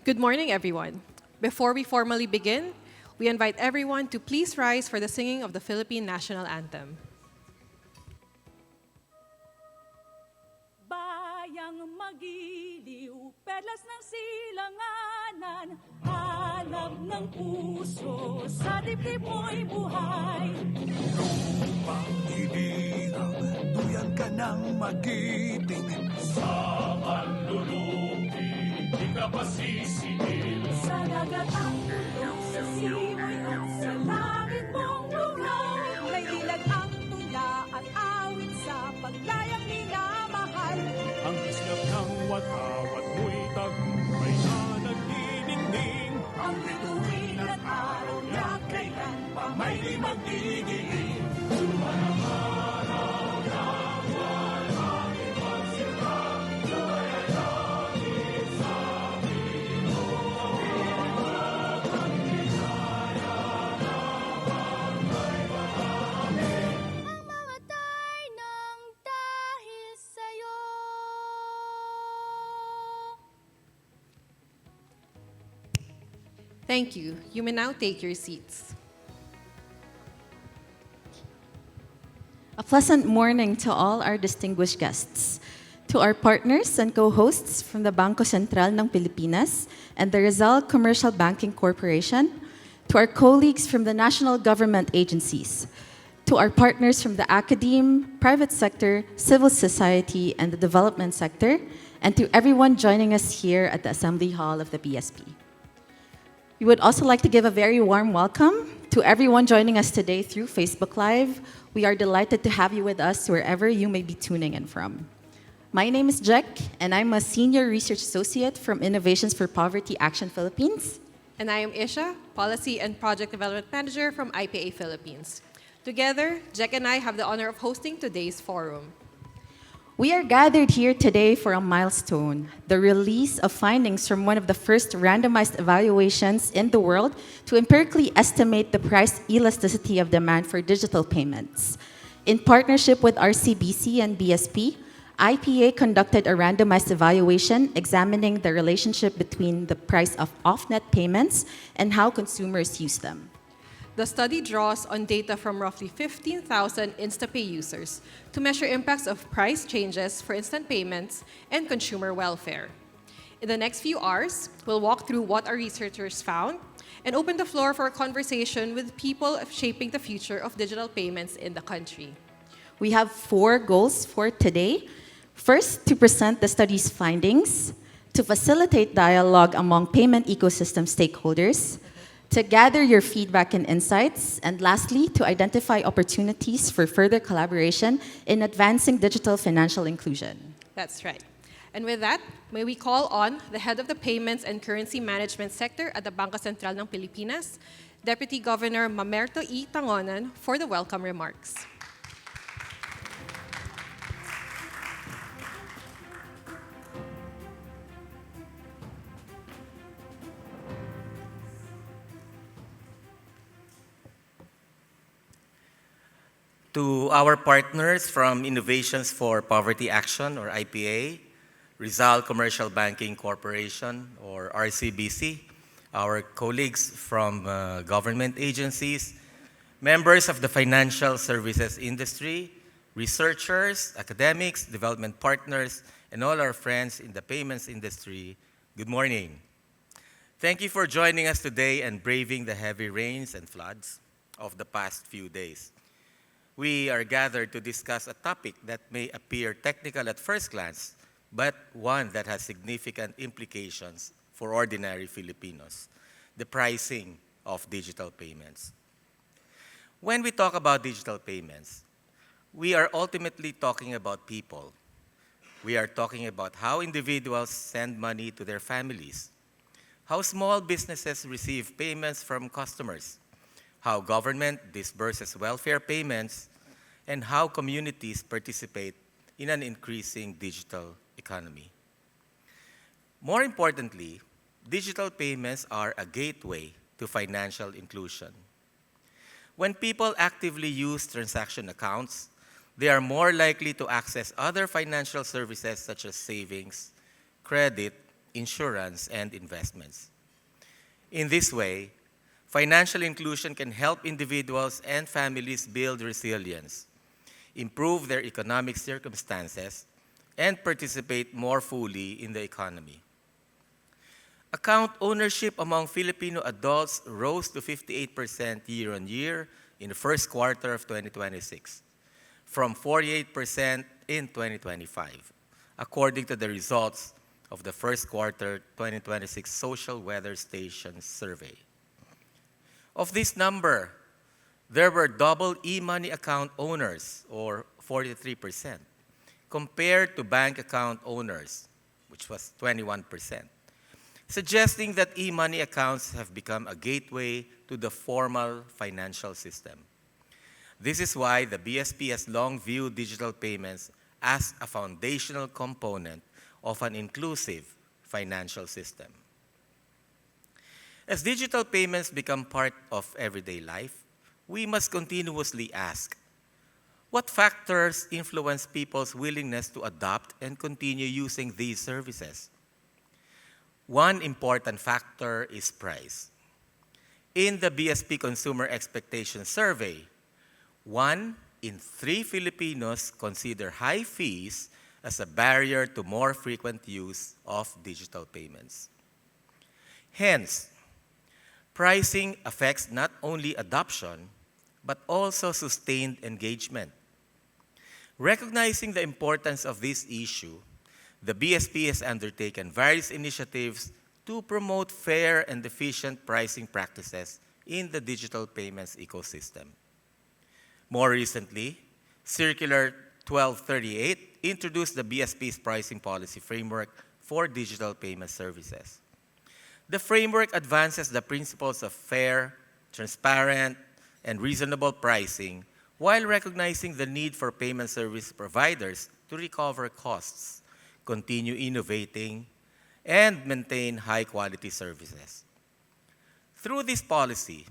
Good morning, everyone. Before we formally begin, we invite everyone to please rise for the singing of the Philippine National Anthem. Bayang magiliw, perlas ng silanganan, alam ng puso, sa dibdib mo'y buhay. Lupang hinirang, duyan ka ng magiting. Sa manlulupi, di ka pasisingil. Sa dagat ang tulog, sa simoy at sa langit mong lugaw. May dilag ang tula at awit sa paglayang minamahal. Ang islap ng watawat mo'y tagumpay na nagdidingding. Ang bituin at araw niya kailan pa may di magdidilim. Thank you. You may now take your seats. A pleasant morning to all our distinguished guests, to our partners and co-hosts from the Bangko Sentral ng Pilipinas and the Rizal Commercial Banking Corporation, to our colleagues from the national government agencies, to our partners from the academe, private sector, civil society, and the development sector, and to everyone joining us here at the Assembly Hall of the BSP. We would also like to give a very warm welcome to everyone joining us today through Facebook Live. We are delighted to have you with us wherever you may be tuning in from. My name is Jack, and I'm a Senior Research Associate from Innovations for Poverty Action Philippines. And I am Isha, Policy and Project Development Manager from IPA Philippines. Together, Jack and I have the honor of hosting today's forum. We are gathered here today for a milestone, the release of findings from one of the first randomized evaluations in the world to empirically estimate the price elasticity of demand for digital payments. In partnership with RCBC and BSP, IPA conducted a randomized evaluation examining the relationship between the price of off-net payments and how consumers use them. The study draws on data from roughly 15,000 InstaPay users to measure impacts of price changes for instant payments and consumer welfare. In the next few hours, we'll walk through what our researchers found and open the floor for a conversation with people shaping the future of digital payments in the country. We have 4 goals for today. First, to present the study's findings, to facilitate dialogue among payment ecosystem stakeholders, to gather your feedback and insights, and lastly, to identify opportunities for further collaboration in advancing digital financial inclusion. That's right. And with that, may we call on the head of the Payments and Currency Management Sector at the Bangko Sentral ng Pilipinas, Deputy Governor Mamerto E. Tangonan, for the welcome remarks. To our partners from Innovations for Poverty Action, or IPA, Rizal Commercial Banking Corporation, or RCBC, our colleagues from government agencies, members of the financial services industry, researchers, academics, development partners, and all our friends in the payments industry, good morning. Thank you for joining us today and braving the heavy rains and floods of the past few days. We are gathered to discuss a topic that may appear technical at first glance, but one that has significant implications for ordinary Filipinos, the pricing of digital payments. When we talk about digital payments, we are ultimately talking about people. We are talking about how individuals send money to their families, how small businesses receive payments from customers, how government disburses welfare payments, and how communities participate in an increasing digital economy. More importantly, digital payments are a gateway to financial inclusion. When people actively use transaction accounts, they are more likely to access other financial services such as savings, credit, insurance, and investments. In this way, financial inclusion can help individuals and families build resilience, improve their economic circumstances, and participate more fully in the economy. Account ownership among Filipino adults rose to 58% year on year in the first quarter of 2026, from 48% in 2025, according to the results of the first quarter 2026 Social Weather Station survey. Of this number, there were double e-money account owners, or 43%, compared to bank account owners, which was 21%, suggesting that e-money accounts have become a gateway to the formal financial system. This is why the BSP has long viewed digital payments as a foundational component of an inclusive financial system. As digital payments become part of everyday life, we must continuously ask, what factors influence people's willingness to adopt and continue using these services? One important factor is price. In the BSP Consumer Expectation Survey, 1 in 3 Filipinos consider high fees as a barrier to more frequent use of digital payments. Hence, pricing affects not only adoption, but also sustained engagement. Recognizing the importance of this issue, the BSP has undertaken various initiatives to promote fair and efficient pricing practices in the digital payments ecosystem. More recently, Circular 1238 introduced the BSP's pricing policy framework for digital payment services. The framework advances the principles of fair, transparent, and reasonable pricing while recognizing the need for payment service providers to recover costs, continue innovating, and maintain high-quality services. Through this policy,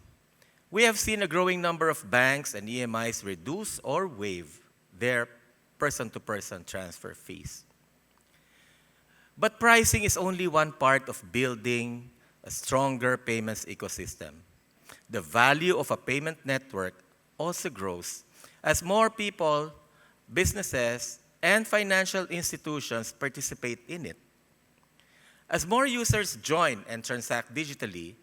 we have seen a growing number of banks and EMIs reduce or waive their person-to-person transfer fees. But pricing is only one part of building a stronger payments ecosystem. The value of a payment network also grows as more people, businesses, and financial institutions participate in it. As more users join and transact digitally,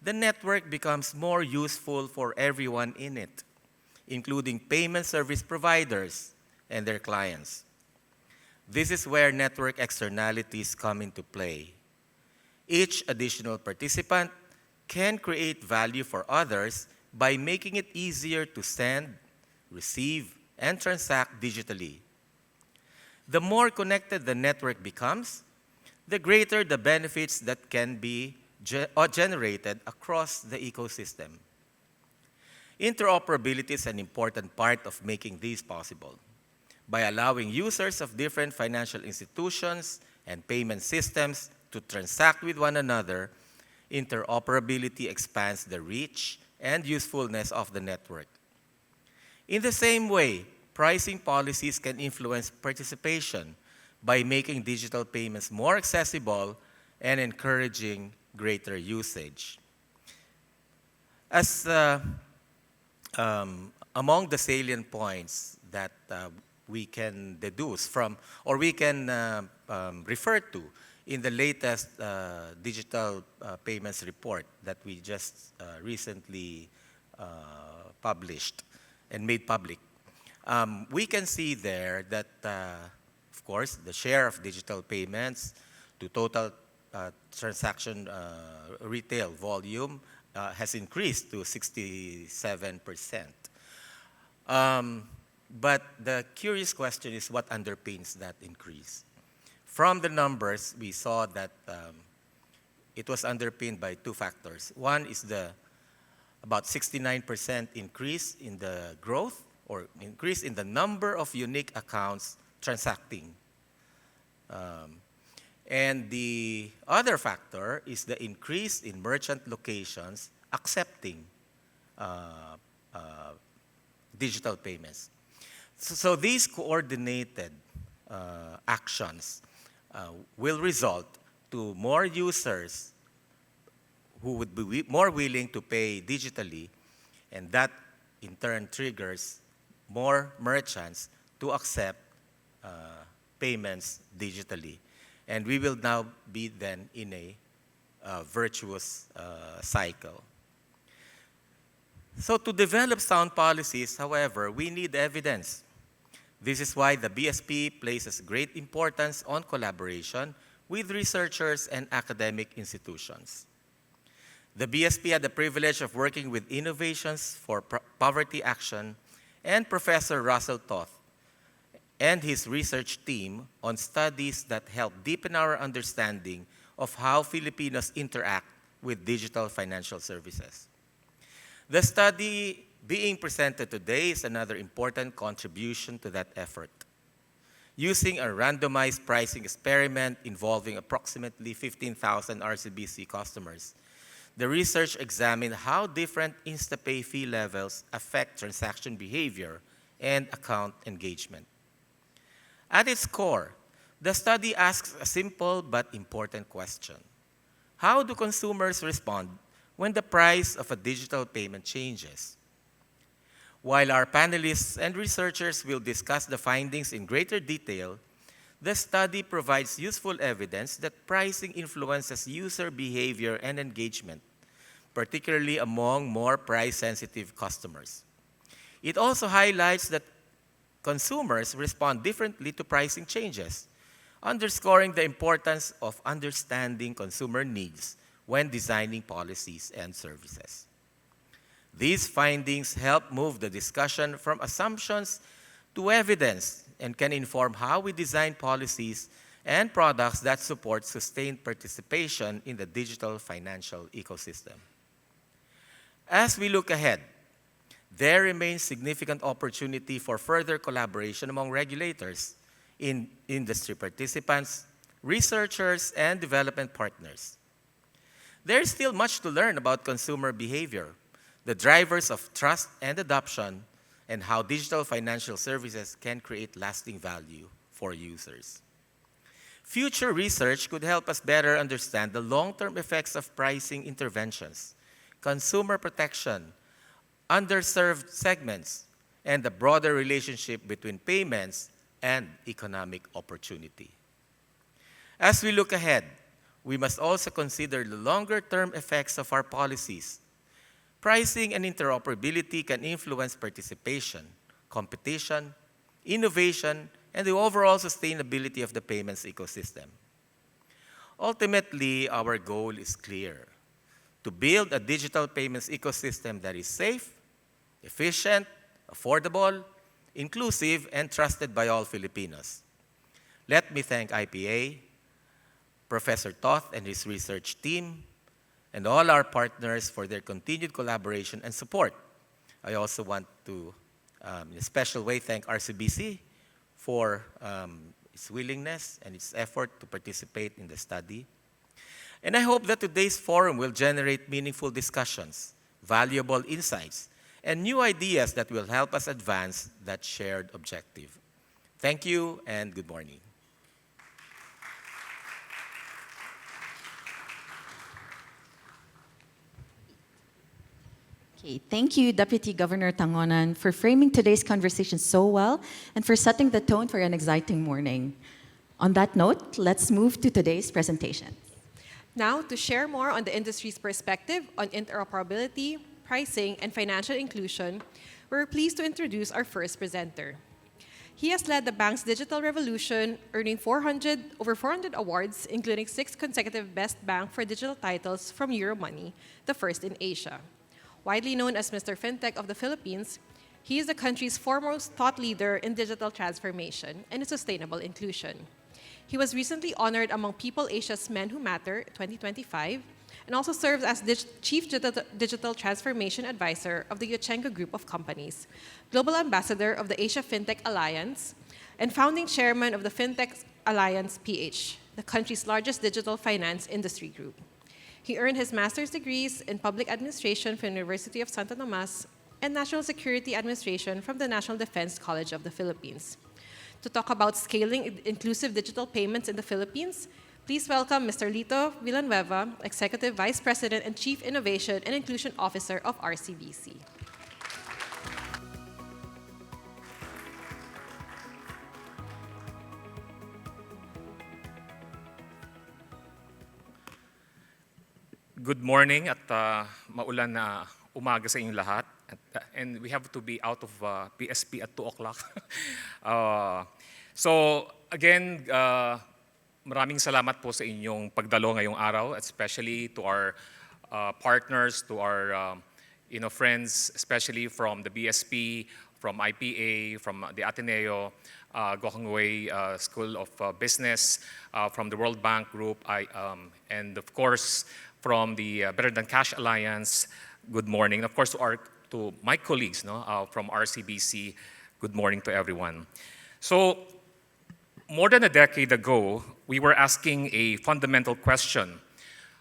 the network becomes more useful for everyone in it, including payment service providers and their clients. This is where network externalities come into play. Each additional participant can create value for others by making it easier to send, receive, and transact digitally. The more connected the network becomes, the greater the benefits that can be generated across the ecosystem. Interoperability is an important part of making this possible. By allowing users of different financial institutions and payment systems to transact with one another, interoperability expands the reach and usefulness of the network. In the same way, pricing policies can influence participation by making digital payments more accessible and encouraging greater usage. As among the salient points that we can deduce from, or we can refer to in the latest digital payments report that we just recently published and made public, we can see there that, of course, the share of digital payments to total transaction retail volume has increased to 67%. But the curious question is what underpins that increase. From the numbers, we saw that it was underpinned by two factors. One is the about 69% increase in the growth or increase in the number of unique accounts transacting. And the other factor is the increase in merchant locations accepting digital payments. So these coordinated actions will result to more users who would be more willing to pay digitally, and that in turn triggers more merchants to accept payments digitally. And we will now be then in a virtuous cycle. So to develop sound policies, however, we need evidence. This is why the BSP places great importance on collaboration with researchers and academic institutions. The BSP had the privilege of working with Innovations for Poverty Action and Professor Russell Toth and his research team on studies that help deepen our understanding of how Filipinos interact with digital financial services. The study being presented today is another important contribution to that effort. Using a randomized pricing experiment involving approximately 15,000 RCBC customers, the research examined how different InstaPay fee levels affect transaction behavior and account engagement. At its core, the study asks a simple but important question. How do consumers respond when the price of a digital payment changes? While our panelists and researchers will discuss the findings in greater detail, the study provides useful evidence that pricing influences user behavior and engagement, particularly among more price-sensitive customers. It also highlights that consumers respond differently to pricing changes, underscoring the importance of understanding consumer needs when designing policies and services. These findings help move the discussion from assumptions to evidence and can inform how we design policies and products that support sustained participation in the digital financial ecosystem. As we look ahead, there remains significant opportunity for further collaboration among regulators, industry participants, researchers, and development partners. There is still much to learn about consumer behavior, the drivers of trust and adoption, and how digital financial services can create lasting value for users. Future research could help us better understand the long-term effects of pricing interventions, consumer protection, underserved segments, and the broader relationship between payments and economic opportunity. As we look ahead, we must also consider the longer-term effects of our policies. Pricing and interoperability can influence participation, competition, innovation, and the overall sustainability of the payments ecosystem. Ultimately, our goal is clear: to build a digital payments ecosystem that is safe, efficient, affordable, inclusive, and trusted by all Filipinos. Let me thank IPA, Professor Toth and his research team, and all our partners for their continued collaboration and support. I also want to, in a special way, thank RCBC for its willingness and its effort to participate in the study. And I hope that today's forum will generate meaningful discussions, valuable insights, and new ideas that will help us advance that shared objective. Thank you and good morning. Okay, thank you, Deputy Governor Tangonan, for framing today's conversation so well and for setting the tone for an exciting morning. On that note, let's move to today's presentation. Now, to share more on the industry's perspective on interoperability, pricing, and financial inclusion, we're pleased to introduce our first presenter. He has led the bank's digital revolution, earning over 400 awards, including 6 consecutive Best Bank for Digital titles from Euromoney, the first in Asia. Widely known as Mr. FinTech of the Philippines, he is the country's foremost thought leader in digital transformation and sustainable inclusion. He was recently honored among People Asia's Men Who Matter 2025 and also serves as Chief Digital Transformation Advisor of the Yochenko Group of Companies, Global Ambassador of the Asia FinTech Alliance, and founding chairman of the FinTech Alliance PH, the country's largest digital finance industry group. He earned his master's degrees in public administration from the University of Santo Tomas and national security administration from the National Defense College of the Philippines. To talk about scaling inclusive digital payments in the Philippines, Please welcome Mr. Lito Villanueva, Executive Vice President and Chief Innovation and Inclusion Officer of RCBC. Good morning at maulan na umaga sa inyong lahat. And we have to be out of PSP at 2 o'clock. So again, maraming salamat po sa inyong pagdalo ngayong araw, especially to our partners, to our friends, especially from the BSP, from IPA, from the Ateneo, Gokongwei School of Business, from the World Bank Group, and of course, from the Better Than Cash Alliance. Good morning. Of course, to my colleagues from RCBC, good morning to everyone. So, more than a decade ago, we were asking a fundamental question.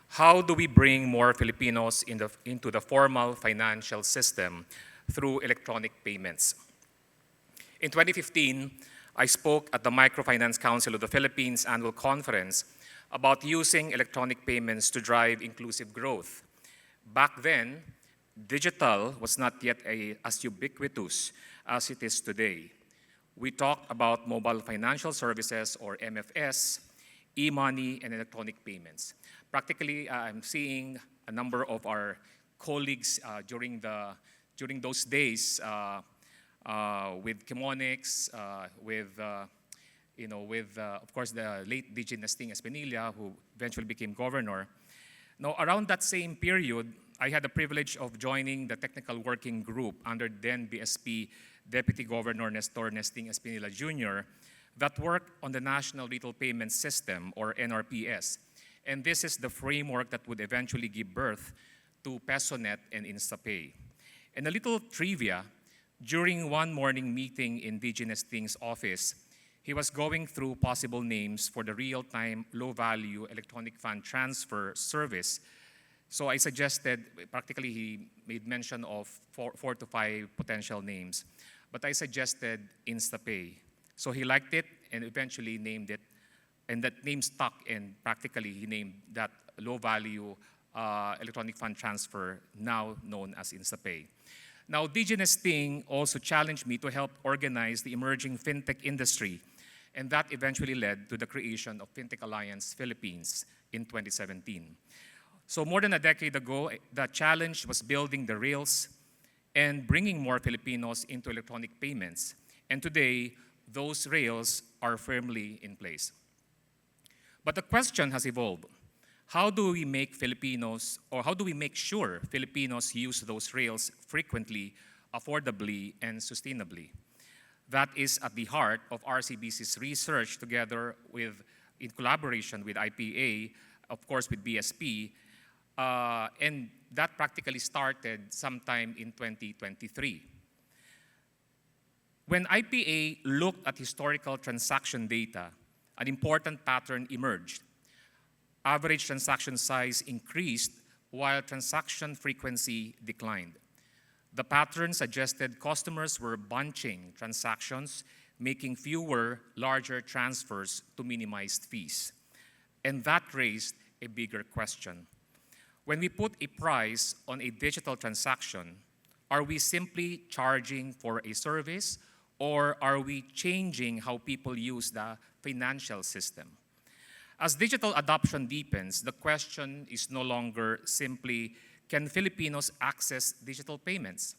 How do we bring more Filipinos into the formal financial system through electronic payments? In 2015, I spoke at the Microfinance Council of the Philippines annual conference about using electronic payments to drive inclusive growth. Back then, digital was not yet as ubiquitous as it is today. We talked about mobile financial services, or MFS, e-money, and electronic payments. Practically, I'm seeing a number of our colleagues during those days with Chemonics, with of course, the late DJ Nesting Espinilla, who eventually became governor. Now, around that same period, I had the privilege of joining the technical working group under then BSP Deputy Governor Nestor Nesting Espinilla Jr. that worked on the National Retail Payment System, or NRPS. And this is the framework that would eventually give birth to PesoNet and InstaPay. And a little trivia, during one morning meeting in DJ Nesting's office, he was going through possible names for the real-time, low-value electronic fund transfer service. So I suggested, practically he made mention of 4 to 5 potential names, but I suggested InstaPay. So he liked it and eventually named it, and that name stuck, and practically he named that low-value electronic fund transfer, now known as InstaPay. Now, DJ Nesting also challenged me to help organize the emerging fintech industry, and that eventually led to the creation of Fintech Alliance Philippines in 2017. So more than a decade ago, the challenge was building the rails and bringing more Filipinos into electronic payments. And today, those rails are firmly in place. But the question has evolved. How do we make sure Filipinos use those rails frequently, affordably, and sustainably? That is at the heart of RCBC's research, together with, in collaboration with IPA, of course with BSP, and that practically started sometime in 2023. When IPA looked at historical transaction data, an important pattern emerged. Average transaction size increased while transaction frequency declined. The pattern suggested customers were bunching transactions, making fewer, larger transfers to minimize fees. And that raised a bigger question. When we put a price on a digital transaction, are we simply charging for a service, or are we changing how people use the financial system? As digital adoption deepens, the question is no longer simply, can Filipinos access digital payments?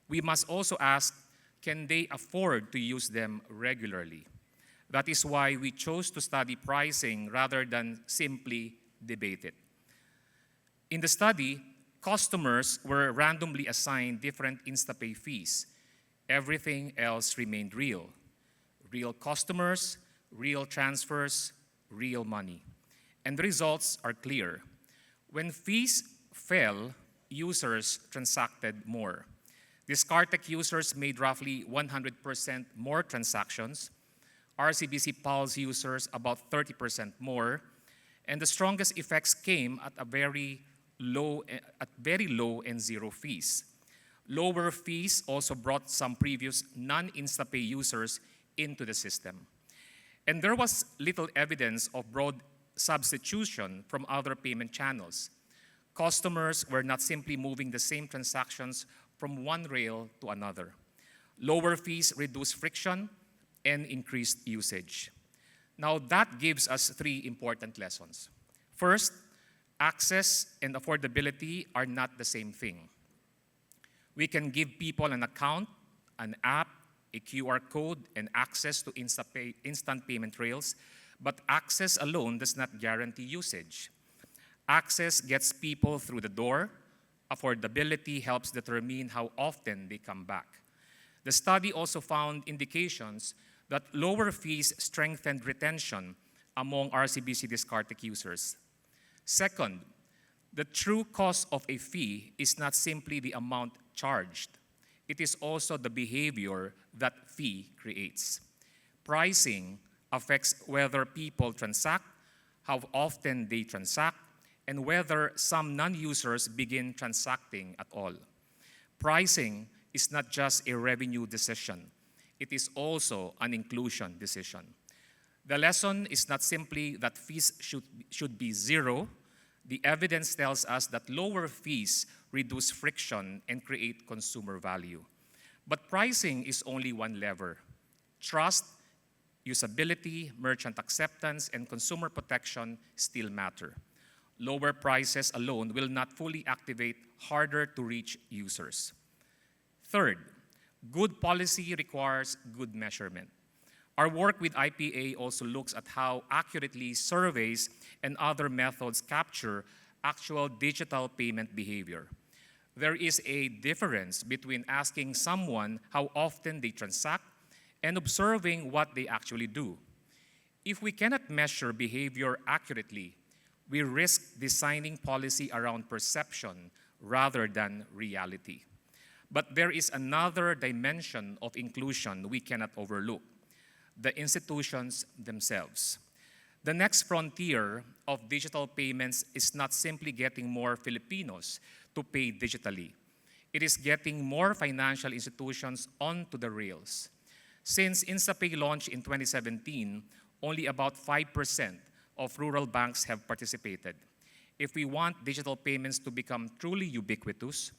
We must also ask, can they afford to use them regularly? That is why we chose to study pricing rather than simply debate it. In the study, customers were randomly assigned different InstaPay fees. Everything else remained real. Real customers, real transfers, real money. And the results are clear. When fees fell, users transacted more. Discartec users made roughly 100% more transactions. RCBC Pulse users about 30% more. And the strongest effects came at very low and zero fees. Lower fees also brought some previous non-InstaPay users into the system. And there was little evidence of broad substitution from other payment channels. Customers were not simply moving the same transactions from one rail to another. Lower fees reduce friction and increased usage. Now, that gives us three important lessons. First, access and affordability are not the same thing. We can give people an account, an app, a QR code, and access to instant payment rails, but access alone does not guarantee usage. Access gets people through the door. Affordability helps determine how often they come back. The study also found indications that lower fees strengthened retention among RCBC Discartec users. Second, the true cost of a fee is not simply the amount charged. It is also the behavior that fee creates. Pricing affects whether people transact, how often they transact, and whether some non-users begin transacting at all. Pricing is not just a revenue decision. It is also an inclusion decision. The lesson is not simply that fees should be zero. The evidence tells us that lower fees reduce friction and create consumer value. But pricing is only one lever. Trust, usability, merchant acceptance, and consumer protection still matter. Lower prices alone will not fully activate harder to reach users. Third, good policy requires good measurement. Our work with IPA also looks at how accurately surveys and other methods capture actual digital payment behavior. There is a difference between asking someone how often they transact and observing what they actually do. If we cannot measure behavior accurately, we risk designing policy around perception rather than reality. But there is another dimension of inclusion we cannot overlook: the institutions themselves. The next frontier of digital payments is not simply getting more Filipinos to pay digitally. It is getting more financial institutions onto the rails. Since InstaPay launched in 2017, only about 5% of rural banks have participated. If we want digital payments to become truly ubiquitous,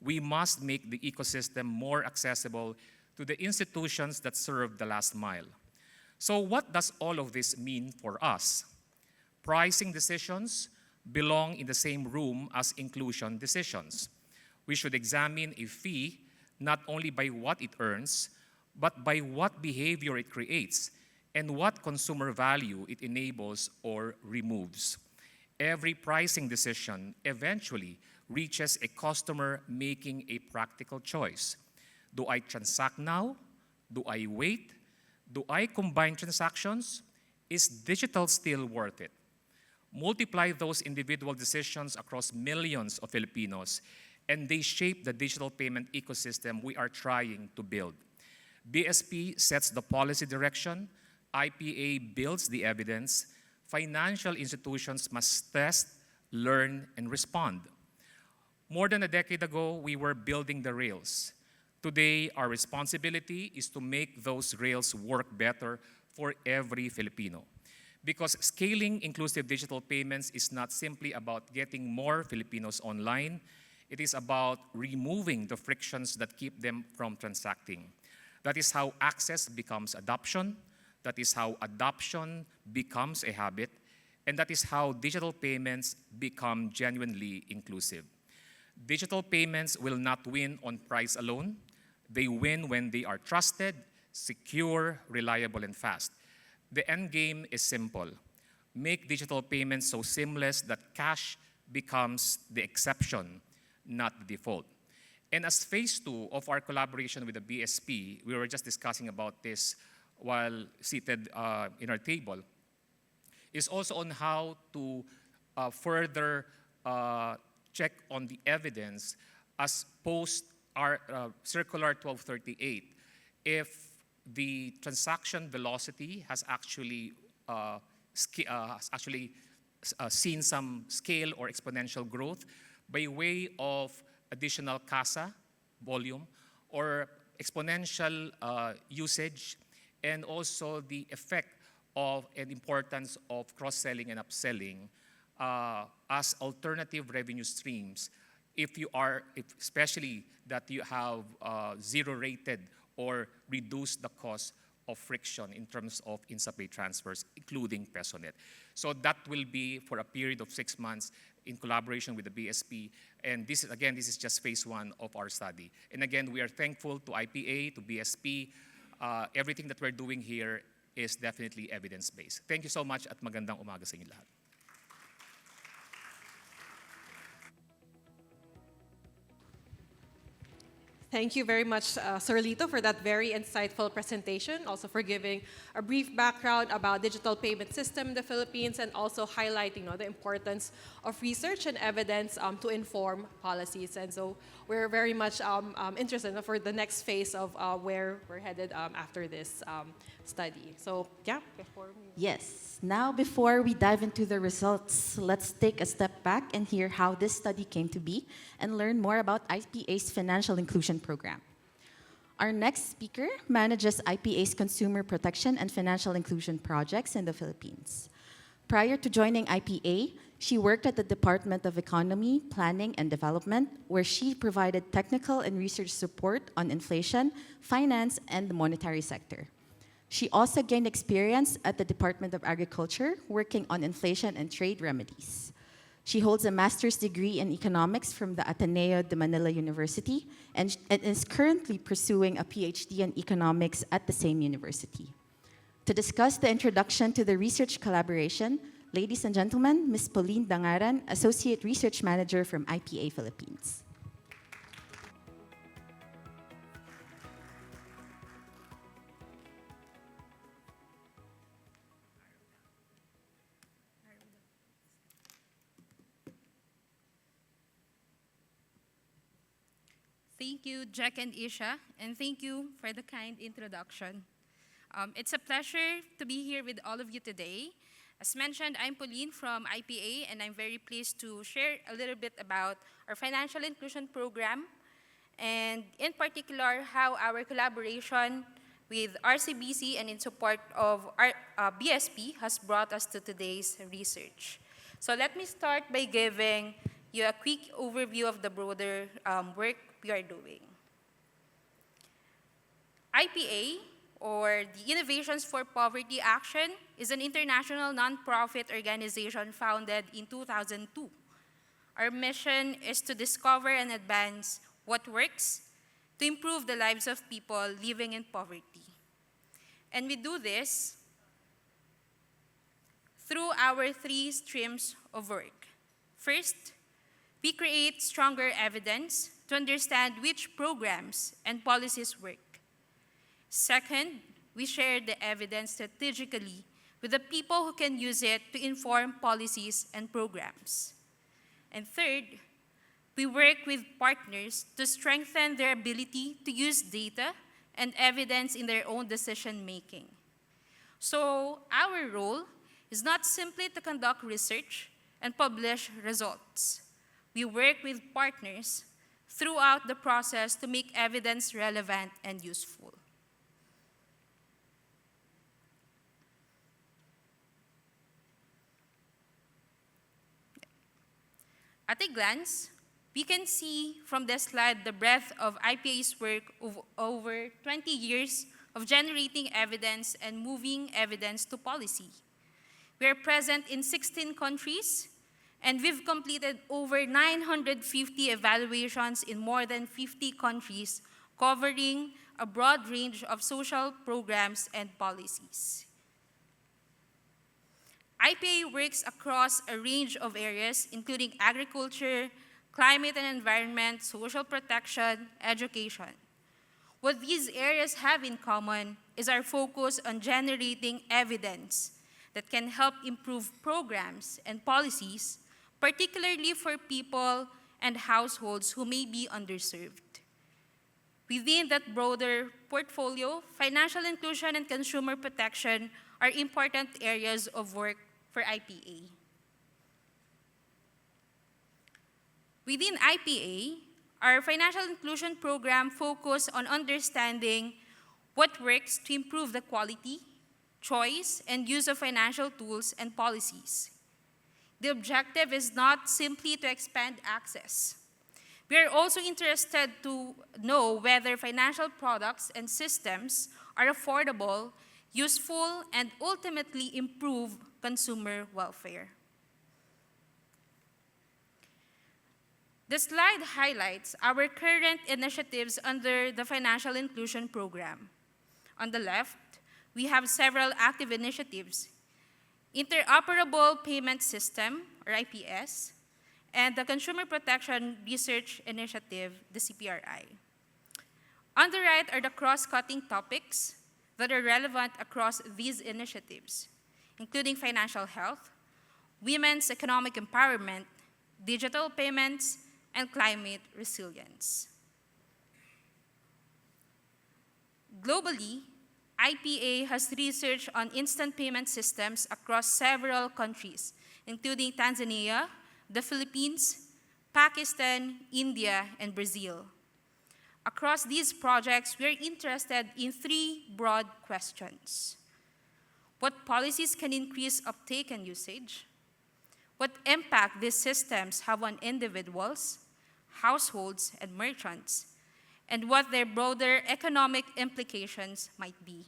we must make the ecosystem more accessible to the institutions that serve the last mile. So what does all of this mean for us? Pricing decisions belong in the same room as inclusion decisions. We should examine a fee not only by what it earns, but by what behavior it creates and what consumer value it enables or removes. Every pricing decision eventually reaches a customer making a practical choice. Do I transact now? Do I wait? Do I combine transactions? Is digital still worth it? Multiply those individual decisions across millions of Filipinos, and they shape the digital payment ecosystem we are trying to build. BSP sets the policy direction, IPA builds the evidence, financial institutions must test, learn, and respond. More than a decade ago, we were building the rails. Today, our responsibility is to make those rails work better for every Filipino. Because scaling inclusive digital payments is not simply about getting more Filipinos online, it is about removing the frictions that keep them from transacting. That is how access becomes adoption, that is how adoption becomes a habit, and that is how digital payments become genuinely inclusive. Digital payments will not win on price alone. They win when they are trusted, secure, reliable, and fast. The end game is simple. Make digital payments so seamless that cash becomes the exception, not the default. And as phase 2 of our collaboration with the BSP, we were just discussing about this while seated in our table, is also on how to further check on the evidence as post our Circular 1238 if the transaction velocity has actually seen some scale or exponential growth by way of additional CASA volume or exponential usage, and also the effect of and importance of cross-selling and upselling as alternative revenue streams especially that you have zero-rated or reduced the cost of friction in terms of InstaPay transfers, including PesoNet. So that will be for a period of 6 months in collaboration with the BSP. And this is just phase one of our study. And again, we are thankful to IPA, to BSP. Everything that we're doing here is definitely evidence-based. Thank you so much at magandang umaga sa inyo lahat. Thank you very much, Sir Lito, for that very insightful presentation, also for giving a brief background about digital payment system in the Philippines and also highlighting the importance of research and evidence to inform policies. And so we're very much interested for the next phase of where we're headed after this study. So yeah, before we... Yes. Now, before we dive into the results, let's take a step back and hear how this study came to be and learn more about IPA's financial inclusion program. Our next speaker manages IPA's consumer protection and financial inclusion projects in the Philippines. Prior to joining IPA, she worked at the Department of Economy, Planning, and Development, where she provided technical and research support on inflation, finance, and the monetary sector. She also gained experience at the Department of Agriculture, working on inflation and trade remedies. She holds a master's degree in economics from the Ateneo de Manila University and is currently pursuing a PhD in economics at the same university. To discuss the introduction to the research collaboration, ladies and gentlemen, Ms. Pauline Dangaran, Associate Research Manager from IPA Philippines. Thank you, Jack and Isha, and thank you for the kind introduction. It's a pleasure to be here with all of you today. As mentioned, I'm Pauline from IPA, and I'm very pleased to share a little bit about our financial inclusion program, and in particular, how our collaboration with RCBC and in support of our BSP has brought us to today's research. So let me start by giving you a quick overview of the broader work we are doing. IPA, or the Innovations for Poverty Action, is an international nonprofit organization founded in 2002. Our mission is to discover and advance what works to improve the lives of people living in poverty. And we do this through our 3 streams of work. First, we create stronger evidence to understand which programs and policies work. Second, we share the evidence strategically with the people who can use it to inform policies and programs. And third, we work with partners to strengthen their ability to use data and evidence in their own decision-making. So our role is not simply to conduct research and publish results. We work with partners throughout the process to make evidence relevant and useful. At a glance, we can see from this slide the breadth of IPA's work of over 20 years of generating evidence and moving evidence to policy. We are present in 16 countries, and we've completed over 950 evaluations in more than 50 countries, covering a broad range of social programs and policies. IPA works across a range of areas, including agriculture, climate and environment, social protection, education. What these areas have in common is our focus on generating evidence that can help improve programs and policies, particularly for people and households who may be underserved. Within that broader portfolio, financial inclusion and consumer protection are important areas of work for IPA. Within IPA, our financial inclusion program focuses on understanding what works to improve the quality, choice, and use of financial tools and policies. The objective is not simply to expand access. We are also interested to know whether financial products and systems are affordable, useful, and ultimately improve consumer welfare. The slide highlights our current initiatives under the Financial Inclusion Program. On the left, we have several active initiatives: Interoperable Payment System, or IPS, and the Consumer Protection Research Initiative, the CPRI. On the right are the cross-cutting topics that are relevant across these initiatives, including financial health, women's economic empowerment, digital payments, and climate resilience. Globally, IPA has research on instant payment systems across several countries, including Tanzania, the Philippines, Pakistan, India, and Brazil. Across these projects, we are interested in three broad questions. What policies can increase uptake and usage? What impact these systems have on individuals, households, and merchants? And what their broader economic implications might be.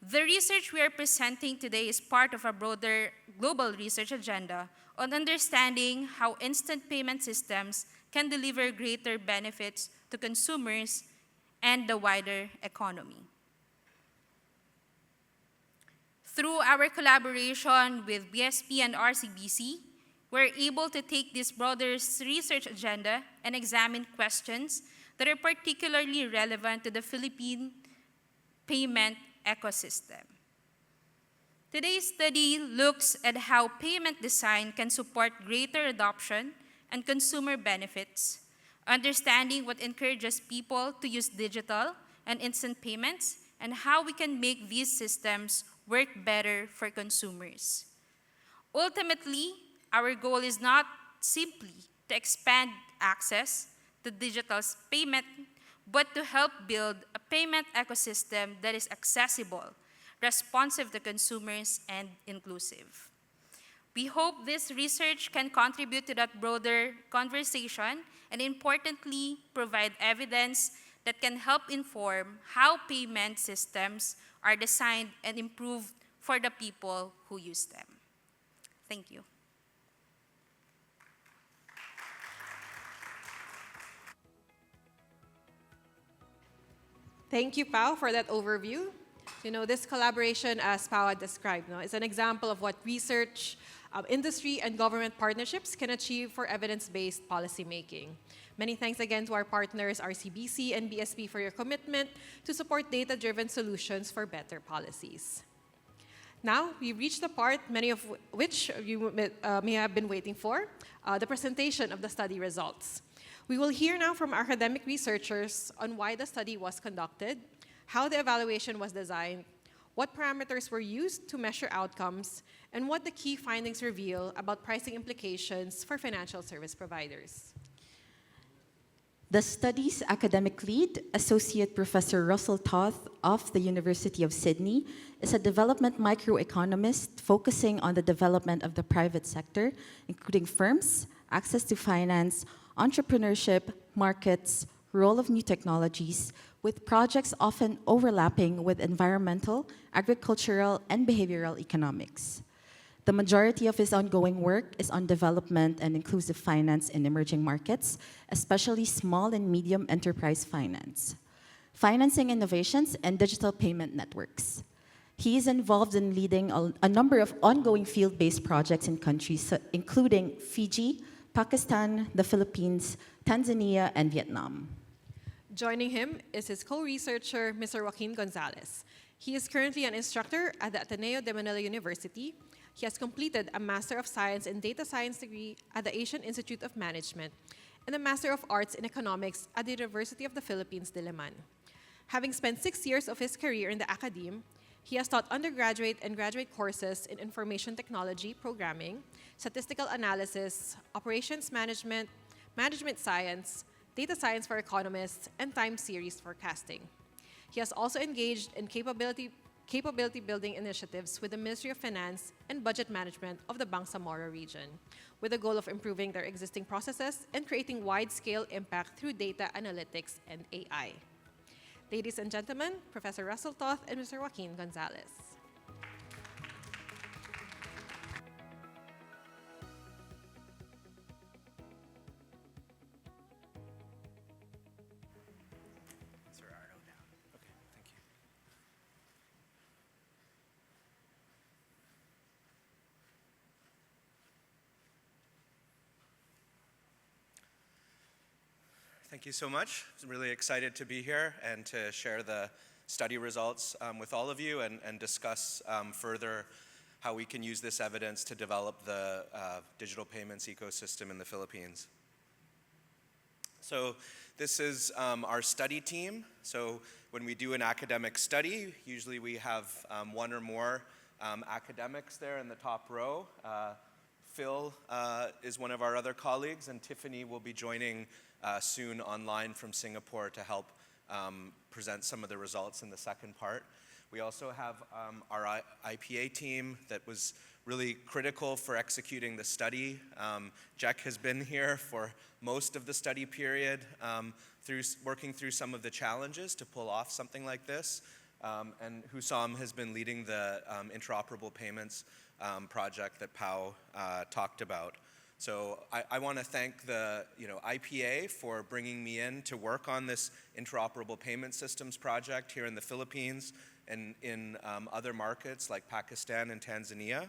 The research we are presenting today is part of a broader global research agenda on understanding how instant payment systems can deliver greater benefits to consumers and the wider economy. Through our collaboration with BSP and RCBC, we're able to take this broader research agenda and examine questions that are particularly relevant to the Philippine payment ecosystem. Today's study looks at how payment design can support greater adoption and consumer benefits, understanding what encourages people to use digital and instant payments, and how we can make these systems work better for consumers. Ultimately, our goal is not simply to expand access to digital payment, but to help build a payment ecosystem that is accessible, responsive to consumers, and inclusive. We hope this research can contribute to that broader conversation and, importantly, provide evidence that can help inform how payment systems are designed and improved for the people who use them. Thank you. Thank you, Pao, for that overview. This collaboration, as Pao had described, is an example of what research, industry, and government partnerships can achieve for evidence-based policymaking. Many thanks again to our partners, RCBC and BSP, for your commitment to support data-driven solutions for better policies. Now, we've reached the part, many of which you may have been waiting for, the presentation of the study results. We will hear now from academic researchers on why the study was conducted, how the evaluation was designed, what parameters were used to measure outcomes, and what the key findings reveal about pricing implications for financial service providers. The study's academic lead, Associate Professor Russell Toth of the University of Sydney, is a development microeconomist focusing on the development of the private sector, including firms, access to finance, entrepreneurship, markets, role of new technologies, with projects often overlapping with environmental, agricultural, and behavioral economics. The majority of his ongoing work is on development and inclusive finance in emerging markets, especially small and medium enterprise finance, financing innovations, and digital payment networks. He is involved in leading a number of ongoing field-based projects in countries including Fiji, Pakistan, the Philippines, Tanzania, and Vietnam. Joining him is his co-researcher, Mr. Joaquin Gonzalez. He is currently an instructor at the Ateneo de Manila University. He has completed a Master of Science in Data Science degree at the Asian Institute of Management and a Master of Arts in Economics at the University of the Philippines, Diliman. Having spent 6 years of his career in the academe, he has taught undergraduate and graduate courses in information technology, programming, statistical analysis, operations management, management science, data science for economists, and time series forecasting. He has also engaged in capability capability building initiatives with the Ministry of Finance and Budget Management of the Bangsamoro region, with the goal of improving their existing processes and creating wide-scale impact through data analytics and AI. Ladies and gentlemen, Professor Russell Toth and Mr. Joaquin Gonzalez. Sir Arno down. Okay, thank you. Thank you so much. I'm really excited to be here and to share the study results with all of you and discuss further how we can use this evidence to develop the digital payments ecosystem in the Philippines. So this is our study team. So when we do an academic study, usually we have one or more academics there in the top row. Phil is one of our other colleagues, and Tiffany will be joining soon online from Singapore to help present some of the results in the second part. We also have our IPA team that was really critical for executing the study. Jack has been here for most of the study period, working through some of the challenges to pull off something like this. And Hussam has been leading the interoperable payments project that Pao talked about. So I want to thank the IPA for bringing me in to work on this interoperable payment systems project here in the Philippines and in other markets like Pakistan and Tanzania.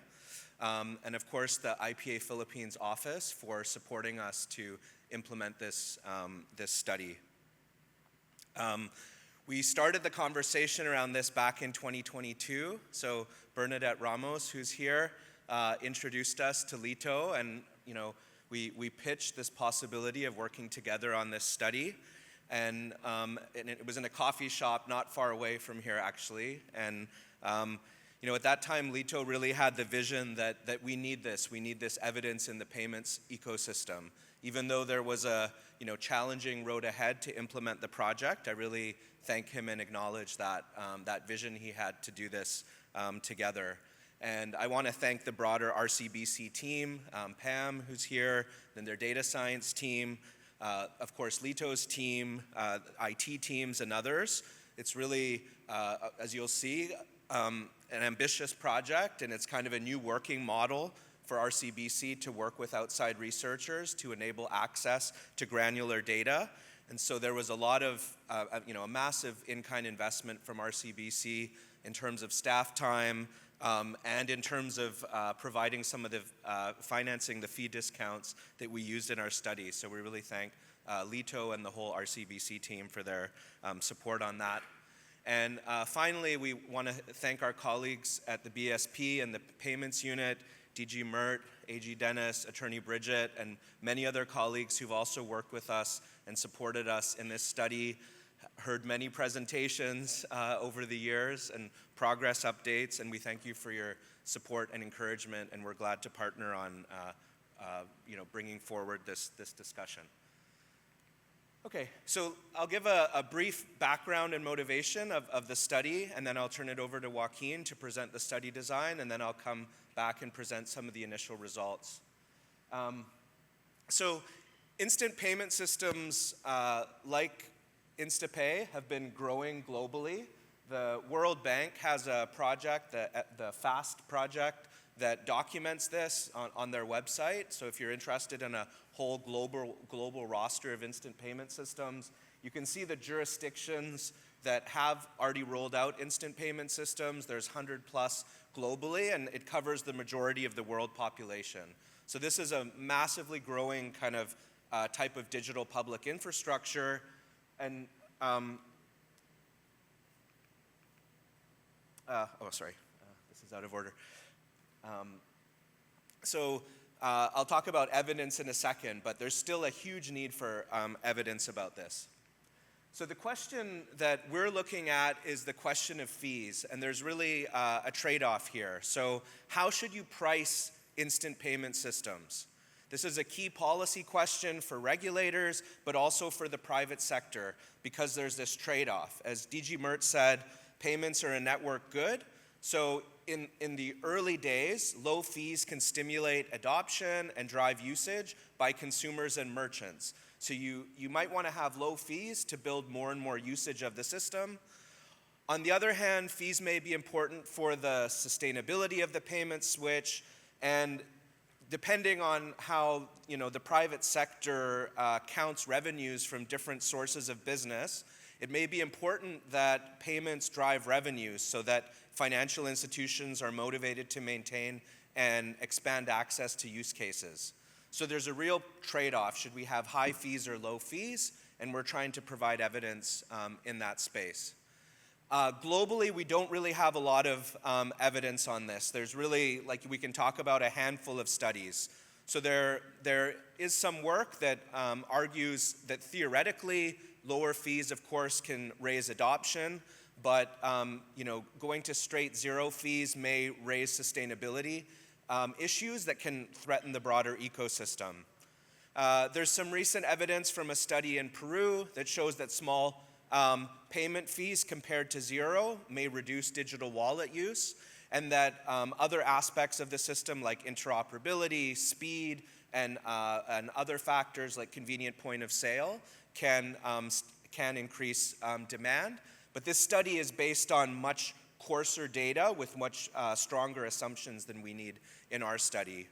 And of course, the IPA Philippines office for supporting us to implement this study. We started the conversation around this back in 2022. So Bernadette Ramos, who's here, introduced us to Lito, and we pitched this possibility of working together on this study. And it was in a coffee shop not far away from here, actually. And at that time, Lito really had the vision that we need this. We need this evidence in the payments ecosystem. Even though there was a challenging road ahead to implement the project, I really thank him and acknowledge that vision he had to do this together. And I want to thank the broader RCBC team, Pam, who's here, then their data science team, of course, Lito's team, IT teams, and others. It's really, as you'll see, an ambitious project, and it's kind of a new working model for RCBC to work with outside researchers to enable access to granular data. And so there was a lot of, a massive in-kind investment from RCBC in terms of staff time and in terms of providing some of the financing, the fee discounts that we used in our study. So we really thank Lito and the whole RCBC team for their support on that. And finally, we want to thank our colleagues at the BSP and the payments unit, DG Mert, AG Dennis, Attorney Bridget, and many other colleagues who've also worked with us and supported us in this study, heard many presentations over the years and progress updates, and we thank you for your support and encouragement, and we're glad to partner on bringing forward this discussion. Okay, so I'll give a brief background and motivation of the study, and then I'll turn it over to Joaquin to present the study design, and then I'll come back and present some of the initial results. So instant payment systems like InstaPay have been growing globally. The World Bank has a project, the FAST project, that documents this on their website. So if you're interested in a whole global roster of instant payment systems, you can see the jurisdictions that have already rolled out instant payment systems. There's 100 plus globally, and it covers the majority of the world population. So this is a massively growing kind of type of digital public infrastructure. And this is out of order. I'll talk about evidence in a second, but there's still a huge need for evidence about this. So the question that we're looking at is the question of fees, and there's really a trade-off here. So how should you price instant payment systems? This is a key policy question for regulators, but also for the private sector, because there's this trade-off. As DG Mert said, payments are a network good. So in the early days, low fees can stimulate adoption and drive usage by consumers and merchants. So you might want to have low fees to build more and more usage of the system. On the other hand, fees may be important for the sustainability of the payment switch, and depending on how the private sector counts revenues from different sources of business, it may be important that payments drive revenues so that financial institutions are motivated to maintain and expand access to use cases. So there's a real trade-off. Should we have high fees or low fees? And we're trying to provide evidence in that space. Globally, we don't really have a lot of evidence on this. There's really, we can talk about a handful of studies. So there is some work that argues that theoretically, lower fees, of course, can raise adoption, but going to straight zero fees may raise sustainability issues that can threaten the broader ecosystem. There's some recent evidence from a study in Peru that shows that small payment fees compared to zero may reduce digital wallet use, and that other aspects of the system like interoperability, speed, and other factors like convenient point of sale can increase demand. But this study is based on much coarser data with much stronger assumptions than we need in our study.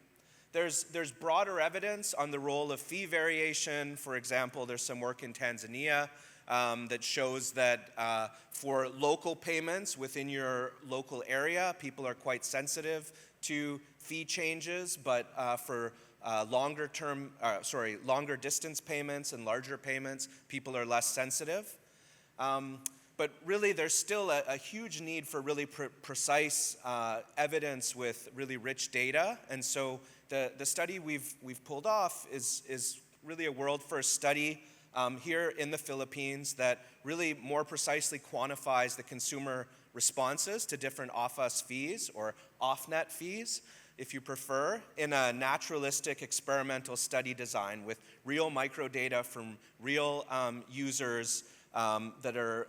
There's broader evidence on the role of fee variation. For example, there's some work in Tanzania that shows that for local payments within your local area, people are quite sensitive to fee changes, but for longer distance payments and larger payments, people are less sensitive. But really, there's still a huge need for really precise evidence with really rich data. And so the study we've pulled off is really a world-first study here in the Philippines that really more precisely quantifies the consumer responses to different off-us fees or off-net fees, if you prefer, in a naturalistic experimental study design with real microdata from real users that are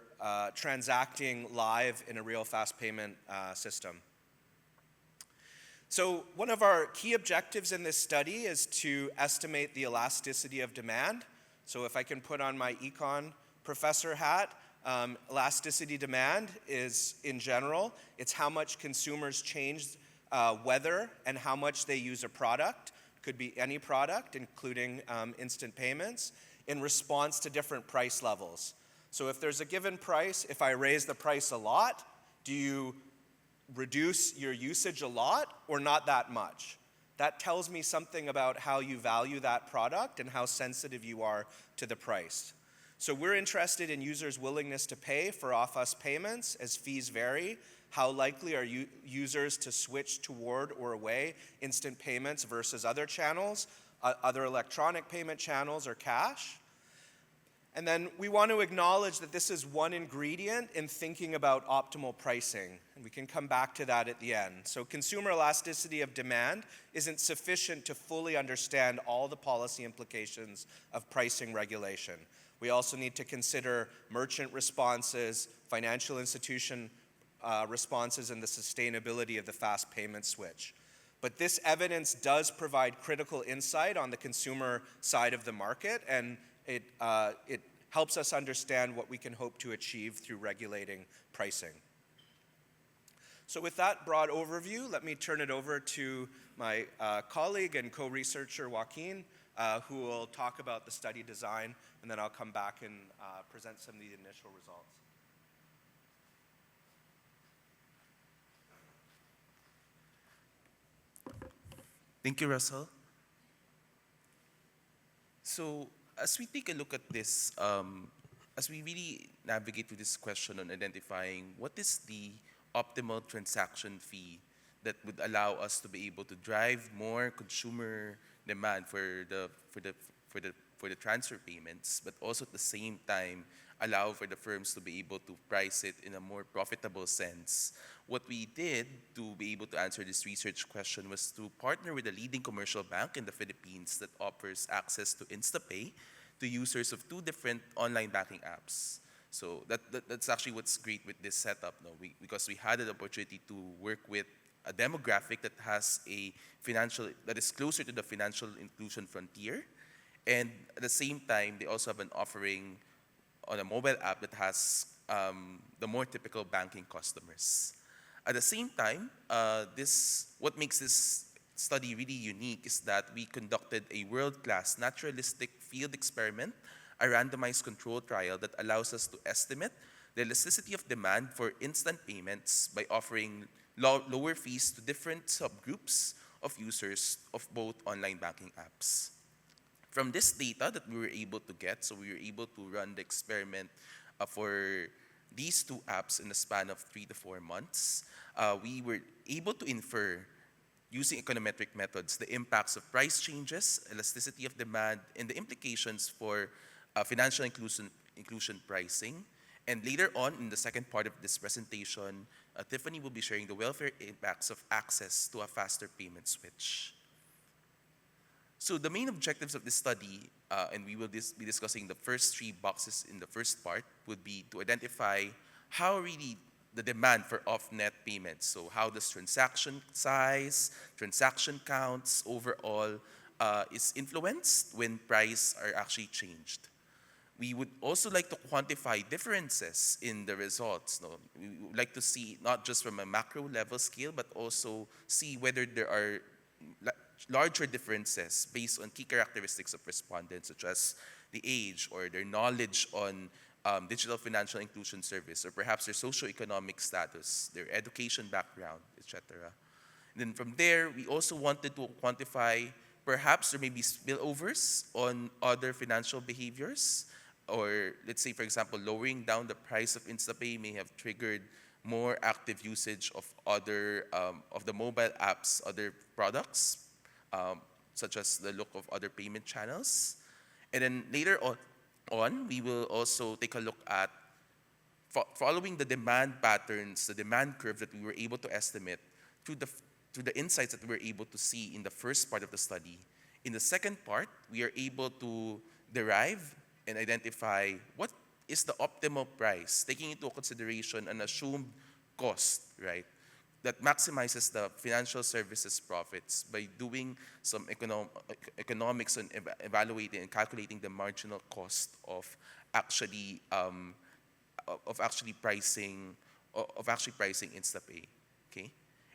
transacting live in a real fast payment system. So one of our key objectives in this study is to estimate the elasticity of demand. So if I can put on my econ professor hat, elasticity demand is, in general, it's how much consumers change whether and how much they use a product, could be any product, including instant payments, in response to different price levels. So if there's a given price, if I raise the price a lot, do you reduce your usage a lot or not that much? That tells me something about how you value that product and how sensitive you are to the price. So we're interested in users' willingness to pay for off-us payments as fees vary. How likely are users to switch toward or away instant payments versus other channels, other electronic payment channels or cash? And then we want to acknowledge that this is one ingredient in thinking about optimal pricing. And we can come back to that at the end. So consumer elasticity of demand isn't sufficient to fully understand all the policy implications of pricing regulation. We also need to consider merchant responses, financial institution responses, and the sustainability of the fast payment switch. But this evidence does provide critical insight on the consumer side of the market, and it helps us understand what we can hope to achieve through regulating pricing. So with that broad overview, let me turn it over to my colleague and co-researcher, Joaquin, who will talk about the study design, and then I'll come back and present some of the initial results. Thank you, Russell. So as we take a look at this, as we really navigate through this question on identifying what is the optimal transaction fee that would allow us to be able to drive more consumer demand for the transfer payments, but also at the same time allow for the firms to be able to price it in a more profitable sense. What we did to be able to answer this research question was to partner with a leading commercial bank in the Philippines that offers access to InstaPay to users of two different online banking apps. So that's actually what's great with this setup, no? Because we had an opportunity to work with a demographic that has a financial, that is closer to the financial inclusion frontier. And at the same time, they also have an offering on a mobile app that has the more typical banking customers. At the same time, what makes this study really unique is that we conducted a world-class naturalistic field experiment, a randomized control trial that allows us to estimate the elasticity of demand for instant payments by offering lower fees to different subgroups of users of both online banking apps. From this data that we were able to get, so we were able to run the experiment for these two apps in the span of 3 to 4 months, we were able to infer, using econometric methods, the impacts of price changes, elasticity of demand, and the implications for financial inclusion pricing. And later on, in the second part of this presentation, Tiffany will be sharing the welfare impacts of access to a faster payment switch. So the main objectives of this study, and we will be discussing the first 3 boxes in the first part, would be to identify how really the demand for off-net payments, so how does transaction size, transaction counts overall is influenced when prices are actually changed. We would also like to quantify differences in the results. No? We would like to see not just from a macro level scale, but also see whether there are larger differences based on key characteristics of respondents, such as the age or their knowledge on digital financial inclusion service, or perhaps their socioeconomic status, their education background, etc. And then from there, we also wanted to quantify perhaps there may be spillovers on other financial behaviors, or let's say, for example, lowering down the price of InstaPay may have triggered more active usage of other of the mobile apps, other products, such as the look of other payment channels. And then later on, we will also take a look at following the demand patterns, the demand curve that we were able to estimate through the insights that we were able to see in the first part of the study. In the second part, we are able to derive and identify what is the optimal price, taking into consideration an assumed cost, right, that maximizes the financial services profits by doing some economics on evaluating and calculating the marginal cost of actually pricing InstaPay. Okay,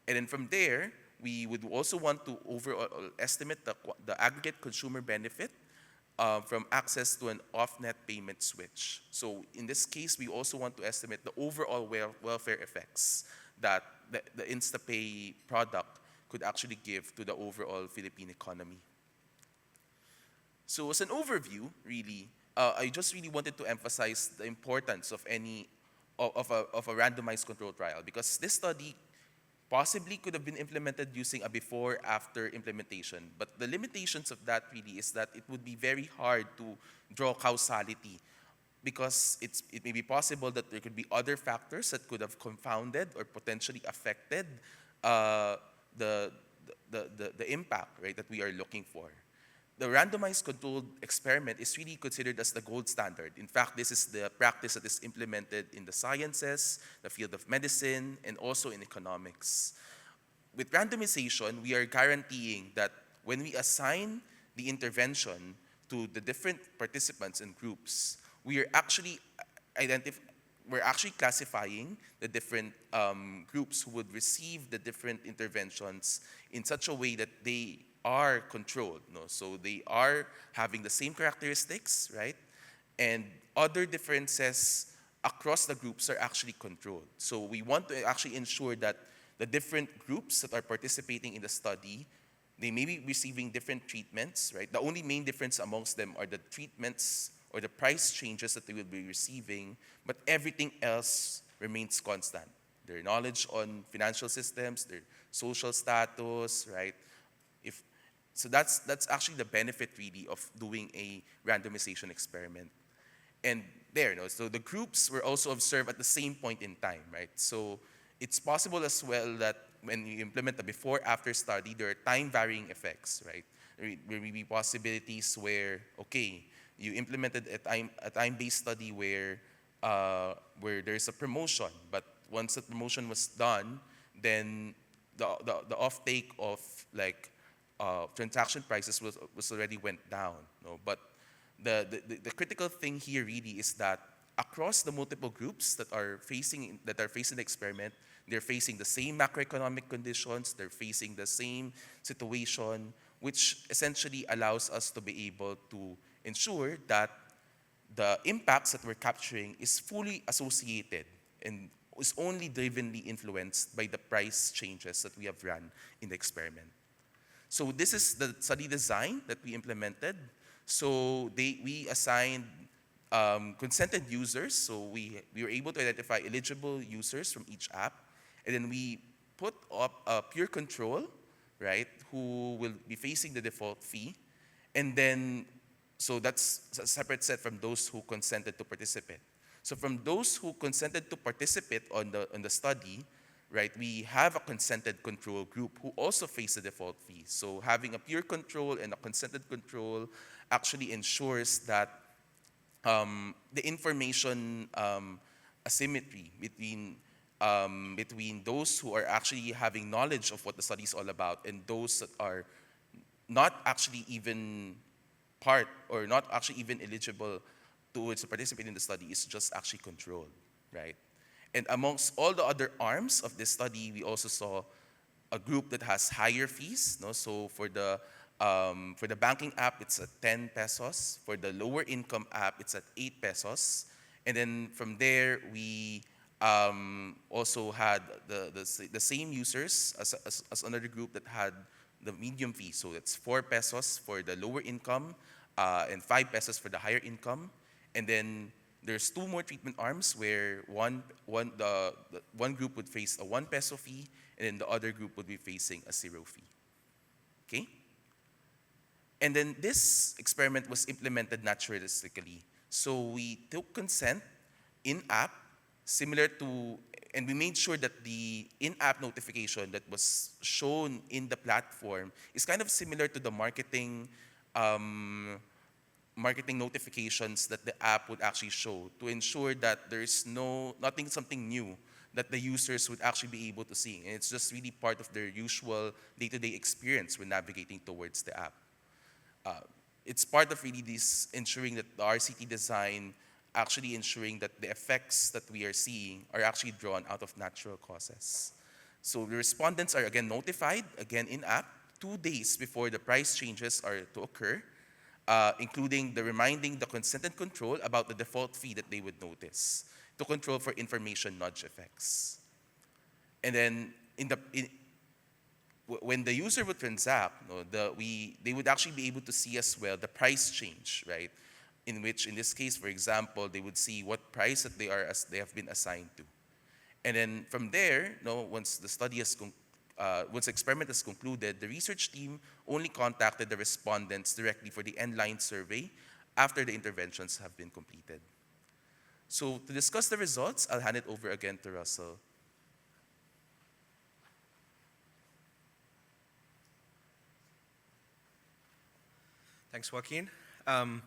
and then from there, we would also want to overall estimate the aggregate consumer benefit from access to an off-net payment switch. So in this case, we also want to estimate the overall welfare effects that the InstaPay product could actually give to the overall Philippine economy. So as an overview, really, I just really wanted to emphasize the importance of a randomized control trial, because this study possibly could have been implemented using a before-after implementation. But the limitations of that really is that it would be very hard to draw causality, because it may be possible that there could be other factors that could have confounded or potentially affected the impact, right, that we are looking for. The randomized controlled experiment is really considered as the gold standard. In fact, this is the practice that is implemented in the sciences, the field of medicine, and also in economics. With randomization, we are guaranteeing that when we assign the intervention to the different participants and groups, we are actually classifying the different groups who would receive the different interventions in such a way that they are controlled. No? So they are having the same characteristics, right? And other differences across the groups are actually controlled. So we want to actually ensure that the different groups that are participating in the study, they may be receiving different treatments, right? The only main difference amongst them are the treatments or the price changes that they will be receiving, but everything else remains constant. Their knowledge on financial systems, their social status, right? So that's actually the benefit really of doing a randomization experiment. And there, so the groups were also observed at the same point in time, right? So it's possible as well that when you implement a before-after study, there are time-varying effects, right? There may be possibilities where, okay, you implemented a time-based study where where there's a promotion, but once the promotion was done, then the offtake of like transaction prices was already went down. No? But the critical thing here really is that across the multiple groups that are facing the experiment, they're facing the same macroeconomic conditions, they're facing the same situation, which essentially allows us to be able to ensure that the impacts that we're capturing is fully associated and is only drivenly influenced by the price changes that we have run in the experiment. So this is the study design that we implemented. So we assigned consented users. So we were able to identify eligible users from each app. And then we put up a peer control, right, who will be facing the default fee. And then, so that's a separate set from those who consented to participate. So from those who consented to participate on the study, right, we have a consented control group who also face the default fee. So having a peer control and a consented control actually ensures that the information asymmetry between those who are actually having knowledge of what the study is all about and those that are not actually even part or not actually even eligible to participate in the study is just actually controlled, right? And amongst all the other arms of this study, we also saw a group that has higher fees. No? So for the banking app, it's at 10 pesos. For the lower income app, it's at 8 pesos. And then from there, we also had the same users as another group that had the medium fee. So it's 4 pesos for the lower income and 5 pesos for the higher income. And then there's two more treatment arms where one group would face a 1 peso fee, and then the other group would be facing a 0 fee. Okay? And then this experiment was implemented naturalistically. So we took consent in-app, similar to, and we made sure that the in-app notification that was shown in the platform is kind of similar to the marketing notifications that the app would actually show to ensure that there is something new that the users would actually be able to see. And it's just really part of their usual day-to-day experience when navigating towards the app. It's part of really this ensuring that the RCT design actually ensuring that the effects that we are seeing are actually drawn out of natural causes. So the respondents are again notified, again in-app, 2 days before the price changes are to occur, including reminding the consented control about the default fee that they would notice to control for information nudge effects. And then when the user would transact, they would actually be able to see as well the price change, right? In which, in this case, for example, they would see what price that they have been assigned to. And then from there, once the experiment is concluded, the research team only contacted the respondents directly for the end-line survey after the interventions have been completed. So to discuss the results, I'll hand it over again to Russell. Thanks, Joaquin. I'll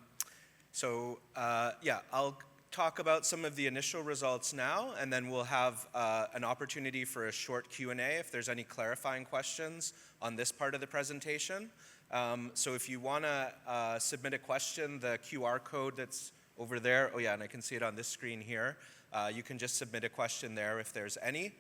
talk about some of the initial results now, and then we'll have an opportunity for a short Q&A if there's any clarifying questions on this part of the presentation. So if you want to submit a question, the QR code that's over there, and I can see it on this screen here, you can just submit a question there if there's any.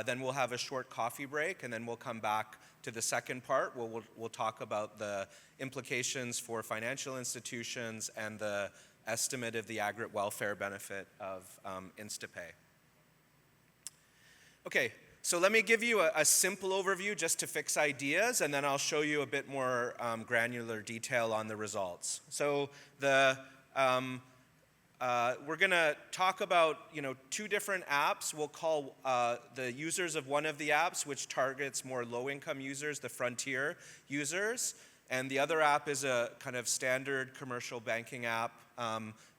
Then we'll have a short coffee break, and then we'll come back to the second part where we'll talk about the implications for financial institutions and the estimate of the aggregate welfare benefit of InstaPay. Okay, so let me give you a simple overview just to fix ideas, and then I'll show you a bit more granular detail on the results. So we're going to talk about two different apps. We'll call the users of one of the apps, which targets more low-income users, the Frontier users. And the other app is a kind of standard commercial banking app,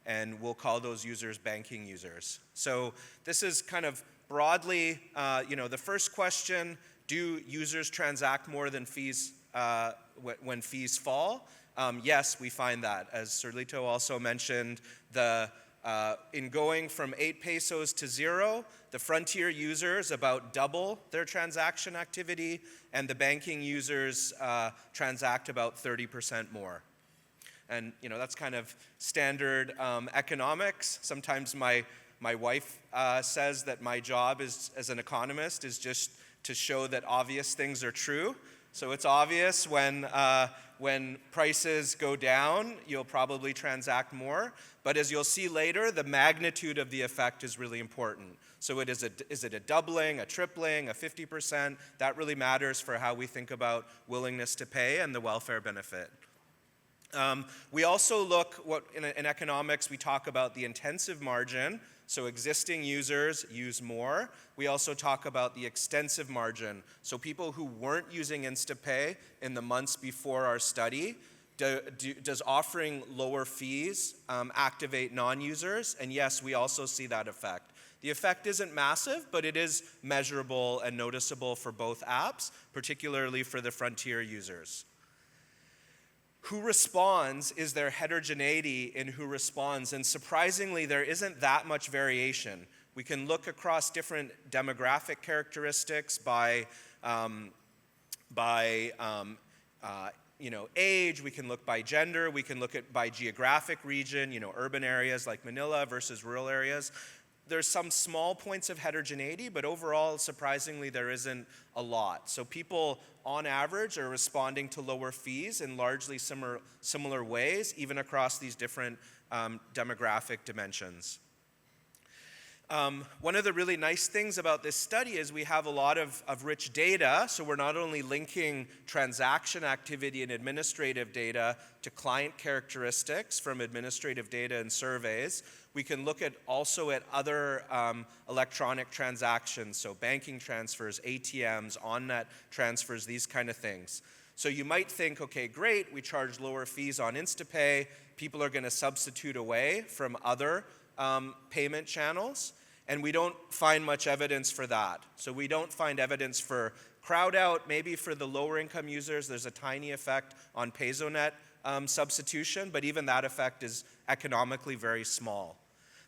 and we'll call those users banking users. So this is kind of broadly, the first question, do users transact more than fees when fees fall? Yes, we find that. As Sir Lito also mentioned, the In going from 8 pesos to 0, the Frontier users about double their transaction activity, and the banking users transact about 30% more. And that's kind of standard economics. Sometimes my wife says that my job as an economist is just to show that obvious things are true. So it's obvious when prices go down, you'll probably transact more. But as you'll see later, the magnitude of the effect is really important. So is it a doubling, a tripling, a 50%? That really matters for how we think about willingness to pay and the welfare benefit. We also look, in economics, we talk about the intensive margin. So existing users use more. We also talk about the extensive margin. So people who weren't using InstaPay in the months before our study, does offering lower fees activate non-users? And yes, we also see that effect. The effect isn't massive, but it is measurable and noticeable for both apps, particularly for the Frontier users. Who responds is their heterogeneity in who responds, and surprisingly, there isn't that much variation. We can look across different demographic characteristics by age. We can look by gender. We can look at by geographic region. Urban areas like Manila versus rural areas. There's some small points of heterogeneity, but overall, surprisingly, there isn't a lot. So people, on average, are responding to lower fees in largely similar ways, even across these different demographic dimensions. One of the really nice things about this study is we have a lot of rich data, so we're not only linking transaction activity and administrative data to client characteristics from administrative data and surveys. We can look also at other electronic transactions, so banking transfers, ATMs, on-net transfers, these kind of things. So you might think, okay, great, we charge lower fees on InstaPay. People are going to substitute away from other payment channels, and we don't find much evidence for that. So we don't find evidence for crowd out. Maybe for the lower income users, there's a tiny effect on PesoNet substitution, but even that effect is economically very small.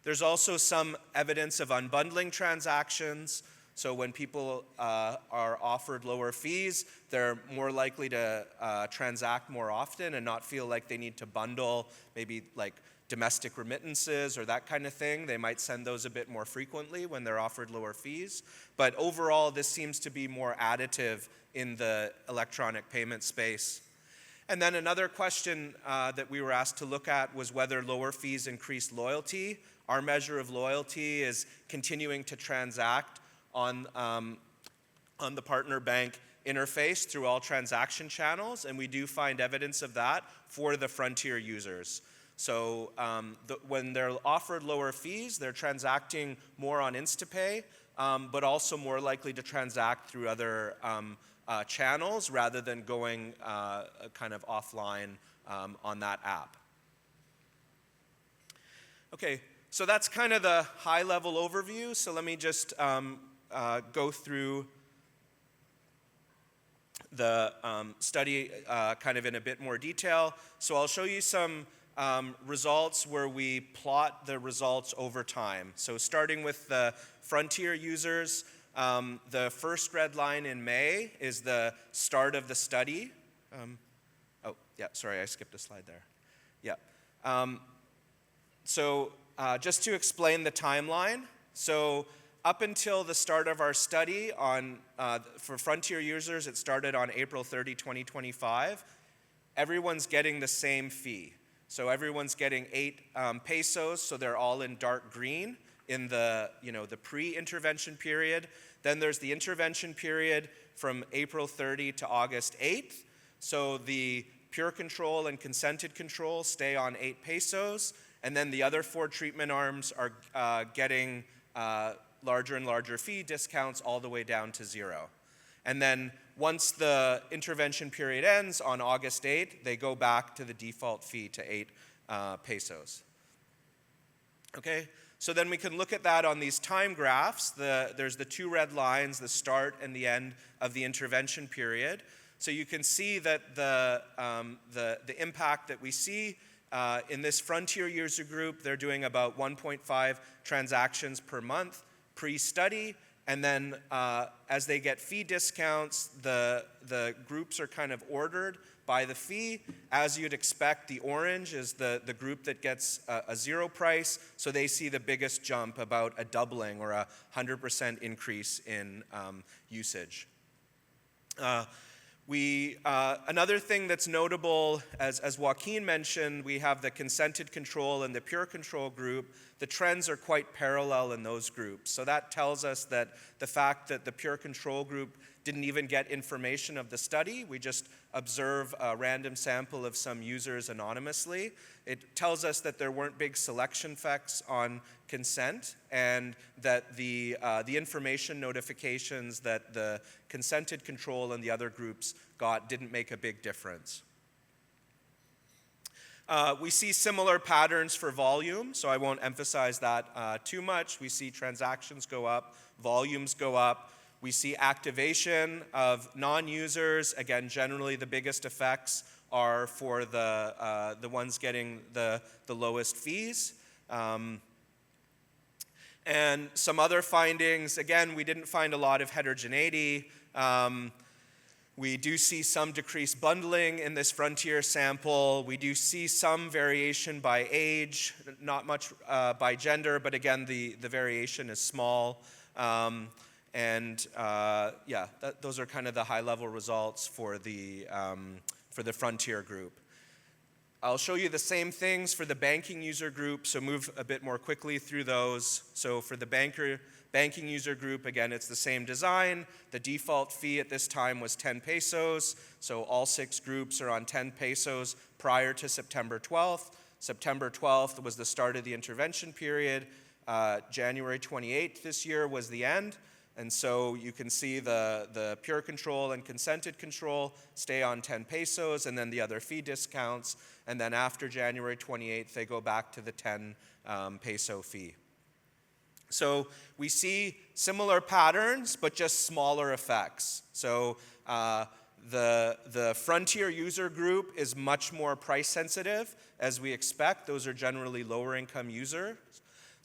There's also some evidence of unbundling transactions. So when people are offered lower fees, they're more likely to transact more often and not feel like they need to bundle maybe like domestic remittances or that kind of thing. They might send those a bit more frequently when they're offered lower fees. But overall, this seems to be more additive in the electronic payment space. And then another question that we were asked to look at was whether lower fees increase loyalty. Our measure of loyalty is continuing to transact on the partner bank interface through all transaction channels, and we do find evidence of that for the Frontier users. So when they're offered lower fees, they're transacting more on InstaPay, but also more likely to transact through other channels rather than going kind of offline on that app. Okay, so that's kind of the high-level overview. So let me just go through the study kind of in a bit more detail. So I'll show you some results where we plot the results over time. So starting with the Frontier users, the first red line in May is the start of the study. Oh, yeah, sorry, I skipped a slide there. Yeah. Just to explain the timeline, so up until the start of our study for Frontier users, it started on April 30, 2025. Everyone's getting the same fee. So everyone's getting 8 pesos, so they're all in dark green in the pre-intervention period. Then there's the intervention period from April 30 to August 8th. So the pure control and consented control stay on 8 pesos. And then the other 4 treatment arms are getting larger and larger fee discounts all the way down to 0. And then once the intervention period ends on August 8th, they go back to the default fee to 8 pesos. Okay, so then we can look at that on these time graphs. There's the 2 red lines, the start and the end of the intervention period. So you can see that the impact that we see In this Frontier user group, they're doing about 1.5 transactions per month pre-study, and then as they get fee discounts, the groups are kind of ordered by the fee. As you'd expect, the orange is the group that gets a zero price, so they see the biggest jump, about a doubling or a 100% increase in usage. Another thing that's notable, as Joaquin mentioned, we have the consented control and the pure control group. The trends are quite parallel in those groups. So that tells us that the fact that the pure control group didn't even get information of the study, we just observe a random sample of some users anonymously. It tells us that there weren't big selection effects on consent, and that the information notifications that the consented control and the other groups got didn't make a big difference. We see similar patterns for volume, so I won't emphasize that too much. We see transactions go up, volumes go up. We see activation of non-users. Again, generally the biggest effects are for the ones getting the lowest fees. And some other findings, again, we didn't find a lot of heterogeneity. We do see some decreased bundling in this Frontier sample. We do see some variation by age, not much by gender, but again, the variation is small. Those are kind of the high-level results for the Frontier group. I'll show you the same things for the banking user group, so move a bit more quickly through those. So for the banking user group, again, it's the same design. The default fee at this time was 10 pesos, so all 6 groups are on 10 pesos prior to September 12th. September 12th was the start of the intervention period. January 28th this year was the end. And so you can see the pure control and consented control stay on 10 pesos, and then the other fee discounts. And then after January 28th, they go back to the 10 peso fee. So we see similar patterns, but just smaller effects. So the Frontier user group is much more price sensitive, as we expect. Those are generally lower income users.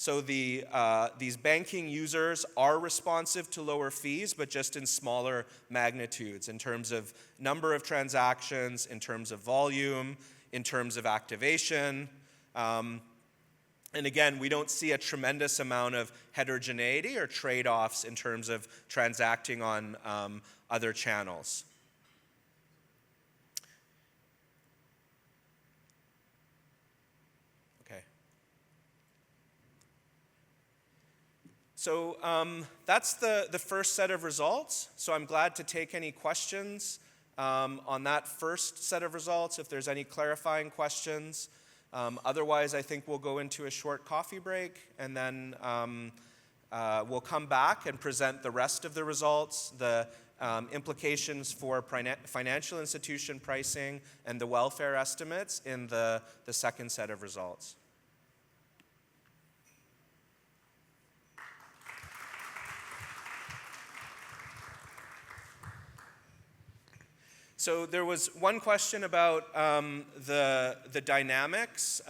So these banking users are responsive to lower fees, but just in smaller magnitudes in terms of number of transactions, in terms of volume, in terms of activation. And again, we don't see a tremendous amount of heterogeneity or trade-offs in terms of transacting on other channels. So that's the first set of results. So I'm glad to take any questions on that first set of results, if there's any clarifying questions. Otherwise, I think we'll go into a short coffee break, and then we'll come back and present the rest of the results, the implications for financial institution pricing, and the welfare estimates in the second set of results. So there was one question about the dynamics,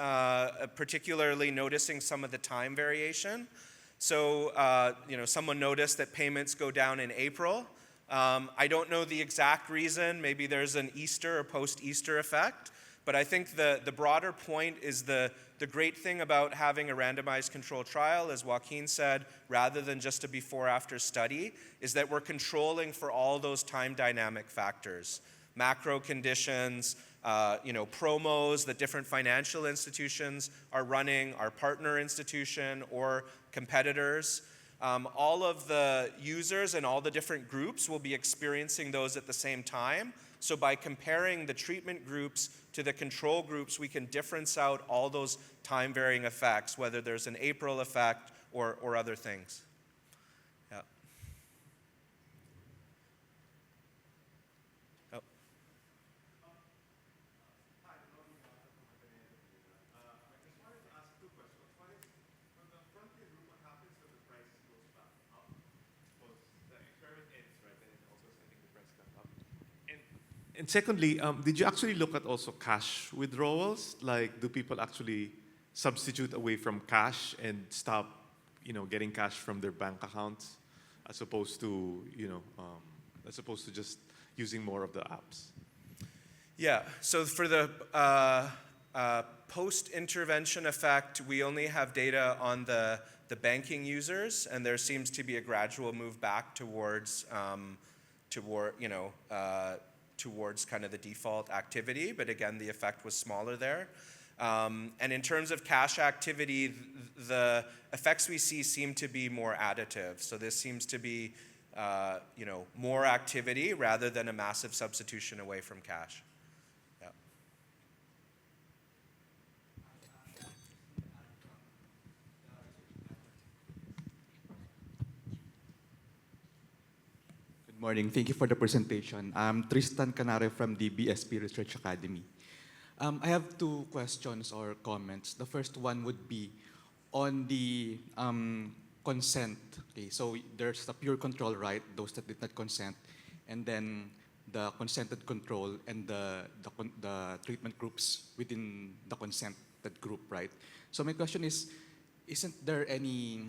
particularly noticing some of the time variation. So someone noticed that payments go down in April. I don't know the exact reason. Maybe there's an Easter or post-Easter effect. But I think the broader point is the great thing about having a randomized control trial, as Joaquin said, rather than just a before-after study, is that we're controlling for all those time dynamic factors. Macro conditions, promos that different financial institutions are running, our partner institution or competitors. All of the users and all the different groups will be experiencing those at the same time. So by comparing the treatment groups to the control groups, we can difference out all those time-varying effects, whether there's an April effect or other things. Yeah. Oh. And secondly, did you actually look at also cash withdrawals? Like, do people actually substitute away from cash and stop, getting cash from their bank accounts, as opposed to, just using more of the apps? Yeah, so for the post-intervention effect, we only have data on the banking users, and there seems to be a gradual move back towards towards kind of the default activity, but again, the effect was smaller there. And in terms of cash activity, the effects we see seem to be more additive. So this seems to be, more activity rather than a massive substitution away from cash. Yeah. Good morning. Thank you for the presentation. I'm Tristan Canare from the BSP Research Academy. I have two questions or comments. The first one would be on the consent. Okay, so there's the pure control, right? Those that did not consent, and then the consented control and the treatment groups within the consented group, right? So my question is, isn't there any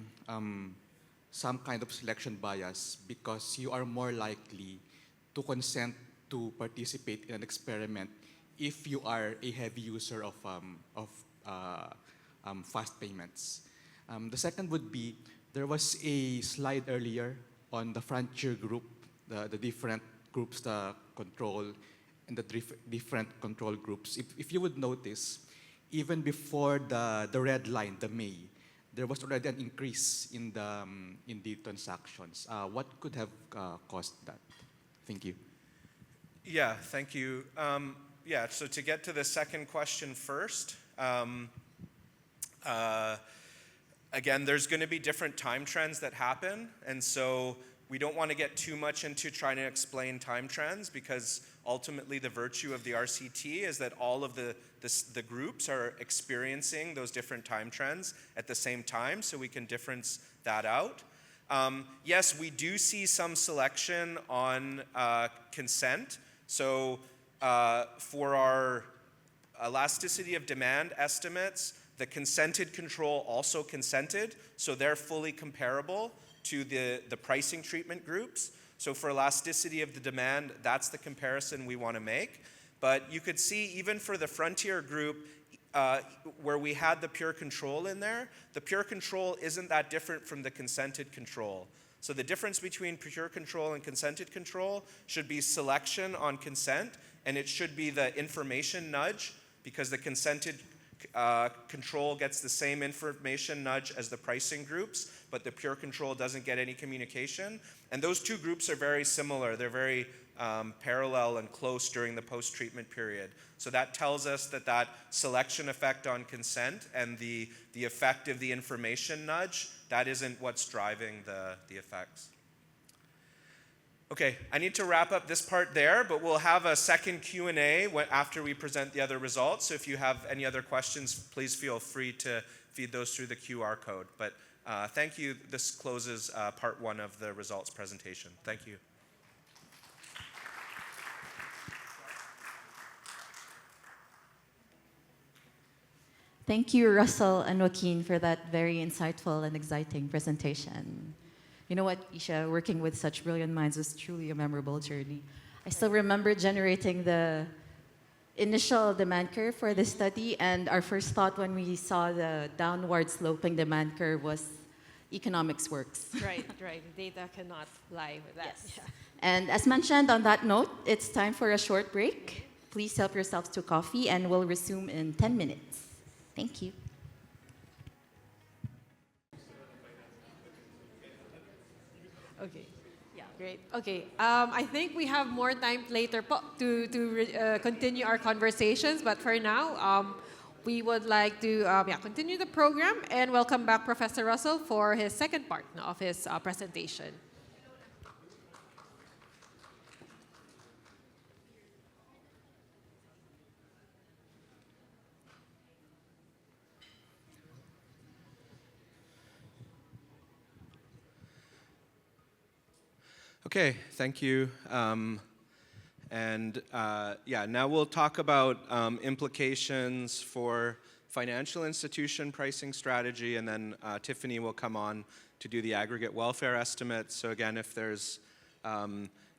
some kind of selection bias because you are more likely to consent to participate in an experiment if you are a heavy user of fast payments? The second would be, there was a slide earlier on the frontier group, the different groups, the control, and the different control groups. If you would notice, even before the red line, the May, there was already an increase in the transactions. What could have caused that? Thank you. Yeah, thank you. So to get to the second question first, again, there's going to be different time trends that happen, and so we don't want to get too much into trying to explain time trends, because ultimately the virtue of the RCT is that all of the groups are experiencing those different time trends at the same time, so we can difference that out. Yes, we do see some selection on consent. So for our elasticity of demand estimates, the consented control also consented, so they're fully comparable to the pricing treatment groups. So for elasticity of the demand, that's the comparison we want to make. But you could see even for the frontier group, where we had the pure control in there, the pure control isn't that different from the consented control. So the difference between pure control and consented control should be selection on consent, and it should be the information nudge, because the consented control gets the same information nudge as the pricing groups, but the pure control doesn't get any communication. And those two groups are very similar. They're very parallel and close during the post-treatment period. So that tells us that selection effect on consent and the effect of the information nudge, that isn't what's driving the effects. Okay, I need to wrap up this part there, but we'll have a second Q&A after we present the other results. So if you have any other questions, please feel free to feed those through the QR code. But thank you. This closes part one of the results presentation. Thank you. Thank you, Russell and Joaquin, for that very insightful and exciting presentation. You know what, Isha, working with such brilliant minds was truly a memorable journey. I still remember generating the initial demand curve for this study, and our first thought when we saw the downward sloping demand curve was economics works. Right. Data cannot lie with that. Yes. Yeah. And as mentioned on that note, it's time for a short break. Please help yourselves to coffee, and we'll resume in 10 minutes. Thank you. Okay. Yeah, great. Okay. I think we have more time later to continue our conversations, but for now, we would like to continue the program and welcome back Professor Russell for his second part of his presentation. Okay, thank you. And yeah, now we'll talk about implications for financial institution pricing strategy, and then Tiffany will come on to do the aggregate welfare estimates. So again, if there's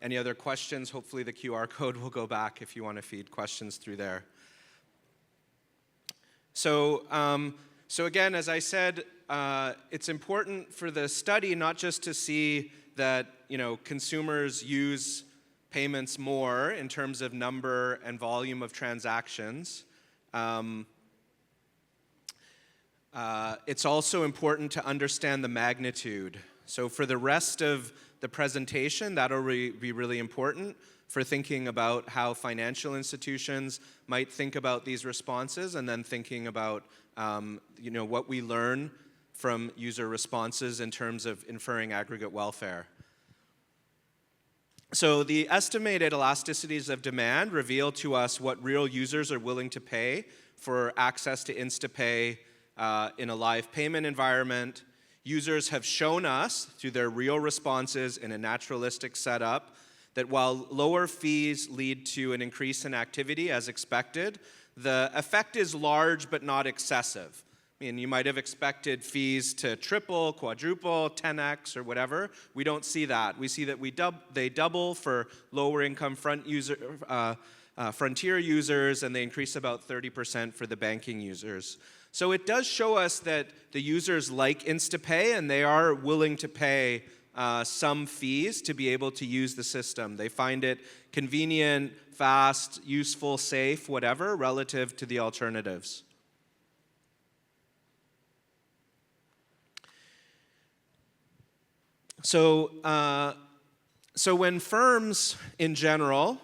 any other questions, hopefully the QR code will go back if you want to feed questions through there. So, so again, as I said, it's important for the study not just to see that consumers use payments more in terms of number and volume of transactions. It's also important to understand the magnitude. So for the rest of the presentation, that'll be really important for thinking about how financial institutions might think about these responses, and then thinking about what we learn from user responses in terms of inferring aggregate welfare. So the estimated elasticities of demand reveal to us what real users are willing to pay for access to InstaPay in a live payment environment. Users have shown us through their real responses in a naturalistic setup that while lower fees lead to an increase in activity as expected, the effect is large but not excessive. I mean, you might have expected fees to triple, quadruple, 10x, or whatever. We don't see that. We see that they double for lower income frontier users, and they increase about 30% for the banking users. So it does show us that the users like InstaPay, and they are willing to pay some fees to be able to use the system. They find it convenient, fast, useful, safe, whatever, relative to the alternatives. So, so when firms in general,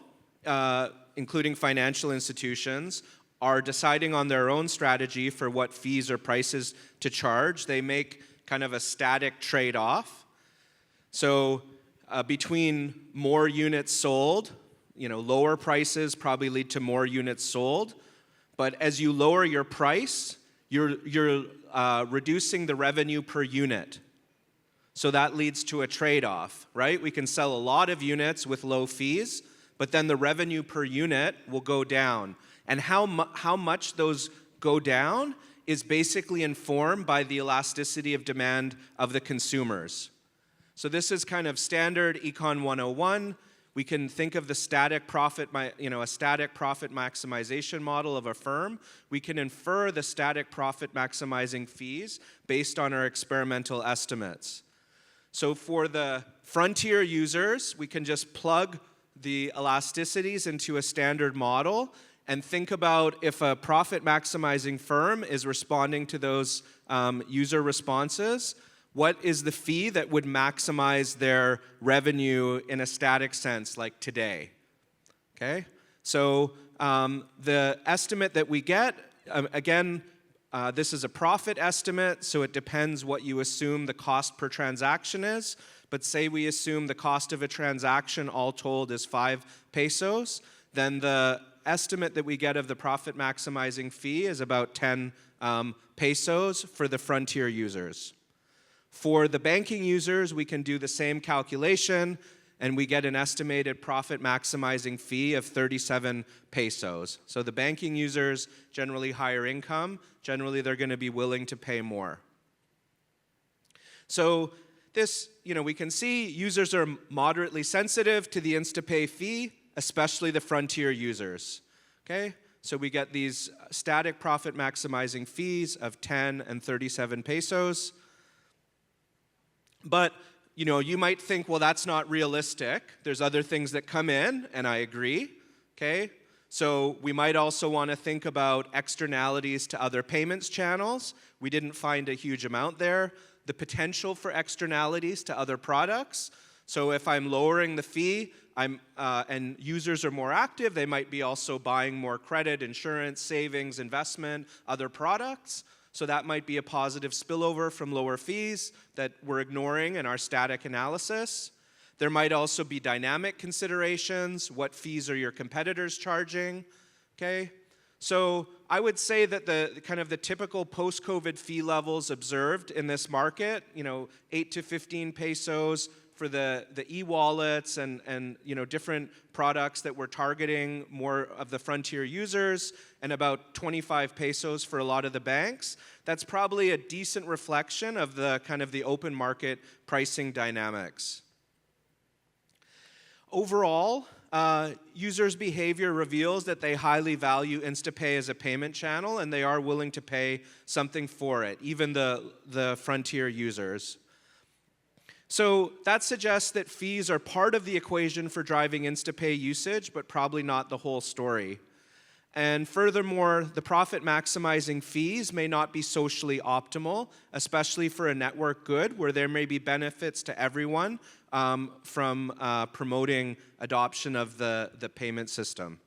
including financial institutions, are deciding on their own strategy for what fees or prices to charge, they make kind of a static trade-off. So between more units sold, lower prices probably lead to more units sold. But as you lower your price, you're reducing the revenue per unit. So that leads to a trade-off, right? We can sell a lot of units with low fees, but then the revenue per unit will go down. And how much those go down is basically informed by the elasticity of demand of the consumers. So this is kind of standard Econ 101. We can think of the static profit, a static profit maximization model of a firm. We can infer the static profit maximizing fees based on our experimental estimates. So for the frontier users, we can just plug the elasticities into a standard model and think about if a profit maximizing firm is responding to those user responses, what is the fee that would maximize their revenue in a static sense, like today? Okay? So the estimate that we get, again, this is a profit estimate, so it depends what you assume the cost per transaction is. But say we assume the cost of a transaction all told is 5 pesos, then the estimate that we get of the profit maximizing fee is about 10 pesos for the frontier users. For the banking users, we can do the same calculation, and we get an estimated profit maximizing fee of 37 pesos. So the banking users, generally higher income, generally they're going to be willing to pay more. So this, we can see users are moderately sensitive to the InstaPay fee, especially the frontier users. Okay? So we get these static profit maximizing fees of 10 and 37 pesos. But you might think, well, that's not realistic. There's other things that come in, and I agree, okay? So we might also want to think about externalities to other payments channels. We didn't find a huge amount there. The potential for externalities to other products. So if I'm lowering the fee, and users are more active, they might be also buying more credit, insurance, savings, investment, other products. So that might be a positive spillover from lower fees that we're ignoring in our static analysis. There might also be dynamic considerations. What fees are your competitors charging? Okay? So I would say that the kind of the typical post-COVID fee levels observed in this market, 8 to 15 pesos for the e-wallets and different products that we're targeting more of the frontier users, and about 25 pesos for a lot of the banks. That's probably a decent reflection of the kind of the open market pricing dynamics. Overall, users' behavior reveals that they highly value InstaPay as a payment channel, and they are willing to pay something for it, even the frontier users. So that suggests that fees are part of the equation for driving InstaPay usage, but probably not the whole story. And furthermore, the profit maximizing fees may not be socially optimal, especially for a network good where there may be benefits to everyone from promoting adoption of the payment system.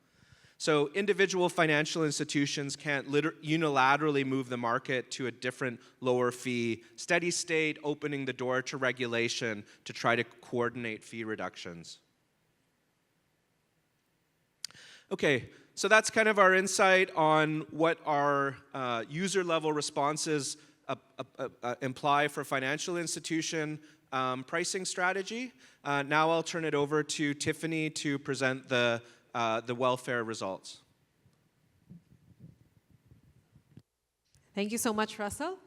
So individual financial institutions can't unilaterally move the market to a different lower fee, steady state opening the door to regulation to try to coordinate fee reductions. Okay, so that's kind of our insight on what our user level responses imply for financial institution pricing strategy. Now I'll turn it over to Tiffany to present the welfare results. Thank you so much, Russell.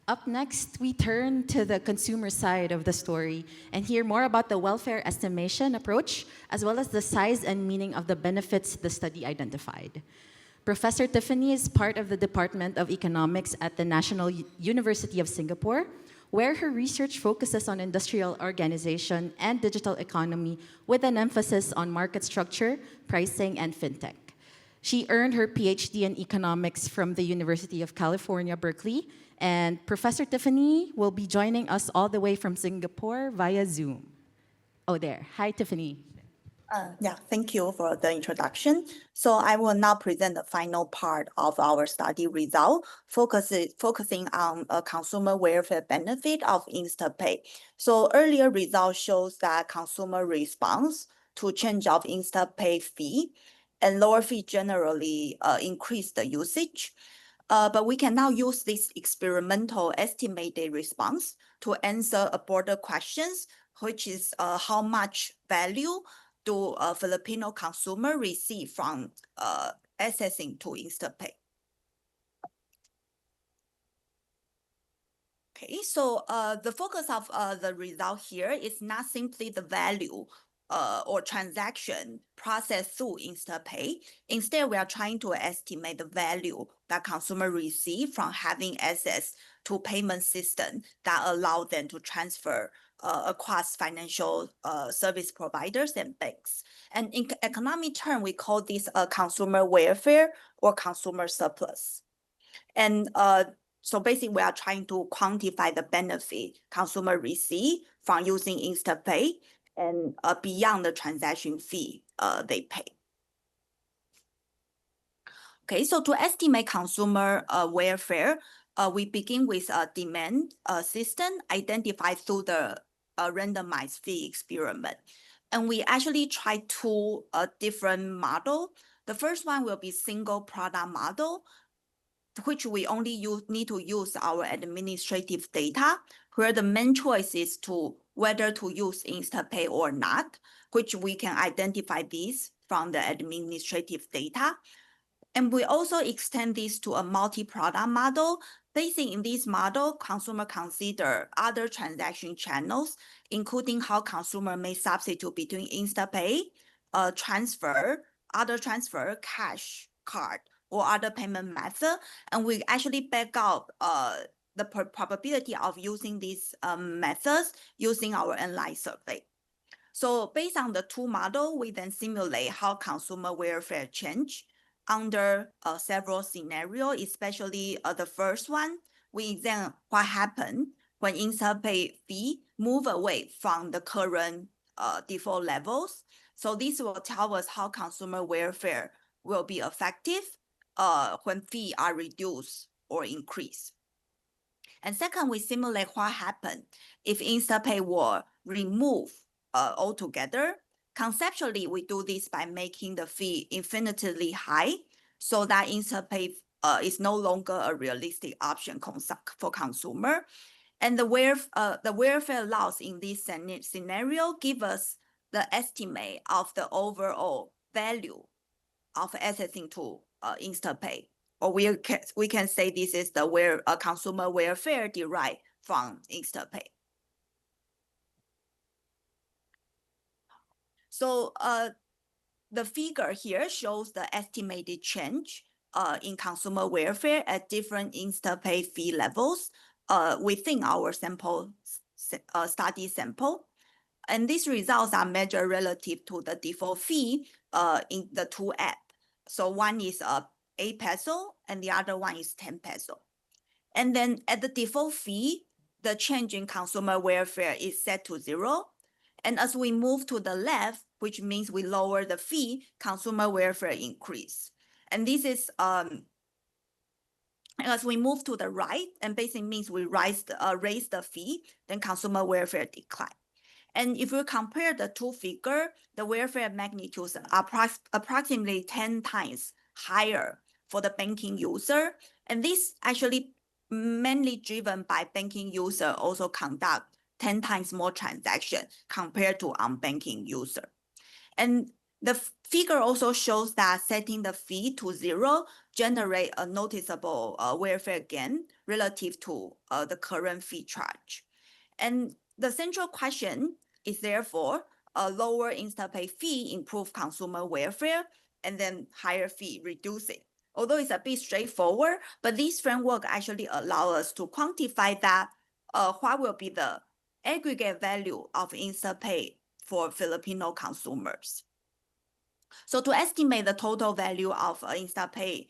Up next, we turn to the consumer side of the story and hear more about the welfare estimation approach, as well as the size and meaning of the benefits the study identified. Professor Tiffany is part of the Department of Economics at the National University of Singapore, where her research focuses on industrial organization and digital economy with an emphasis on market structure, pricing, and fintech. She earned her PhD in economics from the University of California, Berkeley, and Professor Tiffany will be joining us all the way from Singapore via Zoom. Oh, there. Hi, Tiffany. Yeah, thank you for the introduction. So I will now present the final part of our study result, focusing on a consumer welfare benefit of InstaPay. So earlier result shows that consumer response to change of InstaPay fee and lower fee generally increase the usage. But we can now use this experimental estimated response to answer a broader questions, which is how much value do Filipino consumer receive from accessing to InstaPay. Okay, so the focus of the result here is not simply the value or transaction processed through InstaPay. Instead, we are trying to estimate the value that consumer receive from having access to payment system that allow them to transfer across financial service providers and banks. And in economic term, we call this a consumer welfare or consumer surplus. And so basically, we are trying to quantify the benefit consumer receive from using InstaPay and beyond the transaction fee they pay. Okay, so to estimate consumer welfare, we begin with a demand system identified through the randomized fee experiment. And we actually try two different models. The first one will be single product model, which we only need to use our administrative data, where the main choice is to whether to use InstaPay or not, which we can identify this from the administrative data. And we also extend this to a multi-product model. Basically, in this model, consumer consider other transaction channels, including how consumer may substitute between InstaPay, other transfer, cash, card, or other payment method. And we actually back up the probability of using these methods using our online survey. So based on the two models, we then simulate how consumer welfare change under several scenarios, especially the first one. We examine what happened when InstaPay fee move away from the current default levels. So this will tell us how consumer welfare will be effective when fees are reduced or increased. And second, we simulate what happened if InstaPay were removed altogether. Conceptually, we do this by making the fee infinitely high so that InstaPay is no longer a realistic option for consumer. And the welfare loss in this scenario give us the estimate of the overall value of accessing to InstaPay. Or we can say this is the consumer welfare derived from InstaPay. So the figure here shows the estimated change in consumer welfare at different InstaPay fee levels within our study sample. And these results are measured relative to the default fee in the two apps. So one is 8 peso and the other one is 10 peso. And then at the default fee, the change in consumer welfare is set to 0. And as we move to the left, which means we lower the fee, consumer welfare increase. And this is as we move to the right, and basically means we raise the fee, then consumer welfare decline. And if we compare the two figures, the welfare magnitudes are approximately 10 times higher for the banking user. And this actually mainly driven by banking user also conduct 10 times more transaction compared to unbanking user. And the figure also shows that setting the fee to 0 generate a noticeable welfare gain relative to the current fee charge. And the central question is therefore a lower InstaPay fee improve consumer welfare, and then higher fee reduce it. Although it's a bit straightforward, but this framework actually allow us to quantify that what will be the aggregate value of InstaPay for Filipino consumers. So to estimate the total value of InstaPay,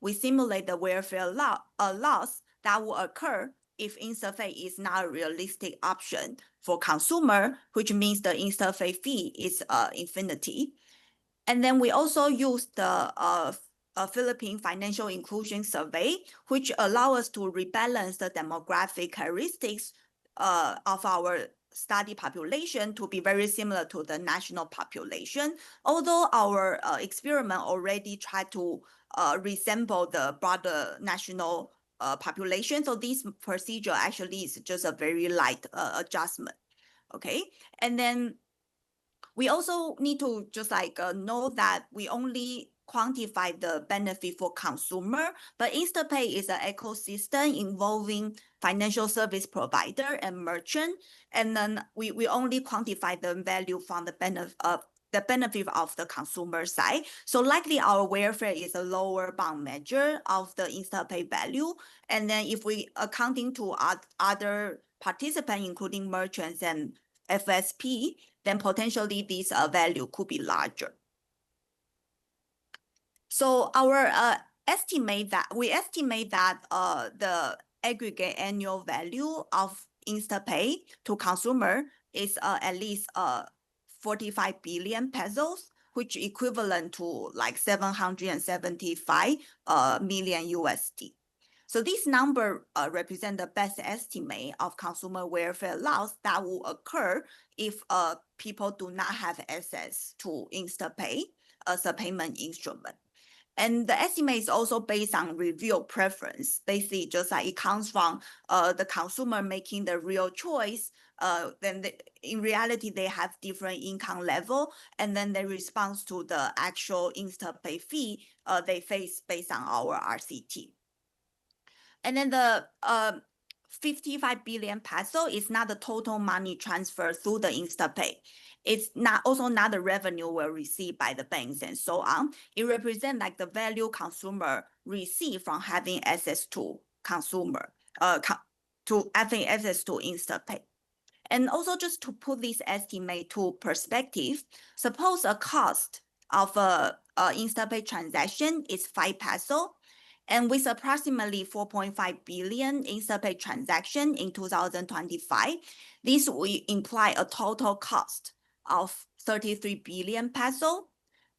we simulate the welfare loss that will occur if InstaPay is not a realistic option for consumer, which means the InstaPay fee is infinity. And then we also use the Philippine Financial Inclusion Survey, which allow us to rebalance the demographic characteristics of our study population to be very similar to the national population. Although our experiment already tried to resemble the broader national population, so this procedure actually is just a very light adjustment. Okay, and then we also need to just know that we only quantify the benefit for consumer, but InstaPay is an ecosystem involving financial service provider and merchant, and then we only quantify the value from the benefit of the consumer side. So likely our welfare is a lower bound measure of the InstaPay value, and then if we accounting to other participants, including merchants and FSP, then potentially this value could be larger. So our estimate that the aggregate annual value of InstaPay to consumer is at least 45 billion pesos, which equivalent to like 775 million USD. So this number represent the best estimate of consumer welfare loss that will occur if people do not have access to InstaPay as a payment instrument. And the estimate is also based on review preference. Basically, just like it comes from the consumer making the real choice. Then in reality, they have different income level, and then they respond to the actual InstaPay fee they face based on our RCT. And then the 55 billion peso is not the total money transfer through the InstaPay. It's also not the revenue we'll receive by the banks and so on. It represents like the value consumer receive from having access to having access to InstaPay. And also just to put this estimate to perspective, suppose a cost of a InstaPay transaction is 5 peso. And with approximately 4.5 billion InstaPay transaction in 2025, this will imply a total cost of 33 billion peso.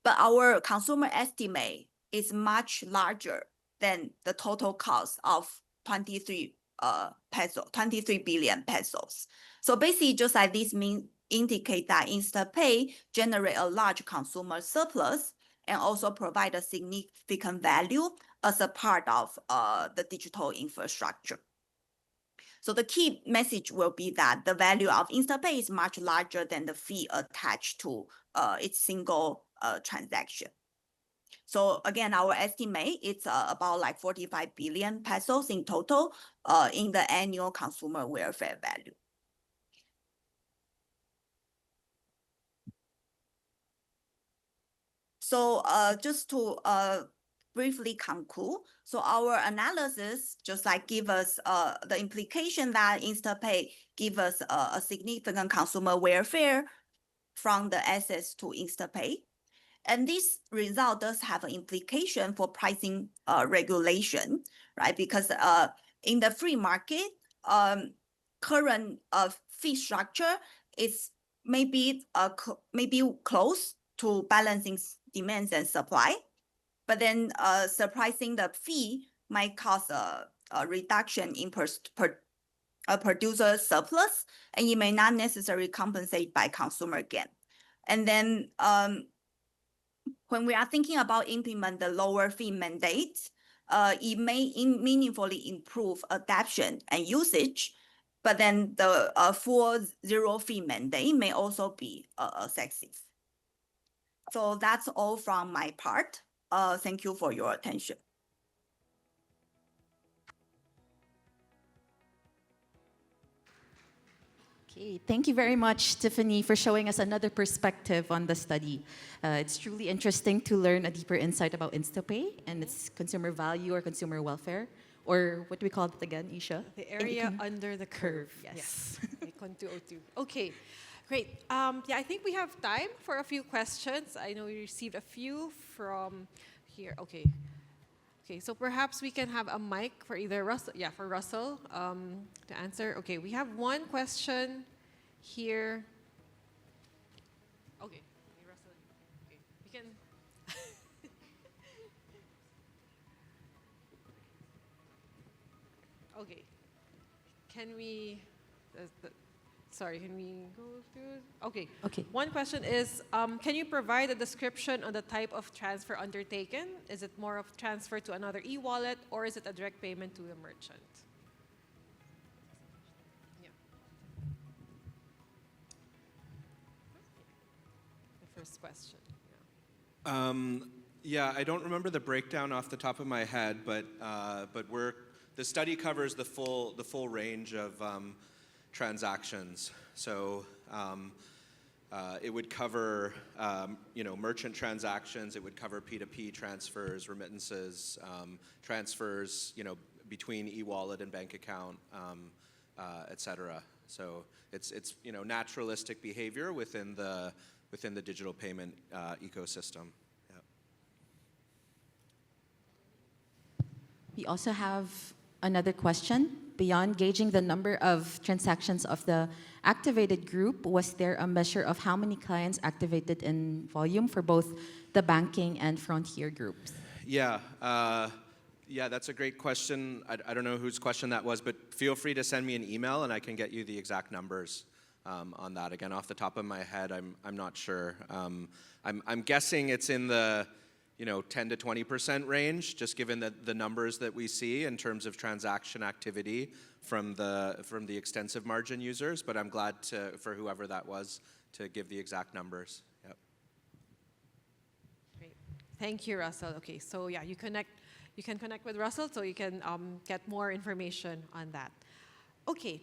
But our consumer estimate is much larger than the total cost of 23 billion pesos. So basically, just like this indicate that InstaPay generate a large consumer surplus, and also provide a significant value as a part of the digital infrastructure. So the key message will be that the value of InstaPay is much larger than the fee attached to its single transaction. So again, our estimate it's about like 45 billion pesos in total in the annual consumer welfare value. So just to briefly conclude, so our analysis just like give us the implication that InstaPay give us a significant consumer welfare from the access to InstaPay. And this result does have an implication for pricing regulation, right? Because in the free market, current fee structure is maybe close to balancing demands and supply, but then surprising the fee might cause a reduction in producer surplus, and it may not necessarily compensate by consumer gain. And then when we are thinking about implement the lower fee mandate, it may meaningfully improve adoption and usage, but then the full zero fee mandate may also be sexist. So that's all from my part. Thank you for your attention. Okay, thank you very much, Tiffany, for showing us another perspective on the study. It's truly interesting to learn a deeper insight about InstaPay and its consumer value or consumer welfare, or what do we call it again, Isha? The area under the curve. Yes. Icon 202. Okay, great. Yeah, I think we have time for a few questions. I know we received a few from here. Okay. Okay, so perhaps we can have a mic for either Russell, for Russell to answer. Okay, we have one question here. Okay, Russell. Okay, we can. Okay, can we? Sorry, can we go through? Okay. Okay. One question is, can you provide a description on the type of transfer undertaken? Is it more of transfer to another e-wallet, or is it a direct payment to the merchant? Yeah. The first question. Yeah, I don't remember the breakdown off the top of my head, but the study covers the full range of transactions. So it would cover merchant transactions, it would cover P2P transfers, remittances, transfers between e-wallet and bank account, et cetera. So it's naturalistic behavior within the digital payment ecosystem. Yeah. We also have another question. Beyond gauging the number of transactions of the activated group, was there a measure of how many clients activated in volume for both the banking and frontier groups? Yeah, that's a great question. I don't know whose question that was, but feel free to send me an email and I can get you the exact numbers on that. Again, off the top of my head, I'm not sure. I'm guessing it's in the 10 to 20% range, just given the numbers that we see in terms of transaction activity from the extensive margin users. But I'm glad for whoever that was to give the exact numbers. Yep. Great. Thank you, Russell. Okay, so yeah, you can connect with Russell so you can get more information on that. Okay.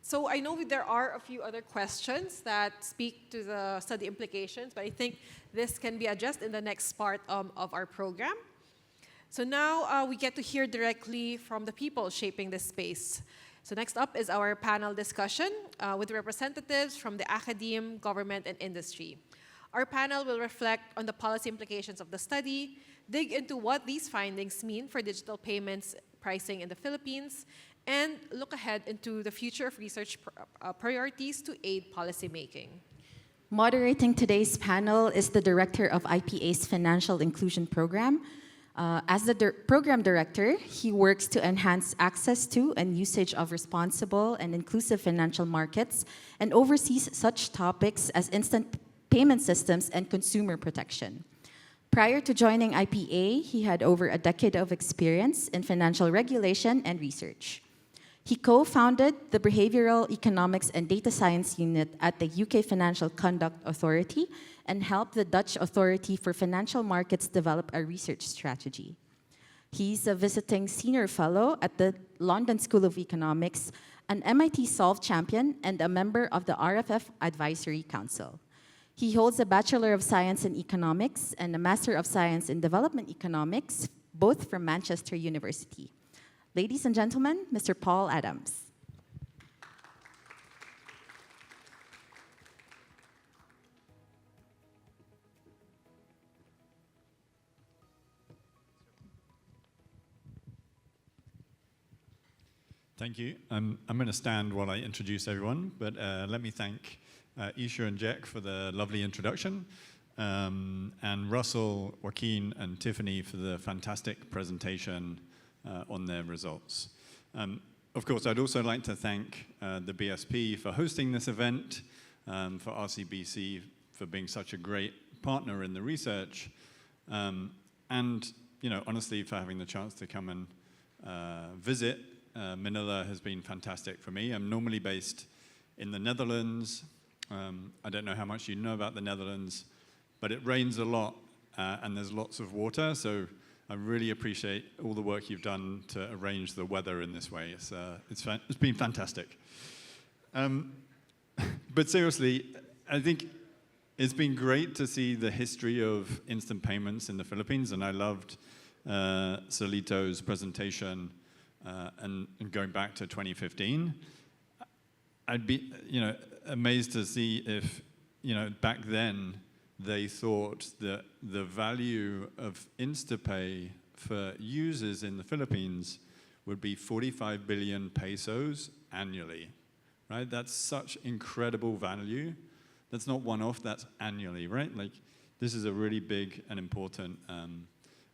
So I know there are a few other questions that speak to the study implications, but I think this can be addressed in the next part of our program. So now we get to hear directly from the people shaping this space. So next up is our panel discussion with representatives from the academe, government, and industry. Our panel will reflect on the policy implications of the study, dig into what these findings mean for digital payments pricing in the Philippines, and look ahead into the future of research priorities to aid policymaking. Moderating today's panel is the director of IPA's Financial Inclusion Program. As the program director, he works to enhance access to and usage of responsible and inclusive financial markets and oversees such topics as instant payment systems, and consumer protection. Prior to joining IPA, he had over a decade of experience in financial regulation and research. He co-founded the Behavioral Economics and Data Science Unit at the UK Financial Conduct Authority and helped the Dutch Authority for Financial Markets develop a research strategy. He's a visiting senior fellow at the London School of Economics, an MIT Solve champion, and a member of the RFF Advisory Council. He holds a Bachelor of Science in Economics and a Master of Science in Development Economics, both from Manchester University. Ladies and gentlemen, Mr. Paul Adams. Thank you. I'm going to stand while I introduce everyone, but let me thank Isha and Jack for the lovely introduction, and Russell, Joaquin, and Tiffany for the fantastic presentation on their results. Of course, I'd also like to thank the BSP for hosting this event, for RCBC for being such a great partner in the research, and honestly, for having the chance to come and visit. Manila has been fantastic for me. I'm normally based in the Netherlands. I don't know how much you know about the Netherlands, but it rains a lot and there's lots of water, so I really appreciate all the work you've done to arrange the weather in this way. It's been fantastic. But seriously, I think it's been great to see the history of instant payments in the Philippines, and I loved Solito's presentation and going back to 2015. I'd be amazed to see if back then they thought that the value of InstaPay for users in the Philippines would be 45 billion pesos annually, right? That's such incredible value. That's not one-off, that's annually, right? Like, this is a really big and important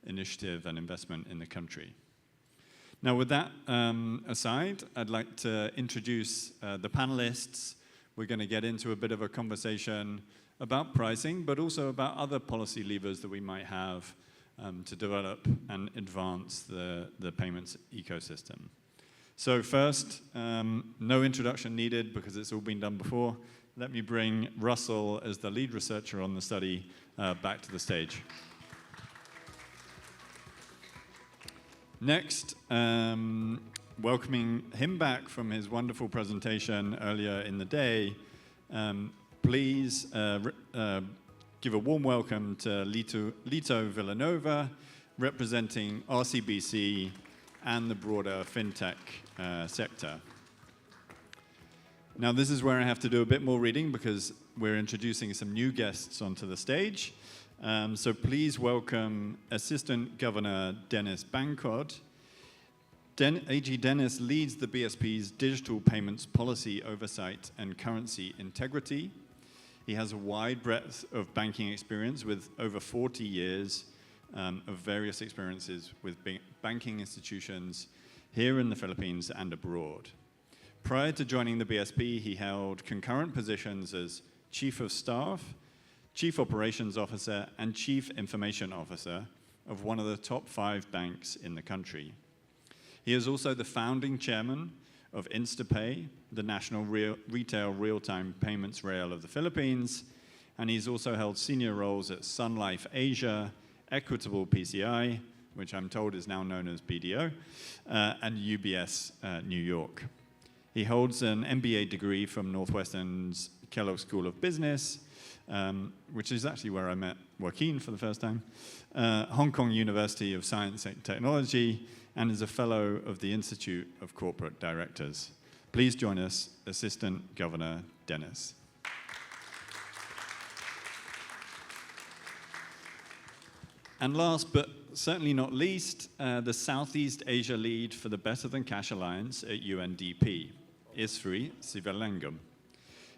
initiative and investment in the country. Now, with that aside, I'd like to introduce the panelists. We're going to get into a bit of a conversation about pricing, but also about other policy levers that we might have to develop and advance the payments ecosystem. So first, no introduction needed because it's all been done before. Let me bring Russell, as the lead researcher on the study, back to the stage. Next, welcoming him back from his wonderful presentation earlier in the day, please give a warm welcome to Lito Villanova, representing RCBC and the broader fintech sector. Now, this is where I have to do a bit more reading because we're introducing some new guests onto the stage. So please welcome Assistant Governor Dennis Bangko. AG Dennis leads the BSP's digital payments policy oversight and currency integrity. He has a wide breadth of banking experience with over 40 years of various experiences with banking institutions here in the Philippines and abroad. Prior to joining the BSP, he held concurrent positions as Chief of Staff, Chief Operations Officer, and Chief Information Officer of one of the top 5 banks in the country. He is also the founding chairman of InstaPay, the national retail real-time payments rail of the Philippines, and he's also held senior roles at Sun Life Asia, Equitable PCI, which I'm told is now known as BDO, and UBS New York. He holds an MBA degree from Northwestern's Kellogg School of Business, which is actually where I met Joaquin for the first time, Hong Kong University of Science and Technology, and is a fellow of the Institute of Corporate Directors. Please join us, Assistant Governor Dennis. And last but certainly not least, the Southeast Asia lead for the Better Than Cash Alliance at UNDP, Isri Sivalingam.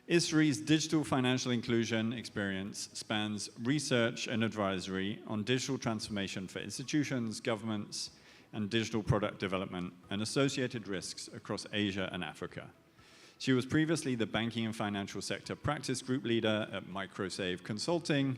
ISRI's digital financial inclusion experience spans research and advisory on digital transformation for institutions, governments, and digital product development and associated risks across Asia and Africa. She was previously the banking and financial sector practice group leader at Microsave Consulting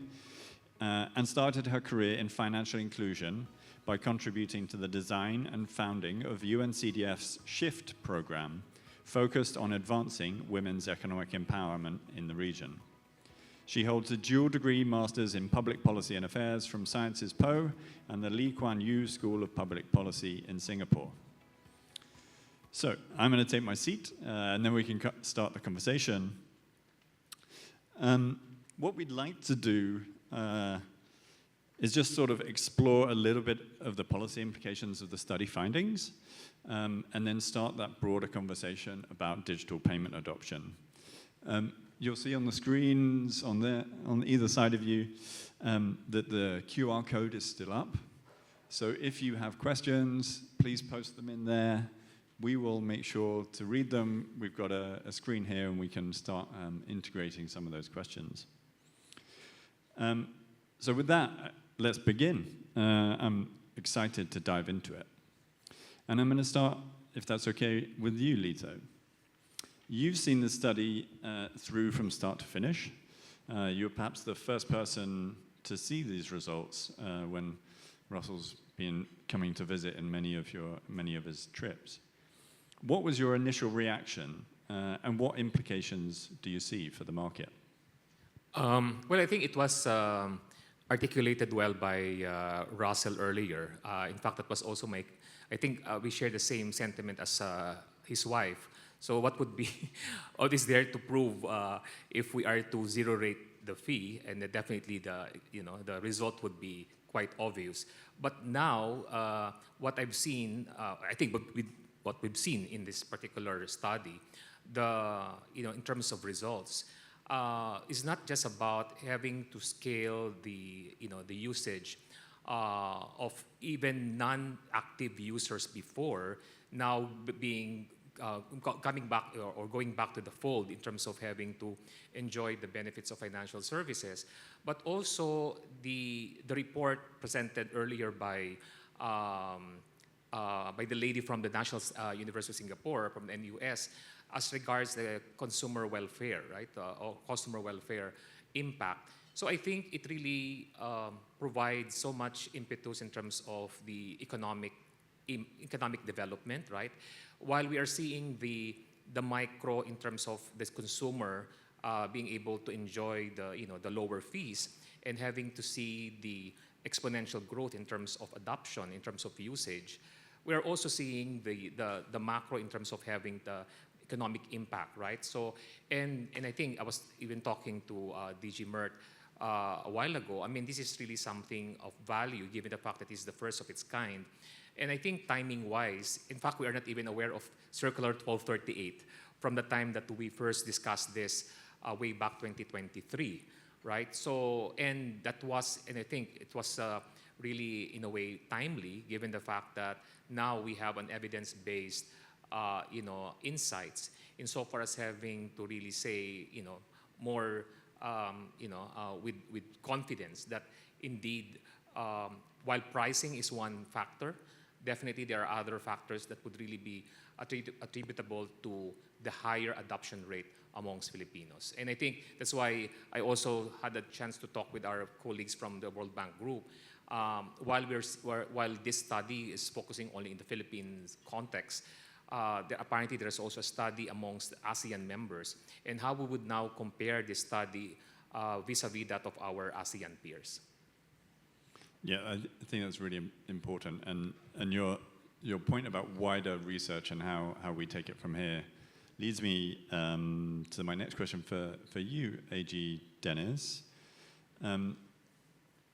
and started her career in financial inclusion by contributing to the design and founding of UNCDF's SHIFT program, focused on advancing women's economic empowerment in the region. She holds a dual degree Master's in Public Policy and Affairs from Sciences Po and the Lee Kuan Yew School of Public Policy in Singapore. So I'm going to take my seat, and then we can start the conversation. What we'd like to do is just sort of explore a little bit of the policy implications of the study findings, and then start that broader conversation about digital payment adoption. You'll see on the screens on either side of you that the QR code is still up. So if you have questions, please post them in there. We will make sure to read them. We've got a screen here, and we can start integrating some of those questions. So with that, let's begin. I'm excited to dive into it. And I'm going to start, if that's okay, with you, Lito. You've seen the study through from start to finish. You're perhaps the first person to see these results when Russell's been coming to visit in many of his trips. What was your initial reaction, and what implications do you see for the market? Well, I think it was articulated well by Russell earlier. In fact, that was also I think we share the same sentiment as his wife. So what would be all this there to prove if we are to zero rate the fee, and definitely the result would be quite obvious. But now what I've seen, I think with what we've seen in this particular study, in terms of results, is not just about having to scale the usage of even non-active users before, now being coming back or going back to the fold in terms of having to enjoy the benefits of financial services, but also the report presented earlier by the lady from the National University of Singapore, from the NUS, as regards the consumer welfare, right, or customer welfare impact. So I think it really provides so much impetus in terms of the economic development, right? While we are seeing the micro in terms of this consumer being able to enjoy the lower fees and having to see the exponential growth in terms of adoption, in terms of usage, we are also seeing the macro in terms of having the economic impact, right? So, and I think I was even talking to DG Mert a while ago. I mean, this is really something of value given the fact that it's the first of its kind. And I think timing-wise, in fact, we are not even aware of Circular 1238 from the time that we first discussed this way back 2023, right? So, and I think it was really, in a way, timely, given the fact that now we have an evidence-based, insights insofar as having to really say, more, with confidence that indeed, while pricing is one factor, definitely there are other factors that would really be attributable to the higher adoption rate amongst Filipinos. And I think that's why I also had a chance to talk with our colleagues from the World Bank Group. While this study is focusing only in the Philippines context, apparently there's also a study amongst ASEAN members, and how we would now compare this study vis-a-vis that of our ASEAN peers. Yeah, I think that's really important, and your point about wider research and how we take it from here leads me to my next question for you, AG Dennis.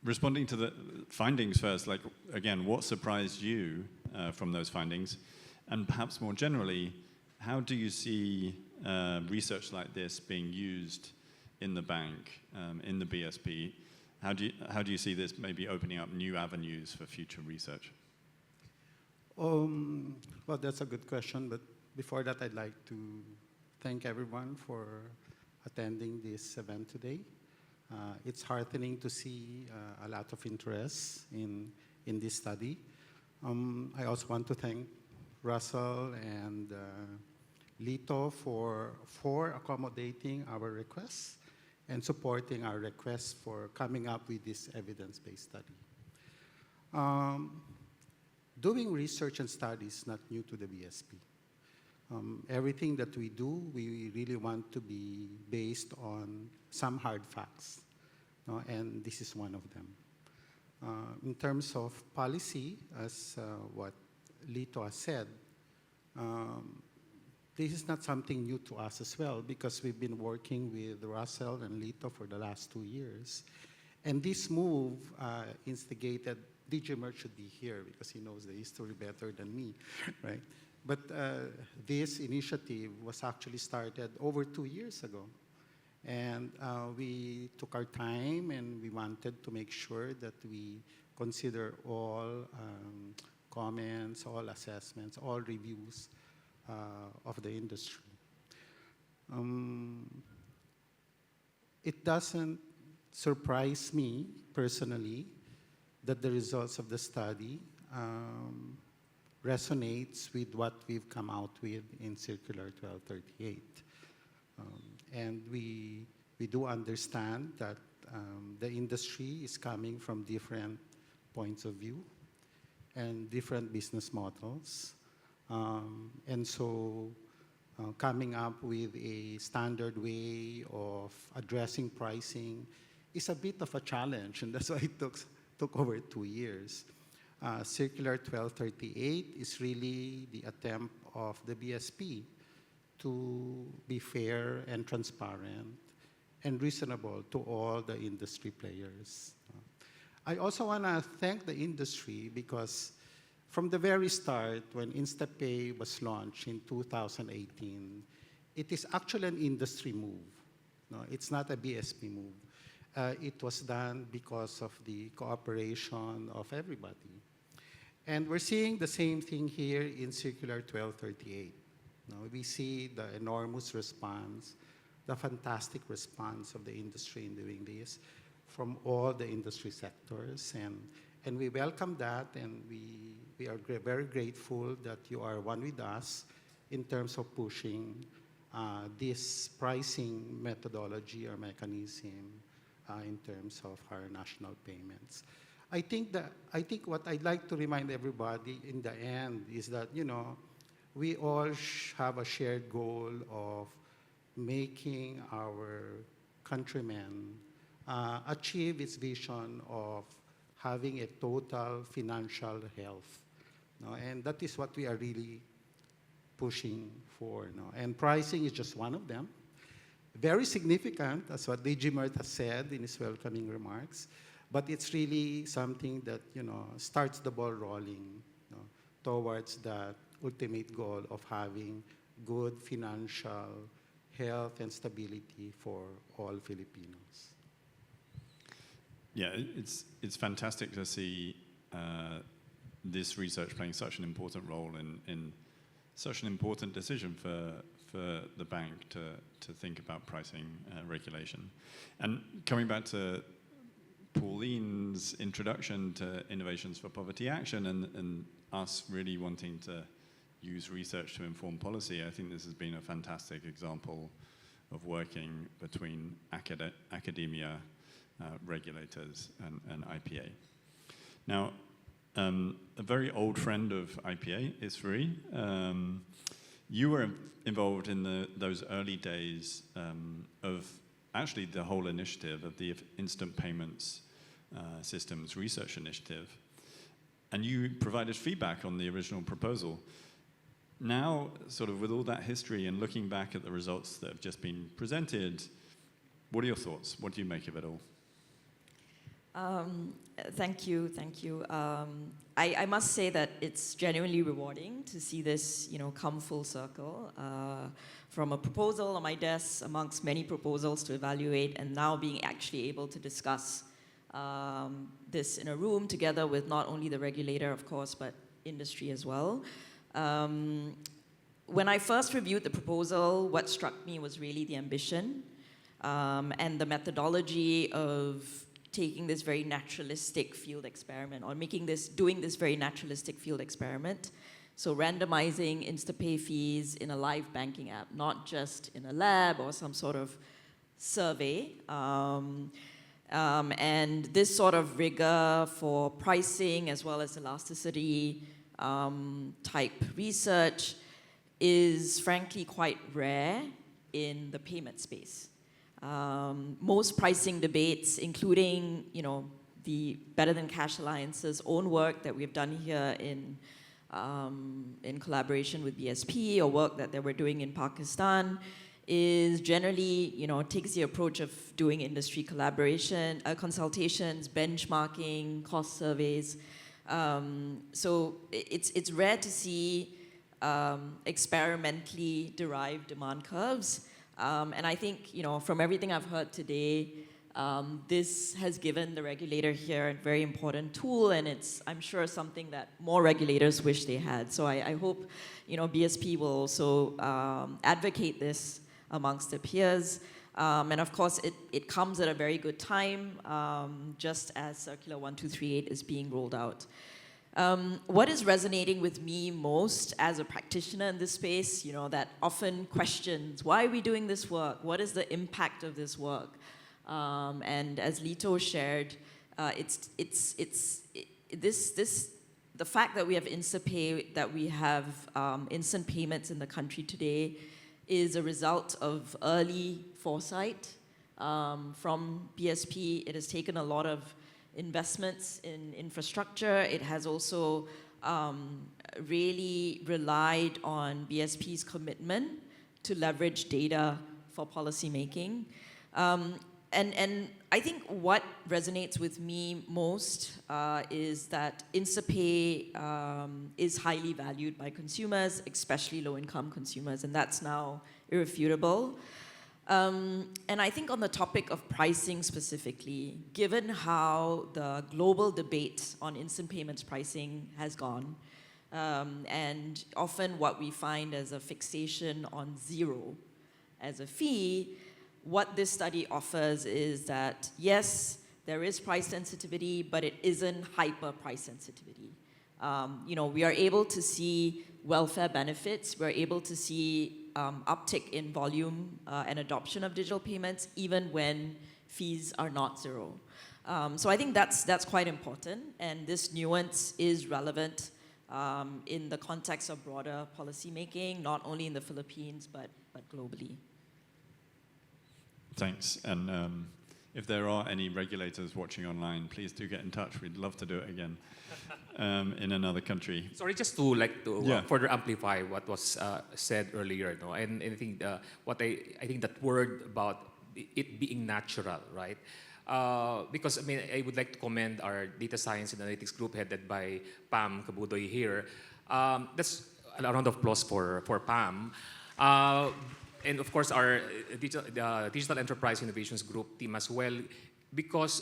Responding to the findings first, like, again, what surprised you from those findings? And perhaps more generally, how do you see research like this being used in the bank, in the BSP? How do you see this maybe opening up new avenues for future research? Well, that's a good question, but before that, I'd like to thank everyone for attending this event today. It's heartening to see a lot of interest in this study. I also want to thank Russell and Lito for accommodating our requests and supporting our requests for coming up with this evidence-based study. Doing research and study is not new to the BSP. Everything that we do, we really want to be based on some hard facts, no? And this is one of them. In terms of policy, as what Lito has said, this is not something new to us as well, because we've been working with Russell and Lito for the last 2 years. And this move instigated, DJ Mert should be here because he knows the history better than me, right? But this initiative was actually started over 2 years ago. And we took our time and we wanted to make sure that we consider all comments, all assessments, all reviews of the industry. It doesn't surprise me personally that the results of the study resonates with what we've come out with in Circular 1238. And we do understand that the industry is coming from different points of view and different business models. And so coming up with a standard way of addressing pricing is a bit of a challenge, and that's why it took over 2 years. Circular 1238 is really the attempt of the BSP to be fair and transparent and reasonable to all the industry players. I also want to thank the industry because from the very start, when InstaPay was launched in 2018, it is actually an industry move. No, it's not a BSP move. It was done because of the cooperation of everybody. And we're seeing the same thing here in Circular 1238. No, we see the enormous response, the fantastic response of the industry in doing this from all the industry sectors. And we welcome that, and we are very grateful that you are one with us in terms of pushing this pricing methodology or mechanism in terms of our national payments. I think what I'd like to remind everybody in the end is that, you know, we all have a shared goal of making our countrymen achieve its vision of having a total financial health. No? And that is what we are really pushing for. No? And pricing is just one of them. Very significant, as what DG Mert has said in his welcoming remarks, but it's really something that, you know, starts the ball rolling, you know, towards that ultimate goal of having good financial health and stability for all Filipinos. Yeah, it's fantastic to see this research playing such an important role in such an important decision for the bank to think about pricing regulation. And coming back to Pauline's introduction to Innovations for Poverty Action and us really wanting to use research to inform policy, I think this has been a fantastic example of working between academia, regulators, and IPA. Now, a very old friend of IPA, Isri, you were involved in those early days of actually the whole initiative of the Instant Payments Systems Research Initiative, and you provided feedback on the original proposal. Now, sort of with all that history and looking back at the results that have just been presented, what are your thoughts? What do you make of it all? Thank you. I must say that it's genuinely rewarding to see this, you know, come full circle from a proposal on my desk amongst many proposals to evaluate, and now being actually able to discuss this in a room together with not only the regulator, of course, but industry as well. When I first reviewed the proposal, what struck me was really the ambition and the methodology of taking this very naturalistic field experiment, or doing this very naturalistic field experiment So randomizing InstaPay fees in a live banking app, not just in a lab or some sort of survey. And this sort of rigor for pricing as well as elasticity type research is frankly quite rare in the payment space. Most pricing debates, including the Better Than Cash Alliance's own work that we've done here in collaboration with BSP, or work that they were doing in Pakistan, is generally, takes the approach of doing industry collaboration, consultations, benchmarking, cost surveys. So it's rare to see experimentally derived demand curves. And I think, from everything I've heard today, this has given the regulator here a very important tool, and it's, I'm sure, something that more regulators wish they had. So I hope, BSP will also advocate this amongst their peers. And of course, it comes at a very good time, just as Circular 1238 is being rolled out. What is resonating with me most as a practitioner in this space, that often questions, why are we doing this work? What is the impact of this work? And as Lito shared, the fact that we have InstaPay, that we have instant payments in the country today, is a result of early foresight from BSP. It has taken a lot of investments in infrastructure. It has also really relied on BSP's commitment to leverage data for policy making. And I think what resonates with me most is that InstaPay is highly valued by consumers, especially low-income consumers, and that's now irrefutable. And I think on the topic of pricing specifically, given how the global debate on instant payments pricing has gone, and often what we find as a fixation on zero as a fee, what this study offers is that, yes, there is price sensitivity, but it isn't hyper price sensitivity. We are able to see welfare benefits. We're able to see uptick in volume and adoption of digital payments, even when fees are not zero. So I think that's quite important, and this nuance is relevant in the context of broader policy making, not only in the Philippines, but globally. Thanks. And if there are any regulators watching online, please do get in touch. We'd love to do it again in another country. Sorry, just to further amplify what was said earlier, no? And I think I think that word about it being natural, right? Because I would like to commend our data science and analytics group headed by Pam Kabudoy here. That's a round of applause for Pam. And of course, our Digital Enterprise Innovations Group team as well, because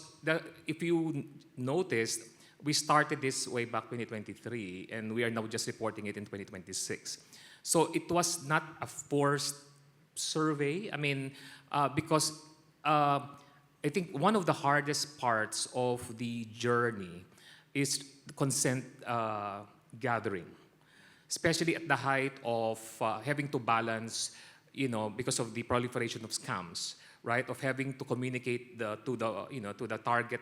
if you noticed, we started this way back 2023, and we are now just reporting it in 2026. So it was not a forced survey. Because I think one of the hardest parts of the journey is consent gathering, especially at the height of having to balance, because of the proliferation of scams, right? Of having to communicate to the target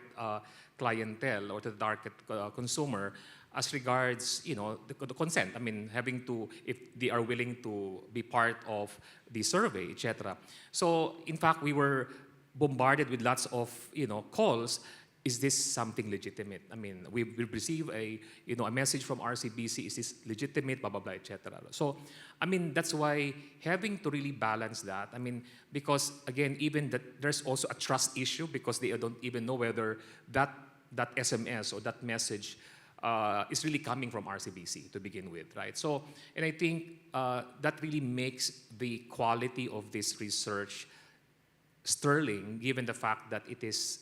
clientele or to the target consumer as regards, the consent. Having to, if they are willing to be part of the survey, etc. So, in fact, we were bombarded with lots of, calls. Is this something legitimate? We receive a message from RCBC, is this legitimate, blah, blah, blah, etc. So, that's why having to really balance that, because again, even that there's also a trust issue because they don't even know whether that SMS or that message is really coming from RCBC to begin with, right? So, and I think that really makes the quality of this research sterling, given the fact that it is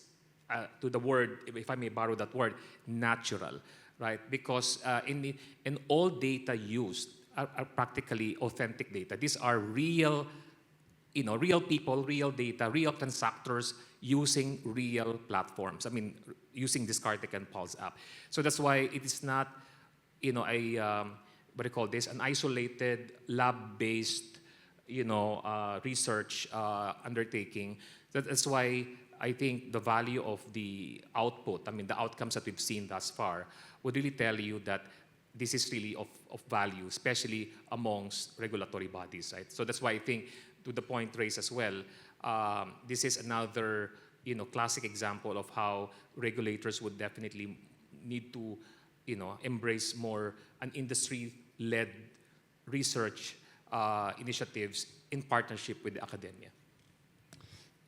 to the word, if I may borrow that word, natural, right? Because in all data used are practically authentic data. These are real, real people, real data, real transactors using real platforms. Using this Kartik and Pulse app. So that's why it is not, what do you call this, an isolated lab-based, research undertaking. That's why I think the value of the output, the outcomes that we've seen thus far, would really tell you that this is really of value, especially amongst regulatory bodies, right? So that's why I think, to the point raised as well, this is another, classic example of how regulators would definitely need to, embrace more an industry-led research initiatives in partnership with the academia.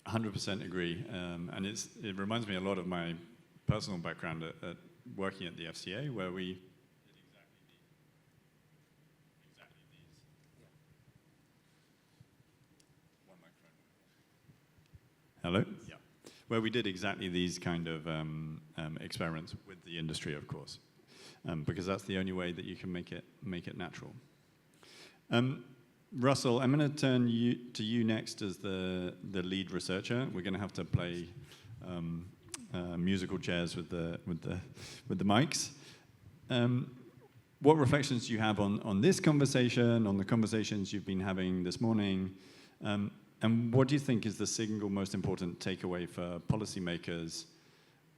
100% agree, and it reminds me a lot of my personal background at working at the FCA, where we did exactly these. One microphone. Hello? Yeah. Where we did exactly these kind of experiments with the industry, of course, because that's the only way that you can make it natural. Russell, I'm going to turn to you next as the lead researcher. We're going to have to play musical chairs with the mics. What reflections do you have on this conversation, on the conversations you've been having this morning, and what do you think is the single most important takeaway for policymakers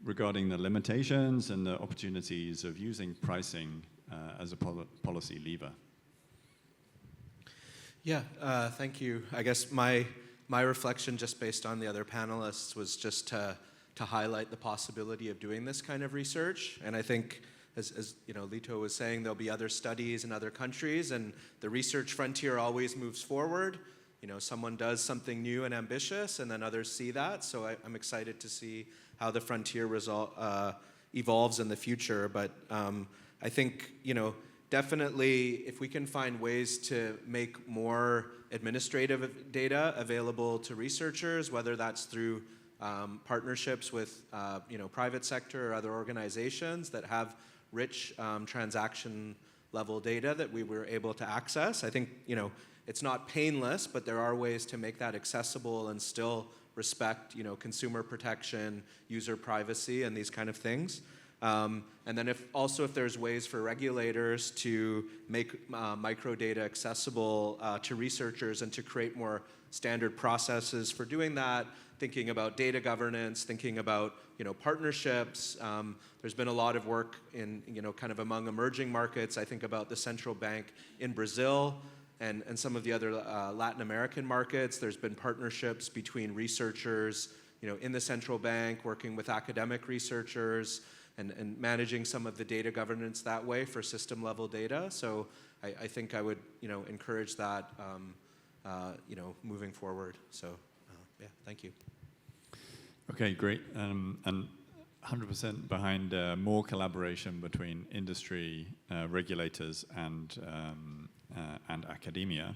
regarding the limitations and the opportunities of using pricing as a policy lever? Yeah, thank you. I guess my reflection, just based on the other panelists, was just to highlight the possibility of doing this kind of research. And I think, as Lito was saying, there'll be other studies in other countries, and the research frontier always moves forward. Someone does something new and ambitious, and then others see that. So I'm excited to see how the frontier evolves in the future. But I think, definitely, if we can find ways to make more administrative data available to researchers, whether that's through partnerships with private sector or other organizations that have rich transaction level data that we were able to access, I think it's not painless, but there are ways to make that accessible and still respect consumer protection, user privacy, and these kind of things. And then if there's ways for regulators to make microdata accessible to researchers and to create more standard processes for doing that, thinking about data governance, thinking about partnerships. There's been a lot of work in kind of among emerging markets. I think about the central bank in Brazil and some of the other Latin American markets. There's been partnerships between researchers in the central bank working with academic researchers and managing some of the data governance that way for system level data. So I think I would encourage that moving forward. So yeah, thank you. Okay, great. And 100% behind more collaboration between industry, regulators, and academia.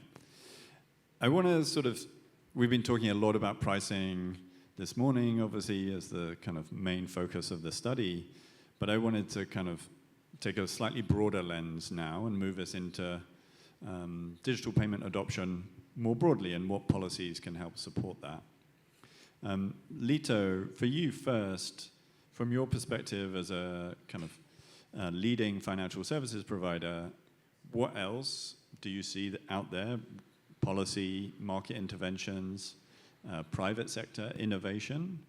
I want to we've been talking a lot about pricing this morning, obviously, as the kind of main focus of the study, but I wanted to kind of take a slightly broader lens now and move us into digital payment adoption more broadly and what policies can help support that. Lito, for you first, from your perspective as a kind of leading financial services provider, what else do you see out there? Policy, market interventions, private sector innovation.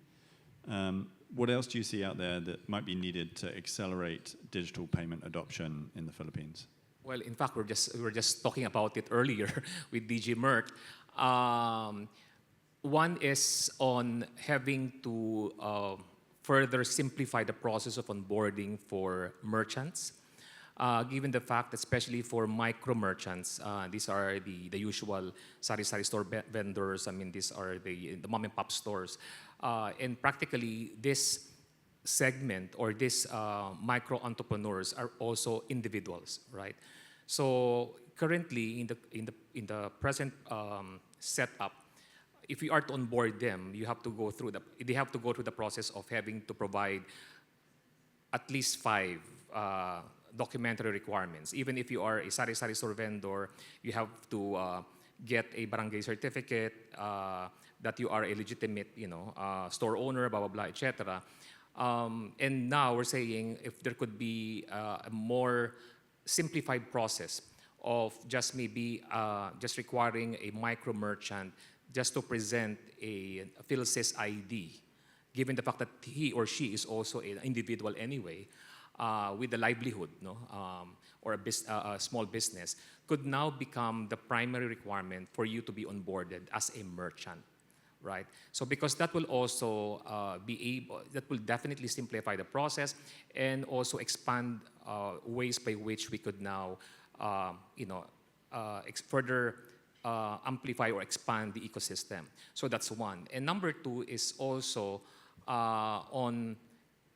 What else do you see out there that might be needed to accelerate digital payment adoption in the Philippines? Well, in fact, we were just talking about it earlier with DG Mert. One is on having to further simplify the process of onboarding for merchants. Given the fact, especially for micro merchants, these are the usual sari-sari store vendors. I mean, these are the mom and pop stores. And practically, this segment or these micro entrepreneurs are also individuals, right? So currently, in the present setup, if you are to onboard them, they have to go through the process of having to provide at least 5 documentary requirements. Even if you are a sari-sari store vendor, you have to get a barangay certificate that you are a legitimate, store owner, blah blah blah, etc. And now we're saying if there could be a more simplified process of just maybe just requiring a micro merchant just to present a PhilSys ID, given the fact that he or she is also an individual anyway, with a livelihood, no, or a small business, could now become the primary requirement for you to be onboarded as a merchant, right? So because that will also that will definitely simplify the process and also expand ways by which we could now, further amplify or expand the ecosystem. So that's one. And number two is also on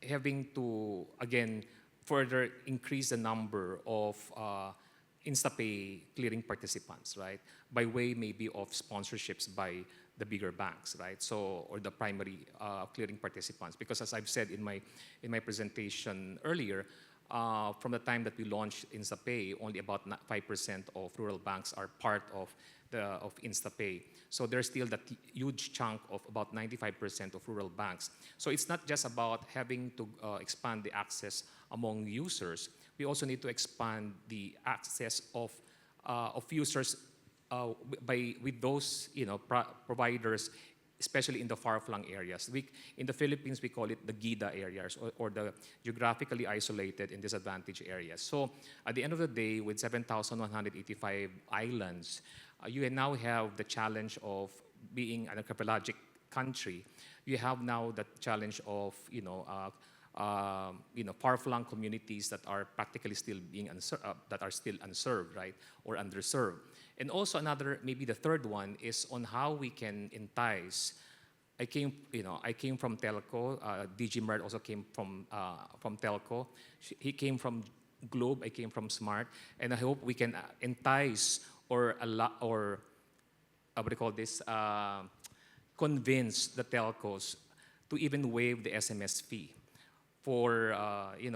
having to, again, further increase the number of InstaPay clearing participants, right? By way maybe of sponsorships by the bigger banks, right? So, or the primary clearing participants. Because as I've said in my presentation earlier, from the time that we launched InstaPay, only about 5% of rural banks are part of InstaPay. So there's still that huge chunk of about 95% of rural banks. So it's not just about having to expand the access among users. We also need to expand the access of users with those providers, especially in the far-flung areas. In the Philippines, we call it the GIDA areas, or the geographically isolated and disadvantaged areas. So at the end of the day, with 7,185 islands, you now have the challenge of being an archipelagic country. You have now the challenge of far-flung communities that are practically still being unserved, right, or underserved. And also maybe the third one is on how we can entice. I came from telco. DG Mert also came from telco. He came from Globe. I came from Smart, and I hope we can entice or convince the telcos to even waive the SMS fee for,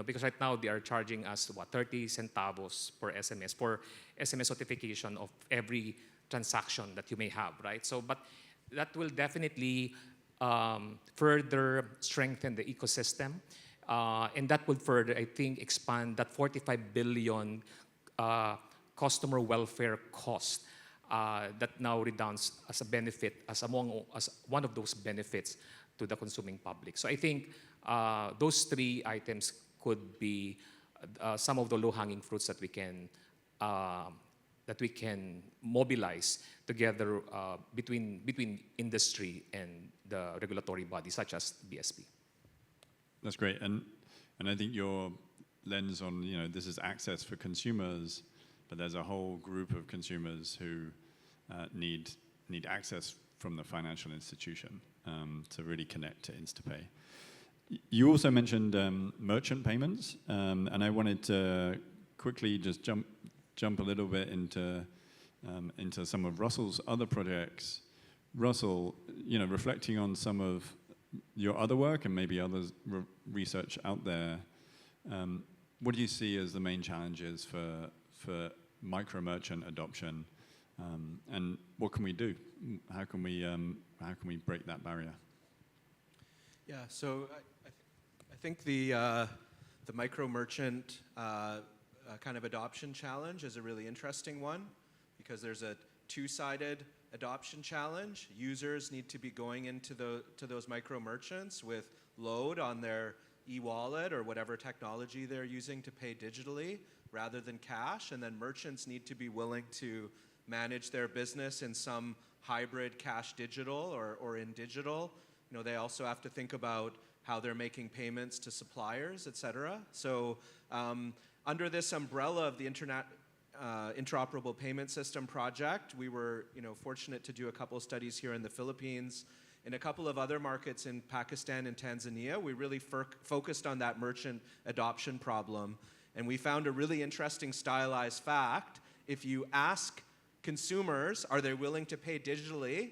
because right now they are charging us, 30 centavos per SMS for SMS notification of every transaction that you may have, right? So, but that will definitely further strengthen the ecosystem, and that will further, I think, expand that 45 billion customer welfare cost that now redounds as a benefit, as one of those benefits to the consuming public. So I think those three items could be some of the low-hanging fruits that we can mobilize together between industry and the regulatory bodies such as BSP. That's great, and I think your lens on this is access for consumers, but there's a whole group of consumers who need access from the financial institution to really connect to InstaPay. You also mentioned merchant payments, and I wanted to quickly just jump a little bit into some of Russell's other projects. Russell, reflecting on some of your other work and maybe other research out there, what do you see as the main challenges for micro merchant adoption, and what can we do? How can we break that barrier? Yeah, so I think the micro merchant kind of adoption challenge is a really interesting one, because there's a two-sided adoption challenge. Users need to be going into those micro merchants with load on their e-wallet or whatever technology they're using to pay digitally rather than cash, and then merchants need to be willing to manage their business in some hybrid cash digital or in digital. They also have to think about how they're making payments to suppliers, et cetera. So under this umbrella of the Interoperable Payment System project, we were fortunate to do a couple of studies here in the Philippines. In a couple of other markets in Pakistan and Tanzania, we really focused on that merchant adoption problem. And we found a really interesting stylized fact. If you ask consumers, are they willing to pay digitally?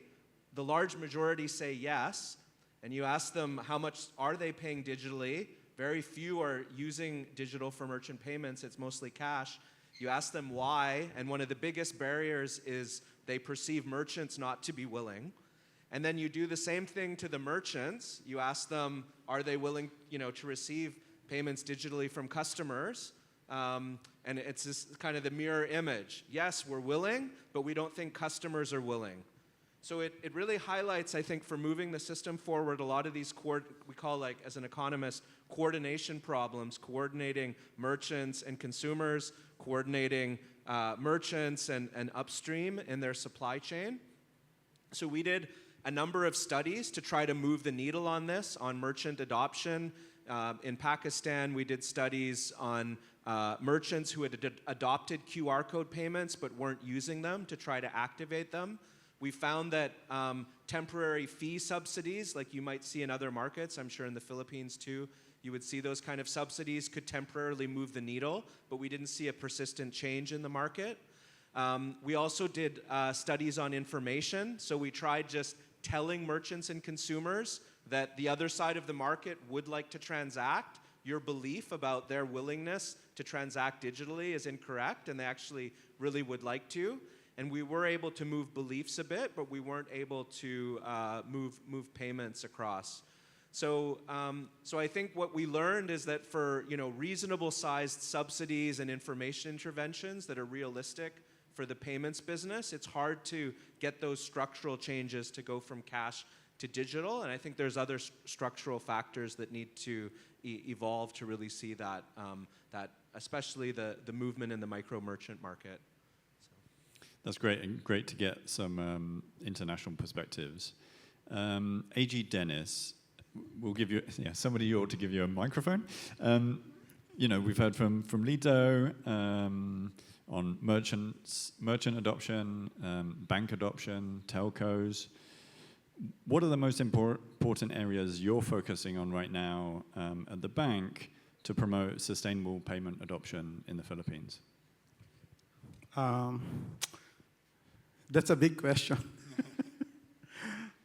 The large majority say yes. And you ask them how much are they paying digitally? Very few are using digital for merchant payments. It's mostly cash. You ask them why, and one of the biggest barriers is they perceive merchants not to be willing. And then you do the same thing to the merchants. You ask them, are they willing, to receive payments digitally from customers? And it's this kind of the mirror image. Yes, we're willing, but we don't think customers are willing. So it really highlights, I think, for moving the system forward, a lot of these, we call, like, as an economist, coordination problems, coordinating merchants and consumers, coordinating merchants and upstream in their supply chain. So we did a number of studies to try to move the needle on this, on merchant adoption. In Pakistan, we did studies on merchants who had adopted QR code payments but weren't using them to try to activate them. We found that temporary fee subsidies, like you might see in other markets, I'm sure in the Philippines too, you would see those kind of subsidies could temporarily move the needle, but we didn't see a persistent change in the market. We also did studies on information, so we tried just telling merchants and consumers that the other side of the market would like to transact. Your belief about their willingness to transact digitally is incorrect, and they actually really would like to. And we were able to move beliefs a bit, but we weren't able to move payments across. So I think what we learned is that for reasonable-sized subsidies and information interventions that are realistic for the payments business, it's hard to get those structural changes to go from cash to digital. And I think there's other structural factors that need to evolve to really see that, especially the movement in the micro merchant market. That's great, and great to get some international perspectives. AG Dennis, we'll give you, somebody ought to give you a microphone. We've heard from Lito on merchant adoption, bank adoption, telcos. What are the most important areas you're focusing on right now at the bank to promote sustainable payment adoption in the Philippines? That's a big question.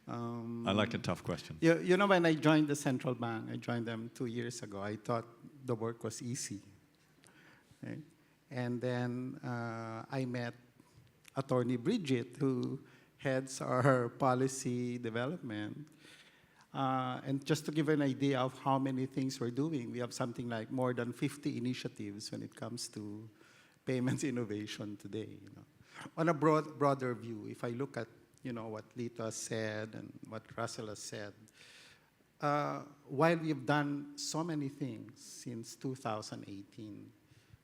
I like a tough question. When I joined the Central Bank, I joined them 2 years ago, I thought the work was easy. Right? And then I met Attorney Bridget, who heads our policy development. And just to give an idea of how many things we're doing, we have something like more than 50 initiatives when it comes to payments innovation today. On a broader view, if I look at what Lito has said and what Russell has said, while we've done so many things since 2018,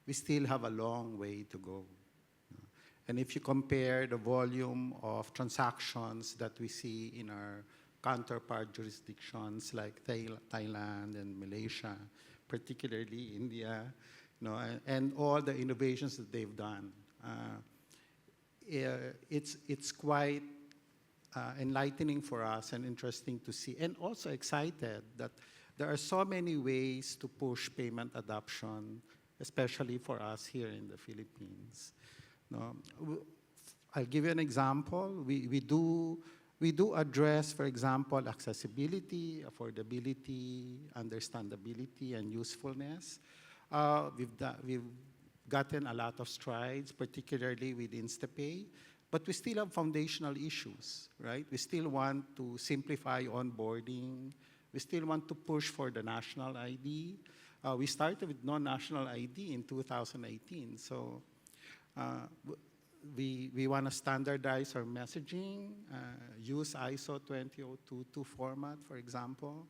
we still have a long way to go. And if you compare the volume of transactions that we see in our counterpart jurisdictions like Thailand and Malaysia, particularly India, and all the innovations that they've done, it's quite enlightening for us and interesting to see, and also excited that there are so many ways to push payment adoption, especially for us here in the Philippines. I'll give you an example. We do address, for example, accessibility, affordability, understandability, and usefulness. We've gotten a lot of strides, particularly with InstaPay, but we still have foundational issues, right? We still want to simplify onboarding. We still want to push for the national ID. We started with no-national ID in 2018, so we want to standardize our messaging, use ISO 20022 format, for example.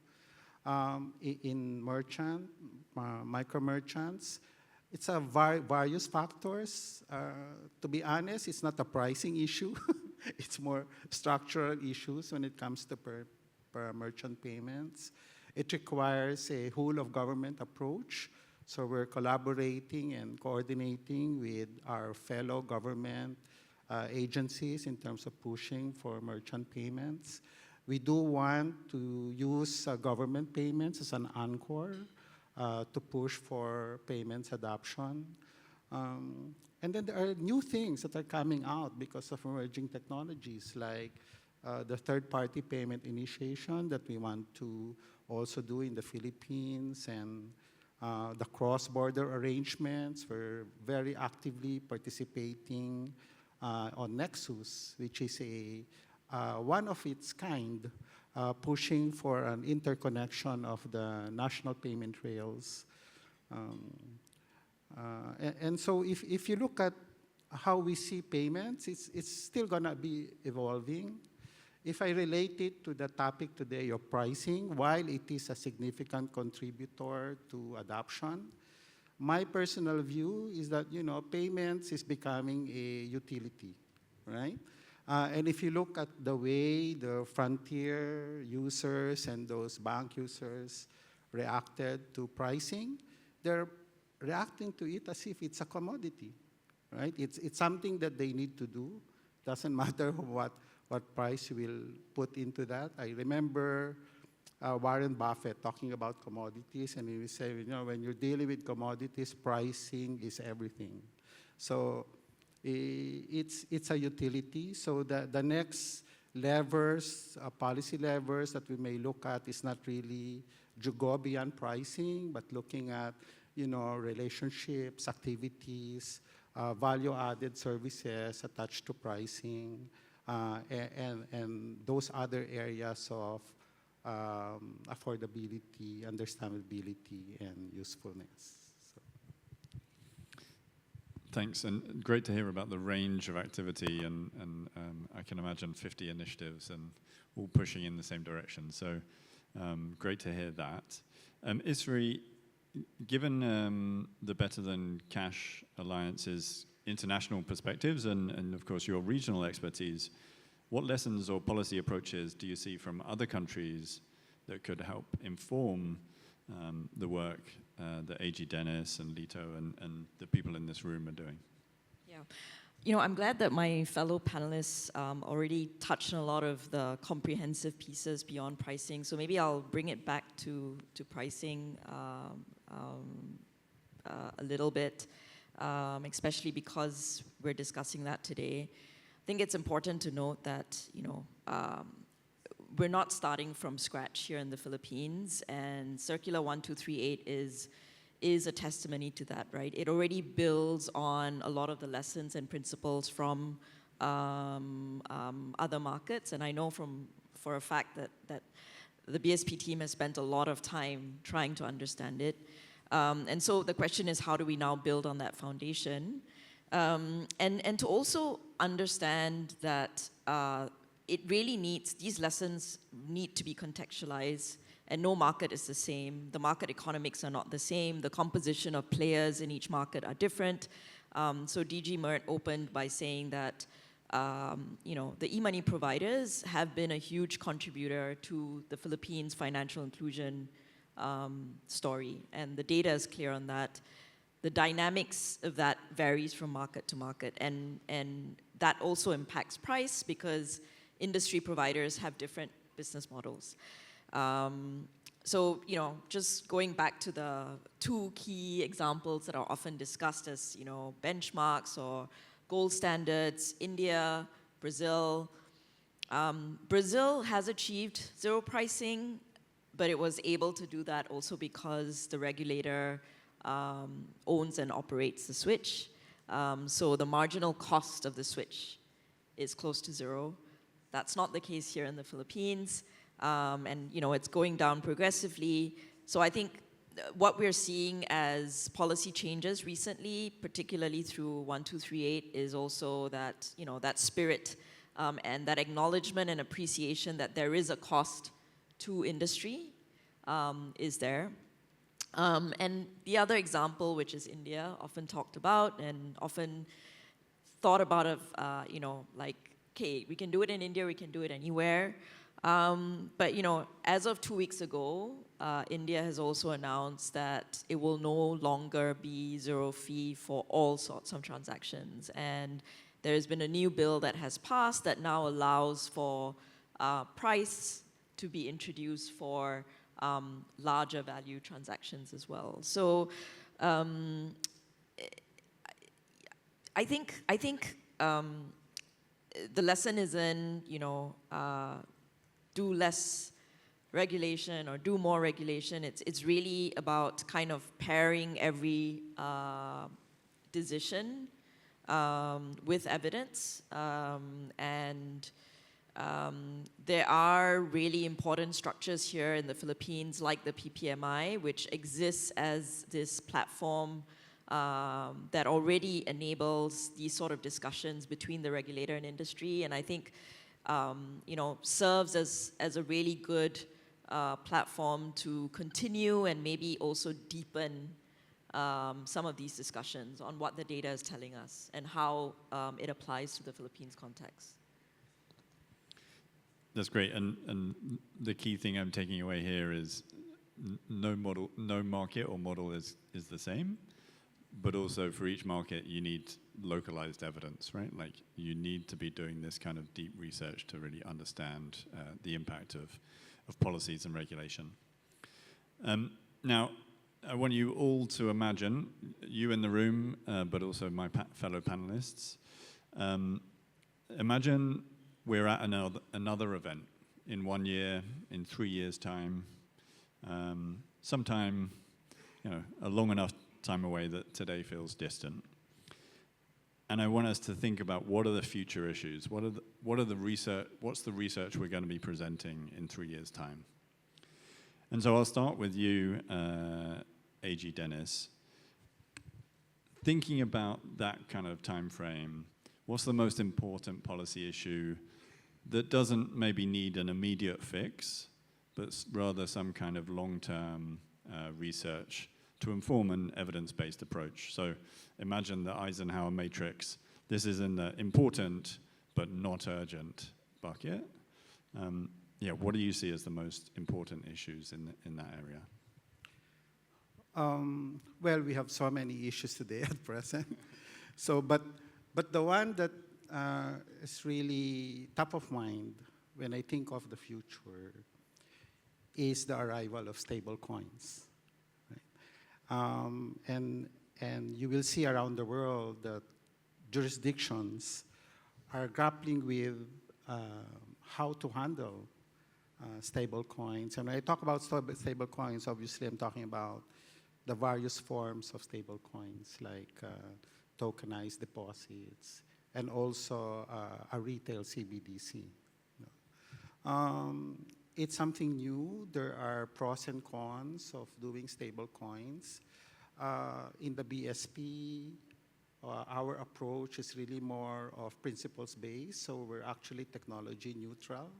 In micro merchants, it's a various factors. To be honest, it's not a pricing issue. It's more structural issues when it comes to per merchant payments. It requires a whole of government approach. So we're collaborating and coordinating with our fellow government agencies in terms of pushing for merchant payments. We do want to use government payments as an anchor to push for payments adoption. And then there are new things that are coming out because of emerging technologies, like the third-party payment initiation that we want to also do in the Philippines, and the cross-border arrangements. We're very actively participating on Nexus, which is a one of its kind, pushing for an interconnection of the national payment rails. And so if you look at how we see payments, it's still gonna be evolving. If I relate it to the topic today of pricing, while it is a significant contributor to adoption, my personal view is that, you know, payments is becoming a utility, right? And if you look at the way the frontier users and those bank users reacted to pricing, they're reacting to it as if it's a commodity, right? It's something that they need to do. Doesn't matter what price you will put into that. I remember Warren Buffett talking about commodities, and he was saying, you know, when you're dealing with commodities, pricing is everything. So it's a utility. So the next levers, policy levers that we may look at is not really to go beyond pricing, but looking at, you know, relationships, activities, value-added services attached to pricing, and those other areas of affordability, understandability, and usefulness. So. Thanks, and great to hear about the range of activity, and I can imagine 50 initiatives and all pushing in the same direction. So great to hear that. Isri, given the Better Than Cash Alliance's international perspectives and of course your regional expertise, what lessons or policy approaches do you see from other countries that could help inform the work that AG Dennis and Lito and the people in this room are doing? Yeah. You know, I'm glad that my fellow panelists already touched on a lot of the comprehensive pieces beyond pricing. So maybe I'll bring it back to pricing a little bit, especially because we're discussing that today. I think it's important to note that, you know, we're not starting from scratch here in the Philippines, and Circular 1238 is a testimony to that, right? It already builds on a lot of the lessons and principles from other markets, and I know for a fact that the BSP team has spent a lot of time trying to understand it. And so the question is, how do we now build on that foundation? And to also understand that it really needs, these lessons need to be contextualized, and no market is the same. The market economics are not the same. The composition of players in each market are different. So DG Mert opened by saying that you know, the e-money providers have been a huge contributor to the Philippines' financial inclusion story, and the data is clear on that. The dynamics of that varies from market to market, and that also impacts price because industry providers have different business models. So, you know, just going back to the two key examples that are often discussed as, you know, benchmarks or gold standards, India, Brazil. Brazil has achieved zero pricing, but it was able to do that also because the regulator owns and operates the switch. So the marginal cost of the switch is close to zero. That's not the case here in the Philippines. And, you know, it's going down progressively. So I think what we're seeing as policy changes recently, particularly through 1238, is also that, you know, that spirit and that acknowledgement and appreciation that there is a cost to industry is there. And the other example, which is India, often talked about and often thought about of, you know, like, okay, we can do it in India, we can do it anywhere. But, you know, as of 2 weeks ago, India has also announced that it will no longer be zero fee for all sorts of transactions. And there's been a new bill that has passed that now allows for price to be introduced for larger value transactions as well. So I think the lesson is in, you know, do less regulation or do more regulation. It's really about kind of pairing every decision with evidence. And there are really important structures here in the Philippines, like the PPMI, which exists as this platform that already enables these sort of discussions between the regulator and industry, and I think serves as a really good platform to continue and maybe also deepen some of these discussions on what the data is telling us and how it applies to the Philippines context. That's great, and the key thing I'm taking away here is no market or model is the same, but also for each market you need localized evidence, right? Like you need to be doing this kind of deep research to really understand the impact of policies and regulation. Now, I want you all to imagine, you in the room, but also my fellow panelists, imagine we're at another event in 1 year, in 3 years' time, sometime, a long enough time away that today feels distant. And I want us to think about what are the future issues, what's the research we're going to be presenting in 3 years' time. And so I'll start with you, AG Dennis. Thinking about that kind of time frame, what's the most important policy issue that doesn't maybe need an immediate fix, but rather some kind of long-term research to inform an evidence-based approach? So imagine the Eisenhower matrix. This is in the important but not urgent bucket. What do you see as the most important issues in that area? Well, we have so many issues today at present. But the one that is really top of mind when I think of the future is the arrival of stable coins. Right? And you will see around the world that jurisdictions are grappling with how to handle stable coins. And when I talk about stable coins, obviously I'm talking about the various forms of stable coins, like tokenized deposits, and also a retail CBDC. It's something new. There are pros and cons of doing stable coins. In the BSP, our approach is really more of principles-based, so we're actually technology neutral.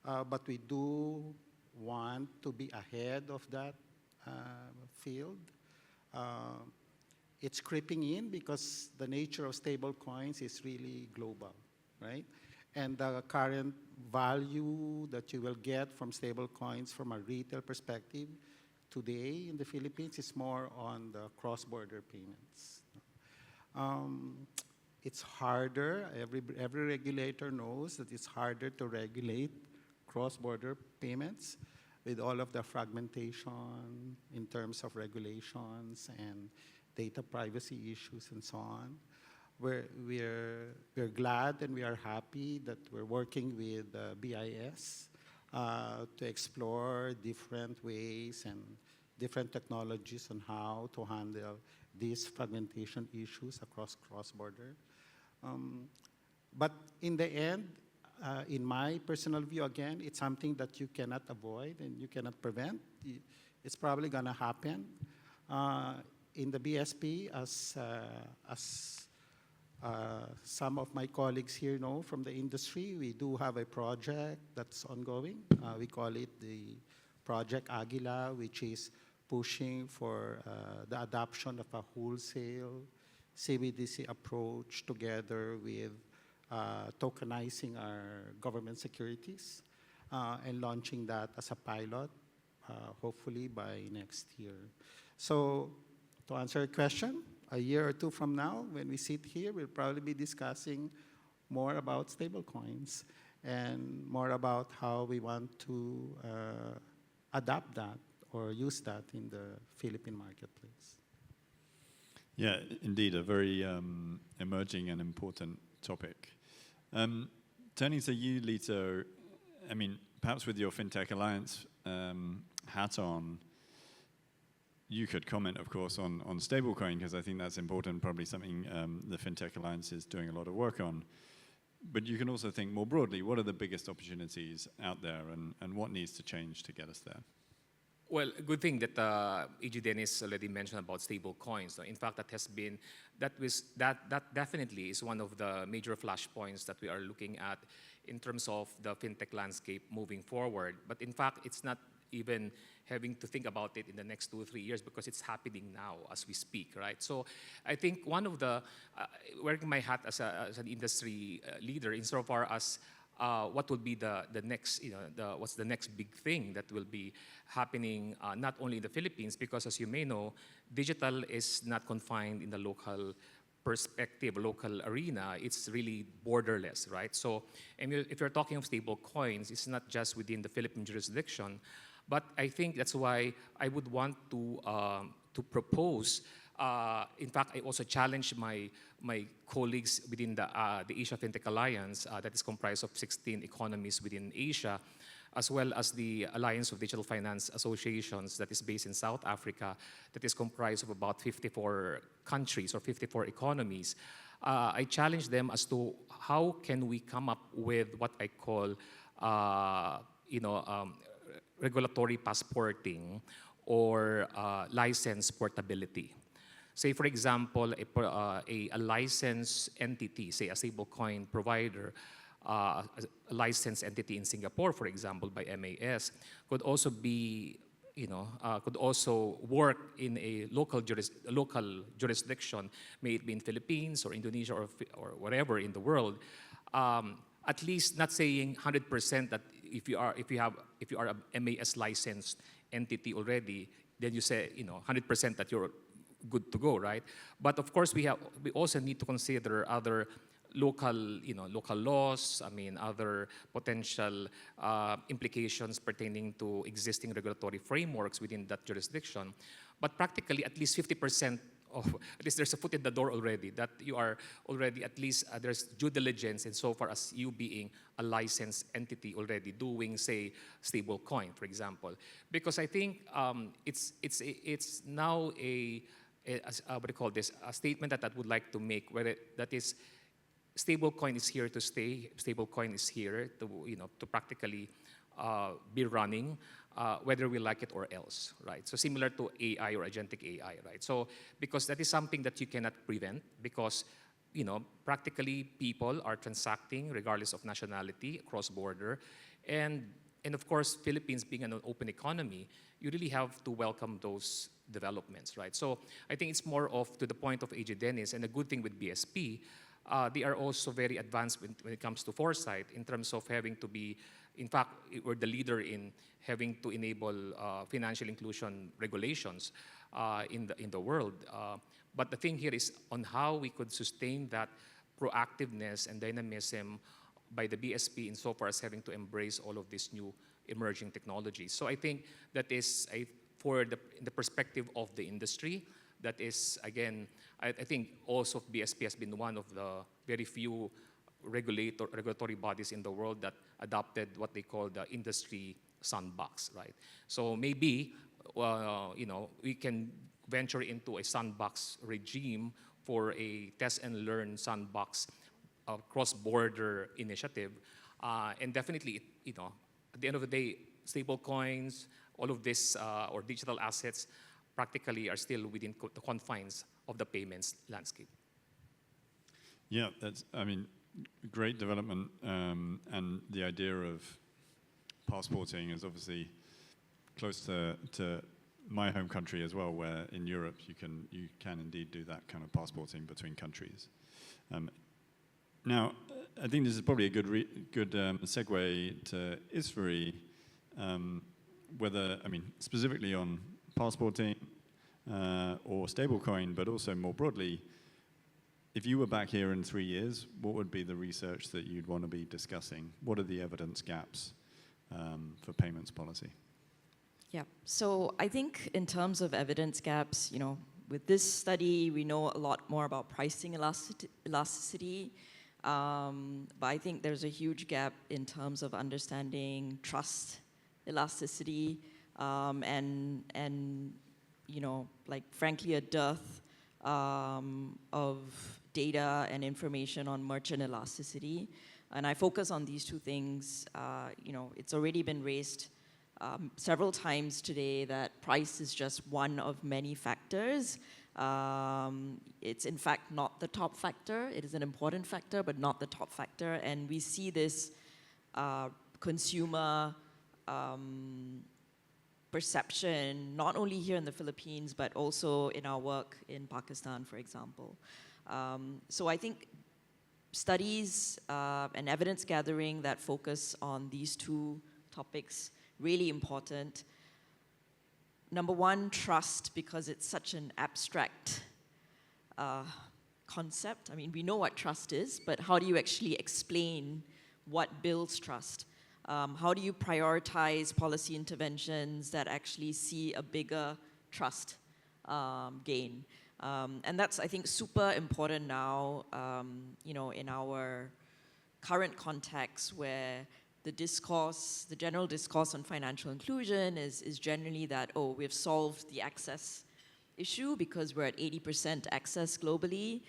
But we do want to be ahead of that field. It's creeping in because the nature of stable coins is really global, right? And the current value that you will get from stable coins from a retail perspective today in the Philippines is more on the cross-border payments. It's harder. Every regulator knows that it's harder to regulate cross-border payments with all of the fragmentation in terms of regulations and data privacy issues and so on. We're glad and we are happy that we're working with BIS to explore different ways and different technologies on how to handle these fragmentation issues across cross-border. But in the end, in my personal view, again, it's something that you cannot avoid and you cannot prevent. It's probably going to happen. In the BSP, as some of my colleagues here know from the industry, we do have a project that's ongoing. We call it the Project Aguila, which is pushing for the adoption of a wholesale CBDC approach together with tokenizing our government securities and launching that as a pilot, hopefully by next year. So to answer your question, a year or two from now, when we sit here, we'll probably be discussing more about stablecoins and more about how we want to adapt that or use that in the Philippine marketplace. Yeah, indeed, a very emerging and important topic. Turning to you, Lito, I mean, perhaps with your FinTech Alliance hat on, you could comment, of course, on stablecoin, because I think that's important, probably something the FinTech Alliance is doing a lot of work on. But you can also think more broadly, what are the biggest opportunities out there and what needs to change to get us there? Well, a good thing that AG Dennis already mentioned about stable coins. In fact, that definitely is one of the major flashpoints that we are looking at in terms of the fintech landscape moving forward. But in fact, it's not even having to think about it in the next 2 or 3 years because it's happening now as we speak, right? So I think one of the, wearing my hat as an industry leader insofar as what will be the next, what's the next big thing that will be happening not only in the Philippines, because as you may know, digital is not confined in the local perspective, local arena, it's really borderless, right? So if you're talking of stable coins, it's not just within the Philippine jurisdiction, but I think that's why I would want to propose. In fact, I also challenge my colleagues within the Asia FinTech Alliance that is comprised of 16 economies within Asia, as well as the Alliance of Digital Finance Associations that is based in South Africa, that is comprised of about 54 countries or 54 economies. I challenge them as to how can we come up with what I call, regulatory passporting or license portability. Say, for example, a licensed entity, say a stablecoin provider, a licensed entity in Singapore, for example, by MAS, could also be, could also work in a local jurisdiction, may it be in Philippines or Indonesia or wherever in the world. At least not saying 100% that if you are a MAS licensed entity already, then you say 100% that you're good to go, right? But of course, we also need to consider other local laws. I mean, other potential implications pertaining to existing regulatory frameworks within that jurisdiction. But practically, at least 50% of, at least there's a foot in the door already, that you are already at least, there's due diligence insofar as you being a licensed entity already doing, say, stable coin, for example. Because I think it's now what do you call this, a statement that I would like to make, where that is, stablecoin is here to stay. Stablecoin is here to practically be running, whether we like it or else, right? So similar to AI or agentic AI, right? So because that is something that you cannot prevent, because practically people are transacting regardless of nationality across border, and of course, Philippines being an open economy, you really have to welcome those developments, right? So I think it's more of to the point of AJ Dennis, and a good thing with BSP, they are also very advanced when it comes to foresight in terms of having to be, in fact, we're the leader in having to enable financial inclusion regulations in the world. But the thing here is on how we could sustain that proactiveness and dynamism by the BSP insofar as having to embrace all of these new emerging technologies. So I think that is, in the perspective of the industry, that is, again, I think also BSP has been one of the very few regulatory bodies in the world that adopted what they call the industry sandbox, right? So maybe, we can venture into a sandbox regime for a test and learn sandbox cross-border initiative. And definitely, at the end of the day, stable coins, all of this, or digital assets, practically are still within the confines of the payments landscape. Yeah, that's, great development, and the idea of passporting is obviously close to my home country as well, where in Europe you can indeed do that kind of passporting between countries. Now, I think this is probably a good segue to Isfari, specifically on passporting or stablecoin, but also more broadly, if you were back here in 3 years, what would be the research that you'd want to be discussing? What are the evidence gaps for payments policy? Yeah, so I think in terms of evidence gaps, with this study, we know a lot more about pricing elasticity, but I think there's a huge gap in terms of understanding trust elasticity, and frankly, a dearth of data and information on merchant elasticity. And I focus on these two things. It's already been raised several times today that price is just one of many factors. It's in fact not the top factor. It is an important factor, but not the top factor. And we see this consumer perception, not only here in the Philippines, but also in our work in Pakistan, for example. So I think studies and evidence gathering that focus on these two topics, really important. Number one, trust, because it's such an abstract concept. I mean, we know what trust is, but how do you actually explain what builds trust? How do you prioritize policy interventions that actually see a bigger trust gain? And that's, I think, super important now, in our current context where the general discourse on financial inclusion is generally that, oh, we've solved the access issue because we're at 80% access globally.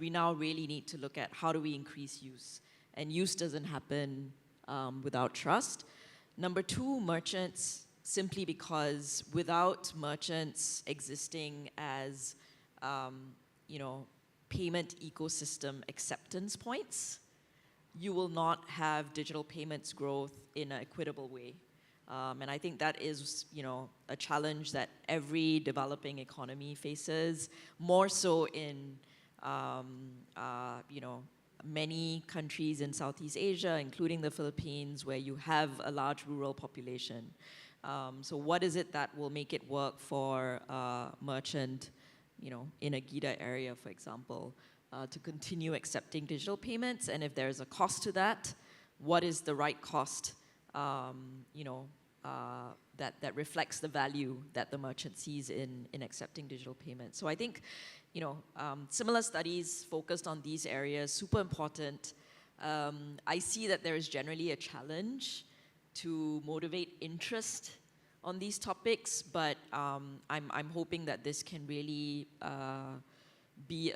We now really need to look at how do we increase use. And use doesn't happen without trust. Number two, merchants, simply because without merchants existing as, payment ecosystem acceptance points, you will not have digital payments growth in an equitable way. And I think that is, a challenge that every developing economy faces, more so in, many countries in Southeast Asia, including the Philippines, where you have a large rural population. So what is it that will make it work for a merchant, in a Gida area, for example, to continue accepting digital payments? And if there's a cost to that, what is the right cost, that reflects the value that the merchant sees in accepting digital payments? So I think, similar studies focused on these areas, super important. I see that there is generally a challenge to motivate interest on these topics, but I'm hoping that this can really be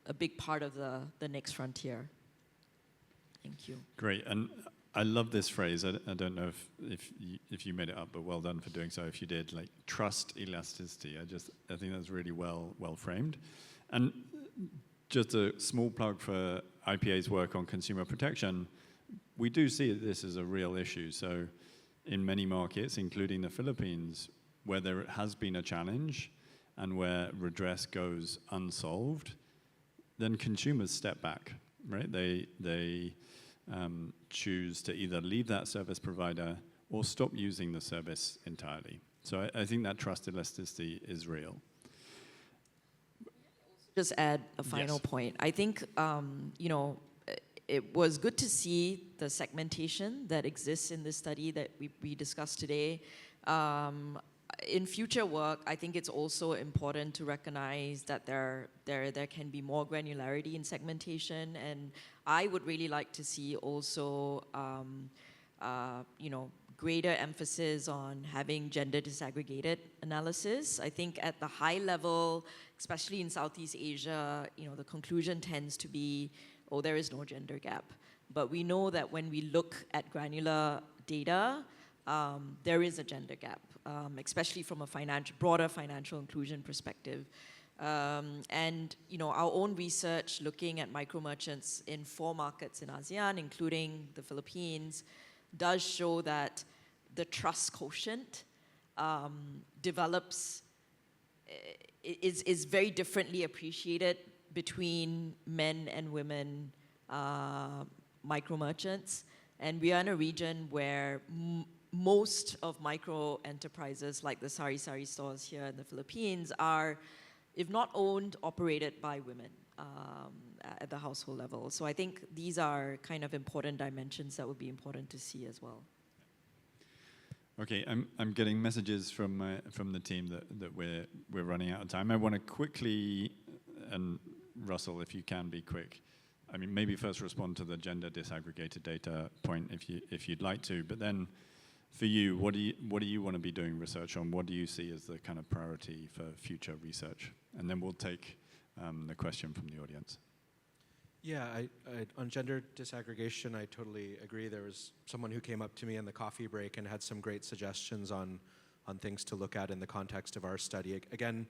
a big part of the next frontier. Thank you. Great, and I love this phrase. I don't know if you made it up, but well done for doing so. If you did, like trust elasticity. I think that's really well framed. And just a small plug for IPA's work on consumer protection. We do see this as a real issue. So in many markets, including the Philippines, where there has been a challenge and where redress goes unsolved, then consumers step back, right? They choose to either leave that service provider or stop using the service entirely. So I think that trust elasticity is real. Just add a final point. I think, it was good to see the segmentation that exists in this study that we discussed today. In future work, I think it's also important to recognize that there can be more granularity in segmentation, and I would really like to see also, greater emphasis on having gender disaggregated analysis. I think at the high level, especially in Southeast Asia, the conclusion tends to be, oh, there is no gender gap. But we know that when we look at granular data, there is a gender gap, especially from a broader financial inclusion perspective. And our own research looking at micro merchants in 4 markets in ASEAN, including the Philippines, does show that the trust quotient is very differently appreciated between men and women micro merchants. And we are in a region where most of micro enterprises, like the Sari Sari stores here in the Philippines, are, if not owned, operated by women at the household level. So I think these are kind of important dimensions that would be important to see as well. Okay, I'm getting messages from the team that we're running out of time. I want to quickly, and Russell, if you can be quick. I mean, maybe first respond to the gender disaggregated data point if you'd like to, but then for you, what do you want to be doing research on? What do you see as the kind of priority for future research? And then we'll take the question from the audience. Yeah, on gender disaggregation, I totally agree. There was someone who came up to me in the coffee break and had some great suggestions on things to look at in the context of our study. Again,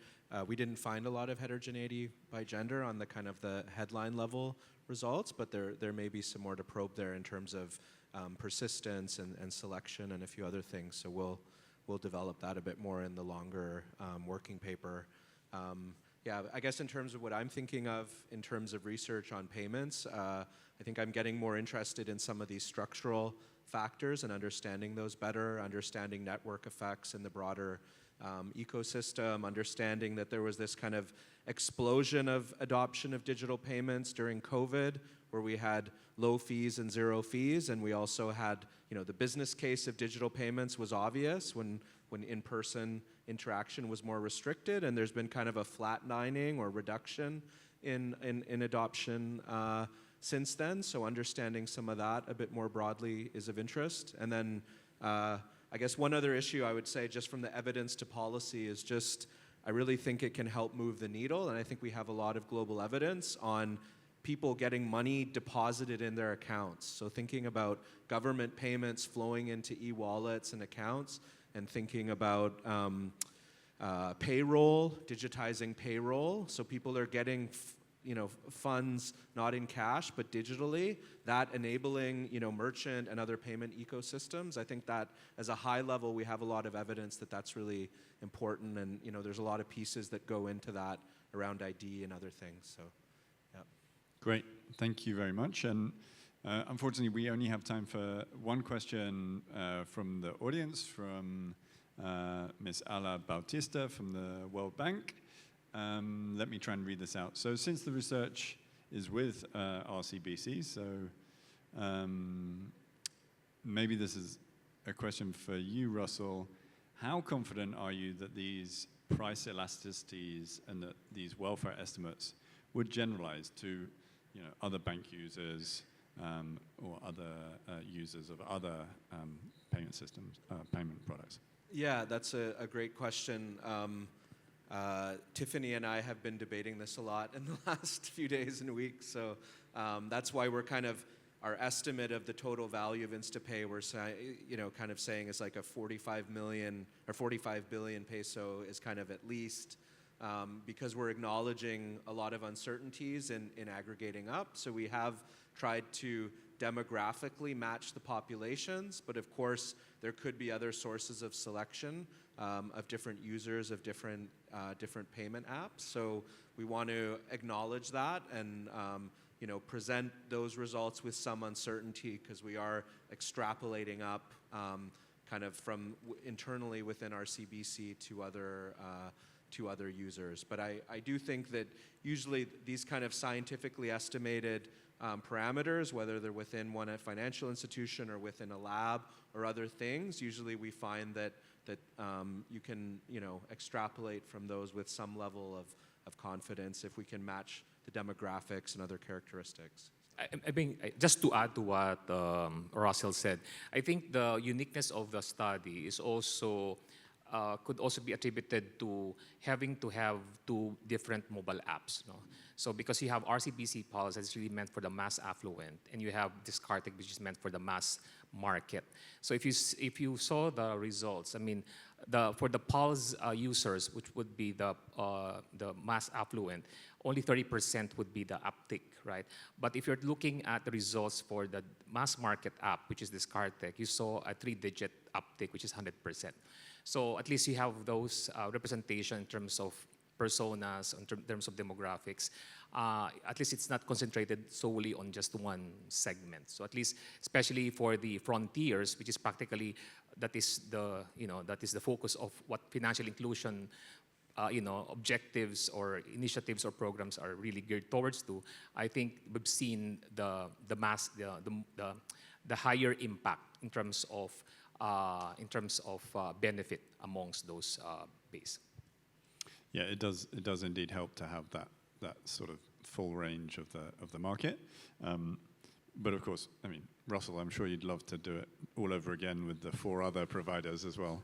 we didn't find a lot of heterogeneity by gender on the kind of the headline level results, but there may be some more to probe there in terms of persistence and selection and a few other things. So we'll develop that a bit more in the longer working paper. Yeah, I guess in terms of what I'm thinking of in terms of research on payments, I think I'm getting more interested in some of these structural factors and understanding those better, understanding network effects in the broader ecosystem, understanding that there was this kind of explosion of adoption of digital payments during COVID, where we had low fees and zero fees, and we also had, the business case of digital payments was obvious when in-person interaction was more restricted, and there's been kind of a flatlining or reduction in adoption since then. So understanding some of that a bit more broadly is of interest. And then I guess one other issue I would say just from the evidence to policy is just, I really think it can help move the needle, and I think we have a lot of global evidence on people getting money deposited in their accounts. So thinking about government payments flowing into e-wallets and accounts, and thinking about payroll, digitizing payroll. So people are getting funds not in cash but digitally, that enabling merchant and other payment ecosystems. I think that as a high level we have a lot of evidence that that's really important, and there's a lot of pieces that go into that around ID and other things. So yeah. Great, thank you very much. And unfortunately we only have time for one question from the audience, from Ms. Ala Bautista from the World Bank. Let me try and read this out. So since the research is with RCBC, so maybe this is a question for you, Russell. How confident are you that these price elasticities and that these welfare estimates would generalize to other bank users or other users of other payment systems, payment products? Yeah, that's a great question. Tiffany and I have been debating this a lot in the last few days and weeks, so that's why we're kind of, our estimate of the total value of InstaPay, we're kind of saying is like a 45 million or 45 billion peso is kind of at least, because we're acknowledging a lot of uncertainties in aggregating up. So we have tried to demographically match the populations, but of course there could be other sources of selection of different users of different payment apps. So we want to acknowledge that and present those results with some uncertainty, because we are extrapolating up kind of from internally within our CBC to other users. But I do think that usually these kind of scientifically estimated parameters, whether they're within one financial institution or within a lab or other things, usually we find that you can extrapolate from those with some level of confidence if we can match the demographics and other characteristics. I mean, just to add to what Russell said, I think the uniqueness of the study is also could also be attributed to having to have two different mobile apps. No? So because you have RCBC Pulse that's really meant for the mass affluent, and you have this Discartec which is meant for the mass market. So if you saw the results, I mean, for the Pulse users, which would be the mass affluent, only 30% would be the uptick, right? But if you're looking at the results for the mass market app, which is this Discartec, you saw a 3-digit uptick, which is 100%. So at least you have those representation in terms of personas, in terms of demographics. At least it's not concentrated solely on just one segment. So at least, especially for the frontiers, which is practically that is the focus of what financial inclusion objectives or initiatives or programs are really geared towards to. I think we've seen the higher impact in terms of benefit amongst those base. Yeah, it does indeed help to have that sort of full range of the market. But of course, I mean, Russell, I'm sure you'd love to do it all over again with the 4 other providers as well.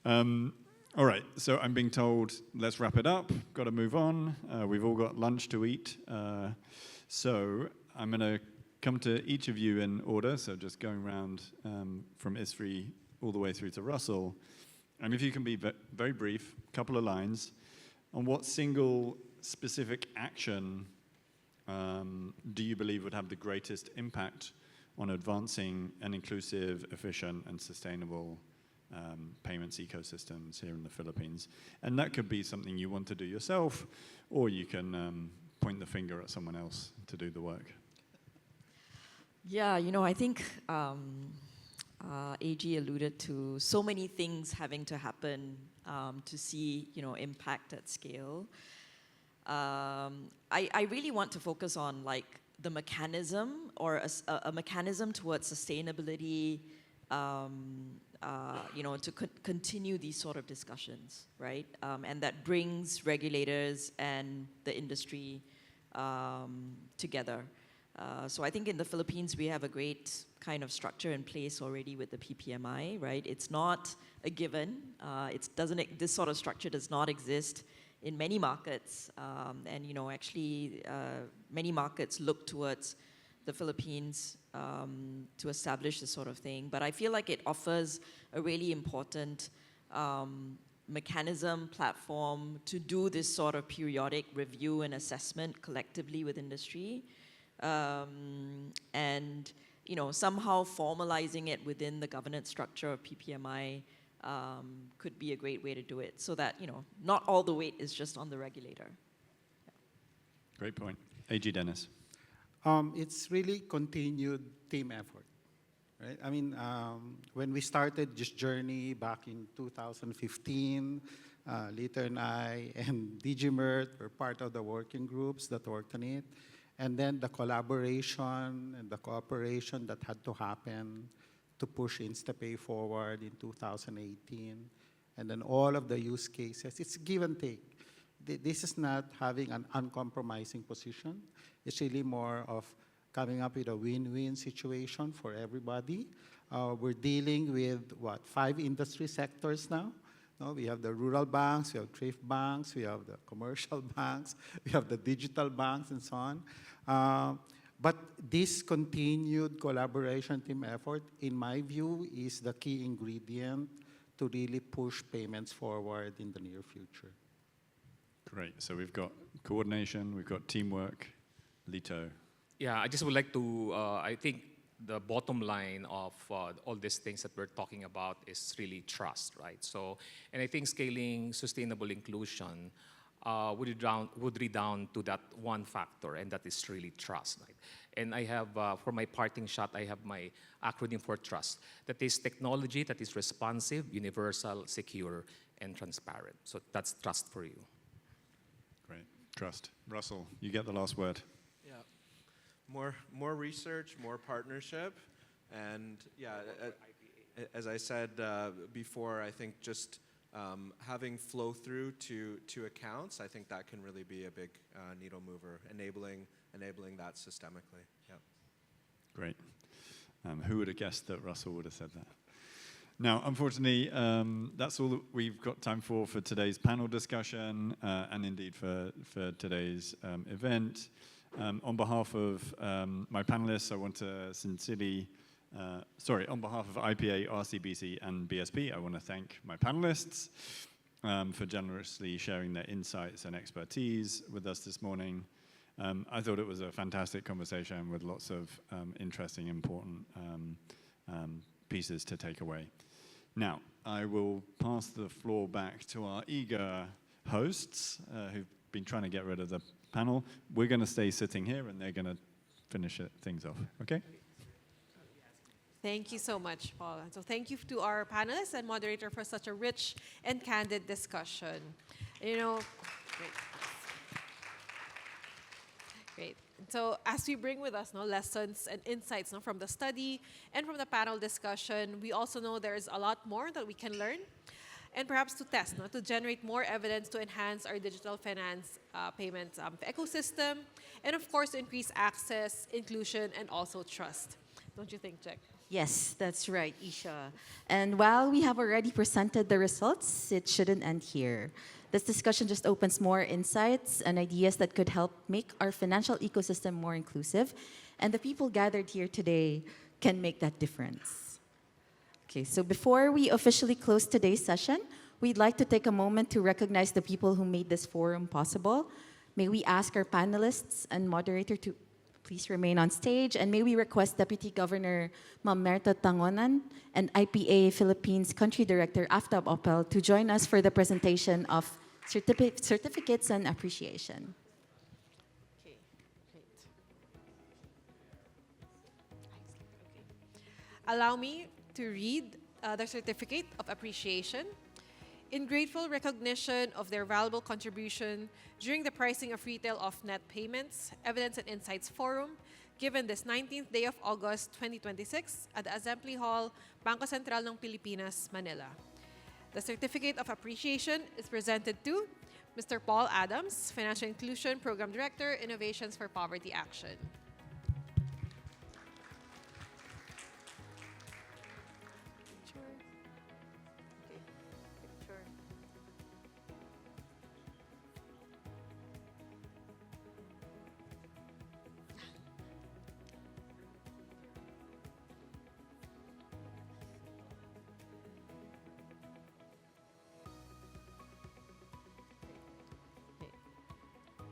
All right, so I'm being told, let's wrap it up. Got to move on. We've all got lunch to eat. So I'm going to come to each of you in order, so just going around from Isri all the way through to Russell. And if you can be very brief, couple of lines, on what single specific action do you believe would have the greatest impact on advancing an inclusive, efficient, and sustainable payments ecosystems here in the Philippines? And that could be something you want to do yourself, or you can point the finger at someone else to do the work. Yeah, I think AG alluded to so many things having to happen to see, impact at scale. I really want to focus on the mechanism or a mechanism towards sustainability, to continue these sort of discussions, right? And that brings regulators and the industry together. So I think in the Philippines, we have a great kind of structure in place already with the PPMI, right? It's not a given. This sort of structure does not exist in many markets. And, actually, many markets look towards the Philippines to establish this sort of thing. But I feel like it offers a really important mechanism, platform to do this sort of periodic review and assessment collectively with industry. And somehow formalizing it within the governance structure of PPMI could be a great way to do it, so that not all the weight is just on the regulator. Yeah. Great point. AG Dennis. It's really continued team effort, right? I mean, when we started this journey back in 2015, Lito and I and DG Mert were part of the working groups that worked on it. And then the collaboration and the cooperation that had to happen to push InstaPay forward in 2018. And then all of the use cases, it's give and take. This is not having an uncompromising position. It's really more of coming up with a win-win situation for everybody. We're dealing with, 5 industry sectors now? No, we have the rural banks, we have thrift banks, we have the commercial banks, we have the digital banks, and so on. But this continued collaboration team effort, in my view, is the key ingredient to really push payments forward in the near future. Great. So we've got coordination, we've got teamwork. Lito. Yeah, I just would like to, I think the bottom line of all these things that we're talking about is really trust, right? So, and I think scaling sustainable inclusion would redound to that one factor, and that is really trust, right? And I have, for my parting shot, I have my acronym for trust. That is technology that is responsive, universal, secure, and transparent. So that's trust for you. Great. Trust. Russell, you get the last word. Yeah. More research, more partnership, and yeah, as I said before, I think just having flow through to accounts, I think that can really be a big needle mover, enabling that systemically. Yeah. Great. Who would have guessed that Russell would have said that? Now, unfortunately, that's all that we've got time for today's panel discussion, and indeed for today's event. On behalf of my panelists, I want to sincerely, on behalf of IPA, RCBC, and BSP, I want to thank my panelists for generously sharing their insights and expertise with us this morning. I thought it was a fantastic conversation with lots of interesting, important pieces to take away. Now, I will pass the floor back to our eager hosts who've been trying to get rid of the panel. We're going to stay sitting here, and they're going to finish things off, okay? Thank you so much, Paul. So thank you to our panelists and moderator for such a rich and candid discussion. Great. Great. So as we bring with us lessons and insights from the study and from the panel discussion, we also know there's a lot more that we can learn and perhaps to test, to generate more evidence to enhance our digital finance payments ecosystem, and of course, to increase access, inclusion, and also trust. Don't you think, Jack? Yes, that's right, Isha. And while we have already presented the results, it shouldn't end here. This discussion just opens more insights and ideas that could help make our financial ecosystem more inclusive, and the people gathered here today can make that difference. Okay, so before we officially close today's session, we'd like to take a moment to recognize the people who made this forum possible. May we ask our panelists and moderator to please remain on stage, and may we request Deputy Governor Mamerto Tangonan and IPA Philippines Country Director Aftab Opel to join us for the presentation of certificates and appreciation. Okay, great. Allow me to read the certificate of appreciation. In grateful recognition of their valuable contribution during the pricing of retail off-net payments, Evidence and Insights Forum, given this 19th day of August 2026 at the Assembly Hall, Bangko Sentral ng Pilipinas, Manila. The Certificate of Appreciation is presented to Mr. Paul Adams, Financial Inclusion Program Director, Innovations for Poverty Action.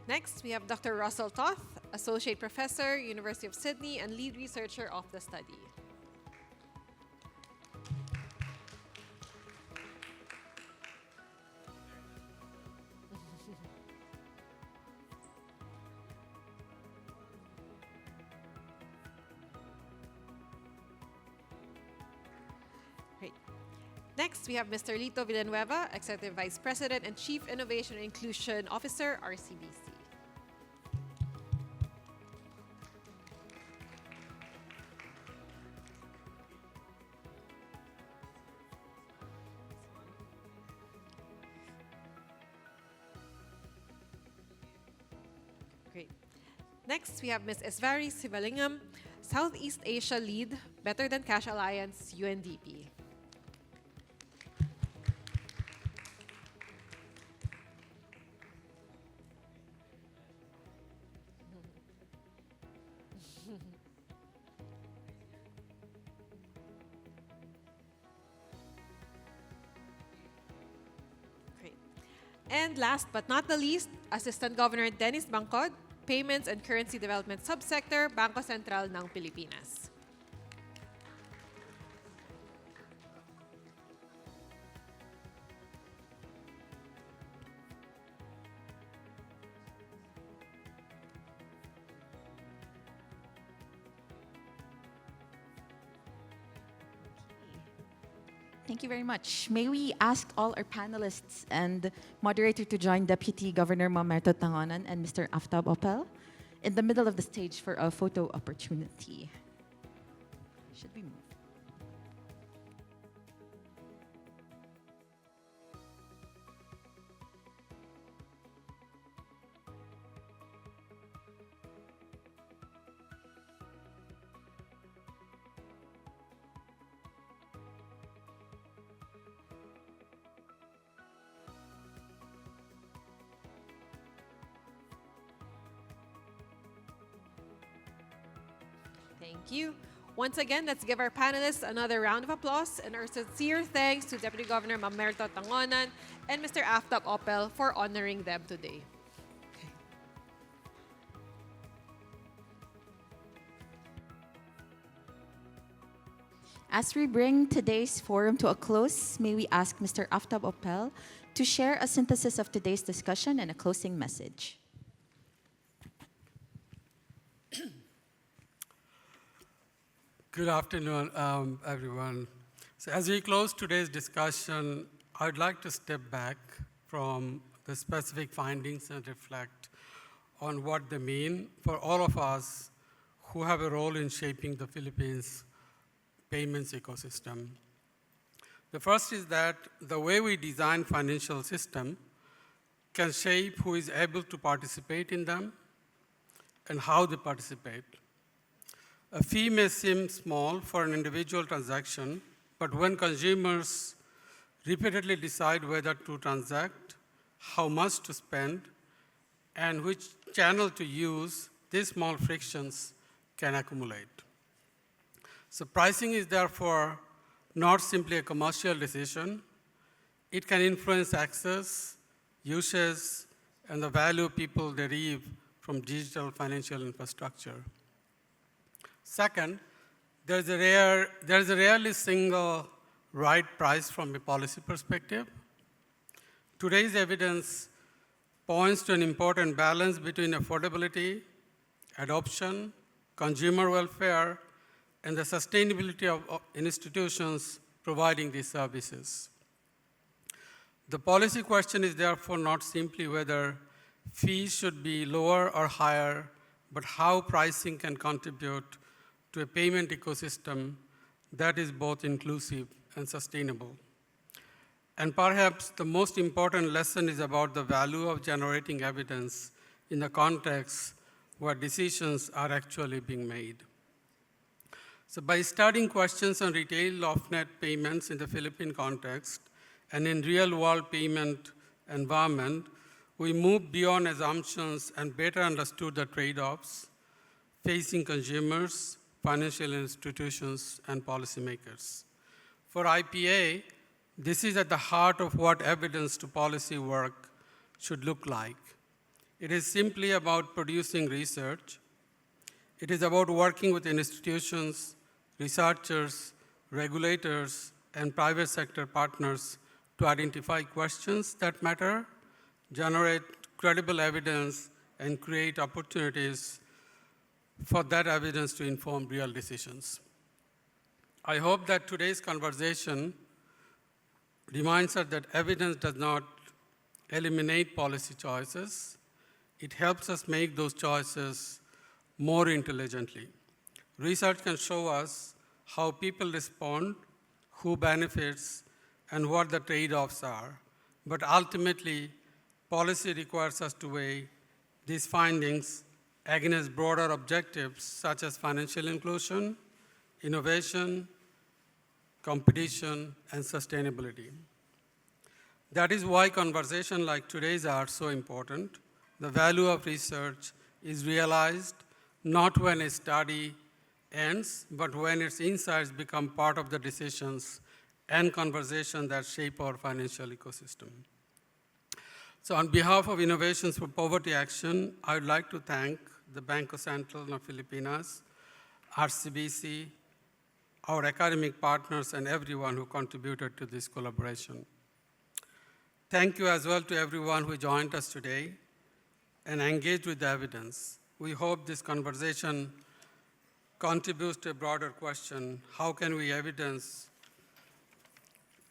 Next, we have Dr. Russell Toth, Associate Professor, University of Sydney, and lead researcher of the study. Great. Next, we have Mr. Lito Villanueva, Executive Vice President and Chief Innovation and Inclusion Officer, RCBC. Great. Next, we have Ms. Esvari Sivalingam, Southeast Asia Lead, Better Than Cash Alliance, UNDP. Great. And last but not the least, Assistant Governor Dennis Bangko, Payments and Currency Development Subsector, Bangko Sentral ng Pilipinas. Thank you very much. May we ask all our panelists and moderator to join Deputy Governor Mamerto Tangonan and Mr. Aftab Opel in the middle of the stage for a photo opportunity. Should we move? Thank you. Once again, let's give our panelists another round of applause and our sincere thanks to Deputy Governor Mamerto Tangonan and Mr. Aftab Opel for honoring them today. As we bring today's forum to a close, may we ask Mr. Aftab Opel to share a synthesis of today's discussion and a closing message. Good afternoon, everyone. So as we close today's discussion, I would like to step back from the specific findings and reflect on what they mean for all of us who have a role in shaping the Philippines' payments ecosystem. The first is that the way we design financial system can shape who is able to participate in them and how they participate. A fee may seem small for an individual transaction, but when consumers repeatedly decide whether to transact how much to spend, and which channel to use, these small frictions can accumulate. So pricing is therefore not simply a commercial decision. It can influence access, usage, and the value people derive from digital financial infrastructure. Second, there is a rarely single right price from a policy perspective. Today's evidence points to an important balance between affordability, adoption, consumer welfare, and the sustainability of institutions providing these services. The policy question is therefore not simply whether fees should be lower or higher, but how pricing can contribute to a payment ecosystem that is both inclusive and sustainable. And perhaps the most important lesson is about the value of generating evidence in the context where decisions are actually being made. So by studying questions on retail off-net payments in the Philippine context and in real-world payment environment, we moved beyond assumptions and better understood the trade-offs facing consumers, financial institutions, and policymakers. For IPA, this is at the heart of what evidence to policy work should look like. It is simply about producing research. It is about working with institutions, researchers, regulators, and private sector partners to identify questions that matter, generate credible evidence, and create opportunities for that evidence to inform real decisions. I hope that today's conversation reminds us that evidence does not eliminate policy choices. It helps us make those choices more intelligently. Research can show us how people respond, who benefits, and what the trade-offs are. But ultimately, policy requires us to weigh these findings against broader objectives such as financial inclusion, innovation, competition, and sustainability. That is why conversations like today's are so important. The value of research is realized not when a study ends, but when its insights become part of the decisions and conversations that shape our financial ecosystem. So on behalf of Innovations for Poverty Action, I would like to thank the Bangko Sentral of Filipinas, RCBC, our academic partners, and everyone who contributed to this collaboration. Thank you as well to everyone who joined us today and engaged with the evidence. We hope this conversation contributes to a broader question: how can we evidence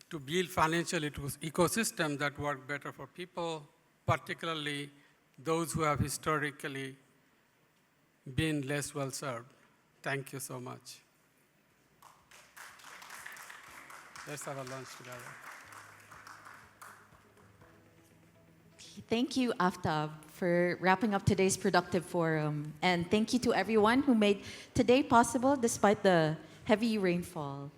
to build financial ecosystem that work better for people, particularly those who have historically been less well served. Thank you so much. Let's have a lunch together. Thank you, Aftab, for wrapping up today's productive forum. And thank you to everyone who made today possible despite the heavy rainfall.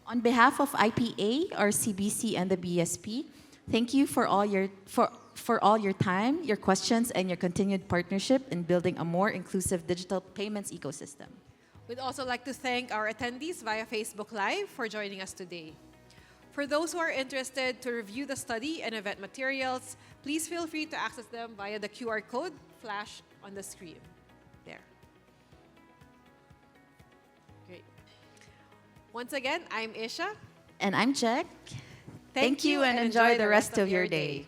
On behalf of IPA, RCBC, and the BSP, thank you for all your time, your questions, and your continued partnership in building a more inclusive digital payments ecosystem. We'd also like to thank our attendees via Facebook Live for joining us today. For those who are interested to review the study and event materials, please feel free to access them via the QR code flashed on the screen. There. Great. Once again, I'm Isha. And I'm Jack. Thank you and enjoy the rest of your day.